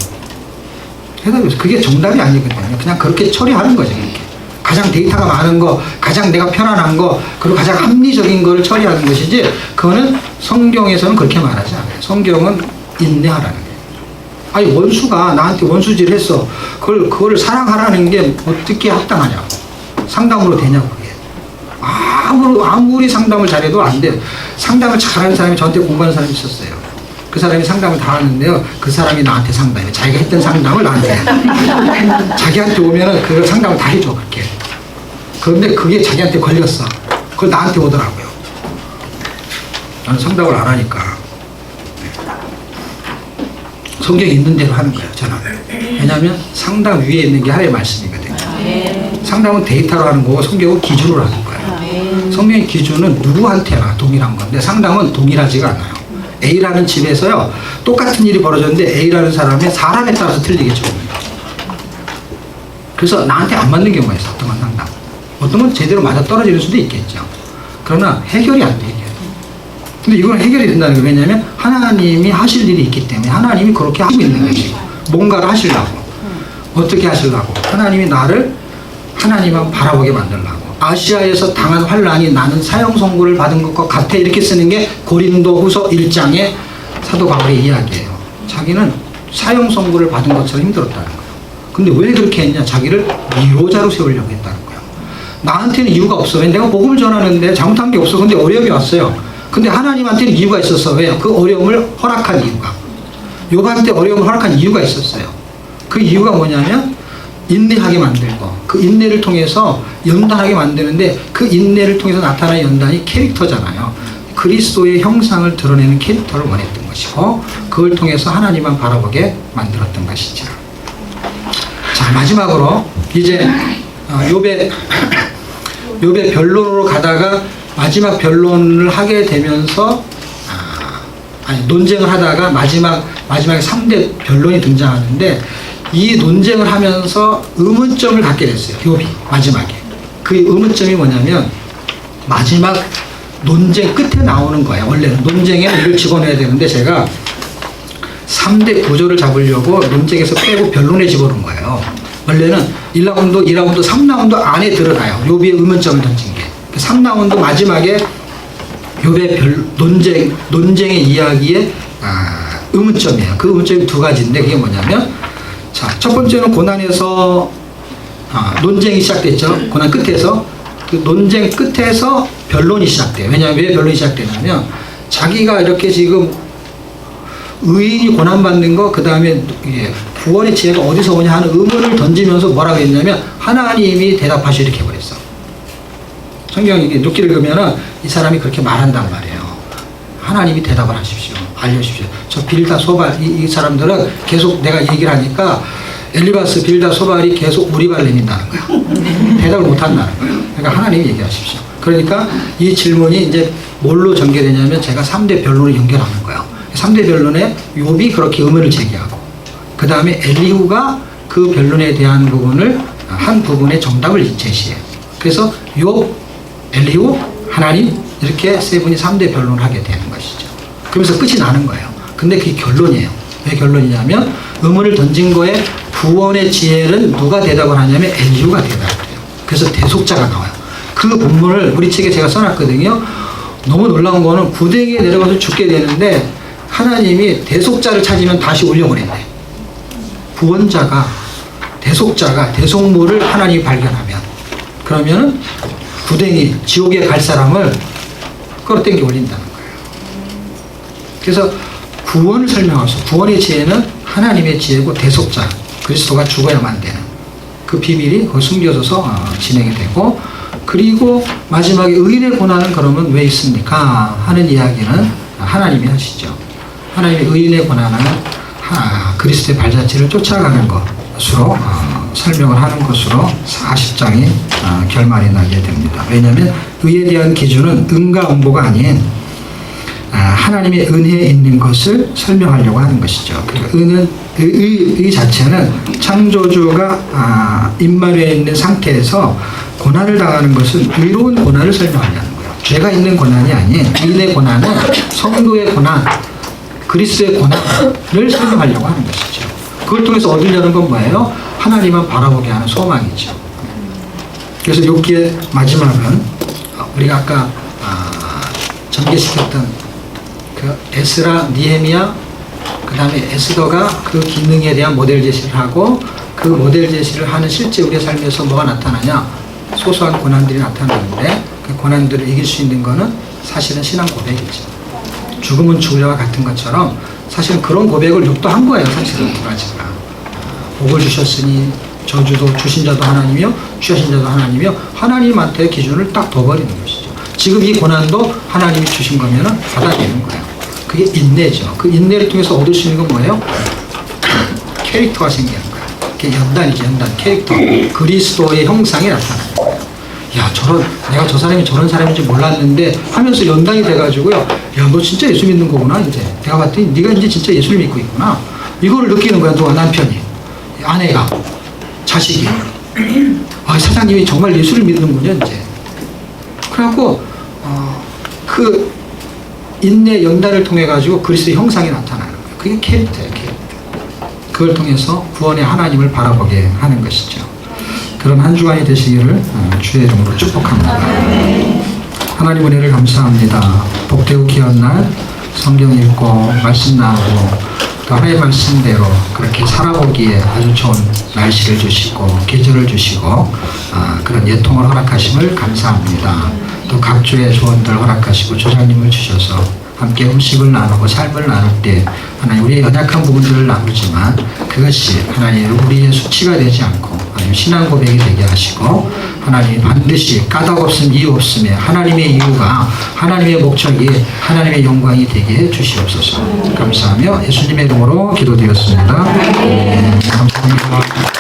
A: 해답이 없어요. 그게 정답이 아니거든요. 그냥 그렇게 처리하는 거죠. 이렇게. 가장 데이터가 많은 거, 가장 내가 편안한 거, 그리고 가장 합리적인 거를 처리하는 것이지 그거는 성경에서는 그렇게 말하지 않아요. 성경은 인내하라는 거예요. 아니 원수가 나한테 원수질을 했어. 그걸 사랑하라는 게 어떻게 합당하냐고. 상담으로 되냐고 그게. 아무리 상담을 잘해도 안 돼요. 상담을 잘하는 사람이 저한테 공부하는 사람이 있었어요. 그 사람이 상담을 다 하는데요. 그 사람이 나한테 상담해. 자기가 했던 상담을 나한테 해. 자기한테 오면은 그 상담을 다 해줘 그렇게. 그런데 그게 자기한테 걸렸어. 그걸 나한테 오더라고요. 나는 상담을 안 하니까. 성경에 있는 대로 하는 거예요, 저는. 왜냐하면 상담 위에 있는 게 하나님의 말씀이거든요. 상담은 데이터로 하는 거고 성경은 기준으로 하는 거예요. 성경의 기준은 누구한테나 동일한 건데 상담은 동일하지가 않아요. A라는 집에서요, 똑같은 일이 벌어졌는데 A라는 사람에 따라서 틀리겠죠. 그래서 나한테 안 맞는 경우가 있어, 어떤 건 상담. 어떤 건 제대로 맞아 떨어지는 수도 있겠죠. 그러나 해결이 안 돼, 해결. 근데 이건 해결이 된다는 게 왜냐면 하나님이 하실 일이 있기 때문에 하나님이 그렇게 하고 있는 거지. 뭔가를 하시려고. 어떻게 하시려고. 하나님이 나를 하나님만 바라보게 만들려고. 아시아에서 당한 환난이 나는 사형 선고를 받은 것과 같아 이렇게 쓰는 게 고린도후서 1장의 사도 바울의 이야기예요. 자기는 사형 선고를 받은 것처럼 힘들었다는 거예요. 근데 왜 그렇게 했냐. 자기를 위로자로 세우려고 했다는 거예요. 나한테는 이유가 없어. 왜 내가 복음을 전하는데 잘못한 게 없어. 근데 어려움이 왔어요. 근데 하나님한테는 이유가 있었어. 왜요? 그 어려움을 허락한 이유가. 욥한테 어려움을 허락한 이유가 있었어요. 그 이유가 뭐냐면 인내하게 만들고 그 인내를 통해서 연단하게 만드는데 그 인내를 통해서 나타나는 연단이 캐릭터잖아요. 그리스도의 형상을 드러내는 캐릭터를 원했던 것이고 그걸 통해서 하나님만 바라보게 만들었던 것이죠. 자, 마지막으로 이제 욥의 변론으로 가다가 마지막 변론을 하게 되면서 논쟁을 하다가 마지막에 3대 변론이 등장하는데 이 논쟁을 하면서 의문점을 갖게 됐어요. 욥이 마지막에. 그 의문점이 뭐냐면 마지막 논쟁 끝에 나오는 거예요. 원래는 논쟁에는 이걸 집어넣어야 되는데 제가 3대 구조를 잡으려고 논쟁에서 빼고 변론에 집어넣은 거예요. 원래는 1라운드, 2라운드, 3라운드 안에 들어가요. 욥의 의문점을 던진 게. 3라운드 마지막에 욥의 논쟁의 이야기의 의문점이에요. 그 의문점이 두 가지인데 그게 뭐냐면 자, 첫 번째는 고난에서 논쟁이 시작됐죠. 고난 끝에서 그 논쟁 끝에서 변론이 시작돼요. 왜냐하면 왜 변론이 시작되냐면 자기가 이렇게 지금 의인이 고난받는 거, 그 다음에 구원의 지혜가 어디서 오냐 하는 의문을 던지면서 뭐라고 했냐면 하나님이 대답하시오 이렇게 해버렸어. 성경이 욥기를 읽으면은 이 사람이 그렇게 말한단 말이에요. 하나님이 대답을 하십시오. 알려주십시오. 저 빌다 소발 이 사람들은 계속 내가 얘기를 하니까 엘리바스 빌다 소발이 계속 우리발 내민다는 거야. 대답을 못한다는 거야. 그러니까 하나님이 얘기하십시오. 그러니까 이 질문이 이제 뭘로 전개되냐면 제가 3대 변론을 연결하는 거예요. 3대 변론에 욥이 그렇게 의문을 제기하고 그 다음에 엘리후가 그 변론에 대한 부분을 한 부분의 정답을 제시해요. 그래서 욥, 엘리후, 하나님 이렇게 세 분이 3대 변론을 하게 되는 것이죠. 그러면서 끝이 나는 거예요. 근데 그게 결론이에요. 왜 결론이냐면 의문을 던진 거에 구원의 지혜는 누가 대답을 하냐면 엘리후가 대답을 해요. 그래서 대속자가 나와요. 그 본문을 우리 책에 제가 써놨거든요. 너무 놀라운 거는 구덩이에 내려가서 죽게 되는데 하나님이 대속자를 찾으면 다시 올려보낸대. 구원자가 대속자가 대속물을 하나님이 발견하면 그러면은 구덩이 지옥에 갈 사람을 끌어당겨 올린다는 거예요. 그래서 구원을 설명하면서 구원의 지혜는 하나님의 지혜고 대속자 그리스도가 죽어야만 되는 그 비밀이 거기 숨겨져서 진행이 되고 그리고 마지막에 의인의 고난은 그러면 왜 있습니까? 하는 이야기는 하나님이 하시죠. 하나님의 의인의 고난은 그리스도의 발자취를 쫓아가는 것으로 설명을 하는 것으로 40장이 결말이 나게 됩니다. 왜냐하면 의에 대한 기준은 은과 음보가 아닌 하나님의 은혜에 있는 것을 설명하려고 하는 것이죠. 그러니까 의 자체는 창조주가 임마누엘에 있는 상태에서 고난을 당하는 것은 의로운 고난을 설명하려는 거예요. 죄가 있는 고난이 아닌 의인의 고난은 성도의 고난, 그리스도의 고난을 설명하려고 하는 것이죠. 그걸 통해서 얻으려는 건 뭐예요? 하나님만 바라보게 하는 소망이죠. 그래서 욥기의 마지막은 우리가 아까 전개시켰던 그 에스라, 니헤미야, 그 다음에 에스더가 그 기능에 대한 모델 제시를 하고 그 모델 제시를 하는 실제 우리의 삶에서 뭐가 나타나냐? 소소한 고난들이 나타나는데 그 고난들을 이길 수 있는 거는 사실은 신앙 고백이죠. 죽음은 주와 같은 것처럼 사실은 그런 고백을 욥도 한 거예요. 사실은 두 가지가. 복을 주셨으니 저주도 주신 자도 하나님이요 취하신 자도 하나님이요 하나님한테 기준을 딱 둬버리는 것이죠. 지금 이 고난도 하나님이 주신 거면 받아내는 거예요. 그게 인내죠. 그 인내를 통해서 얻을 수 있는 건 뭐예요? 캐릭터가 생기는 거예요. 그게 연단이죠. 연단. 캐릭터. 그리스도의 형상이 나타나는 거예요. 야, 내가 저 사람이 저런 사람인지 몰랐는데 하면서 연단이 돼가지고요. 야, 너 진짜 예수 믿는 거구나, 이제. 내가 봤더니 네가 이제 진짜 예수를 믿고 있구나. 이거를 느끼는 거야, 누가? 남편이. 아내가. 자식이. 사장님이 정말 예수를 믿는군요, 이제. 그래갖고, 그 인내 연단을 통해가지고 그리스도의 형상이 나타나는 거예요. 그게 캐릭터예요, 캐릭터. 그걸 통해서 구원의 하나님을 바라보게 하는 것이죠. 그런 한 주간이 되시기를 주의 이름으로 축복합니다. 하나님 은혜를 감사합니다. 복되고 귀한 날 성경 읽고 말씀 나누고 또 하나님의 말씀대로 그렇게 살아보기에 아주 좋은 날씨를 주시고 계절을 주시고 그런 예통을 허락하심을 감사합니다. 또 각주의 조언들 허락하시고 조장님을 주셔서 함께 음식을 나누고 삶을 나눌 때 하나님 우리의 연약한 부분들을 나누지만 그것이 하나님 우리의 수치가 되지 않고 하나님 신앙 고백이 되게 하시고 하나님 반드시 까닭 없음 이유 없음에 하나님의 이유가 하나님의 목적이 하나님의 영광이 되게 해 주시옵소서. 감사하며 예수님의 이름으로 기도드렸습니다. 감사합니다.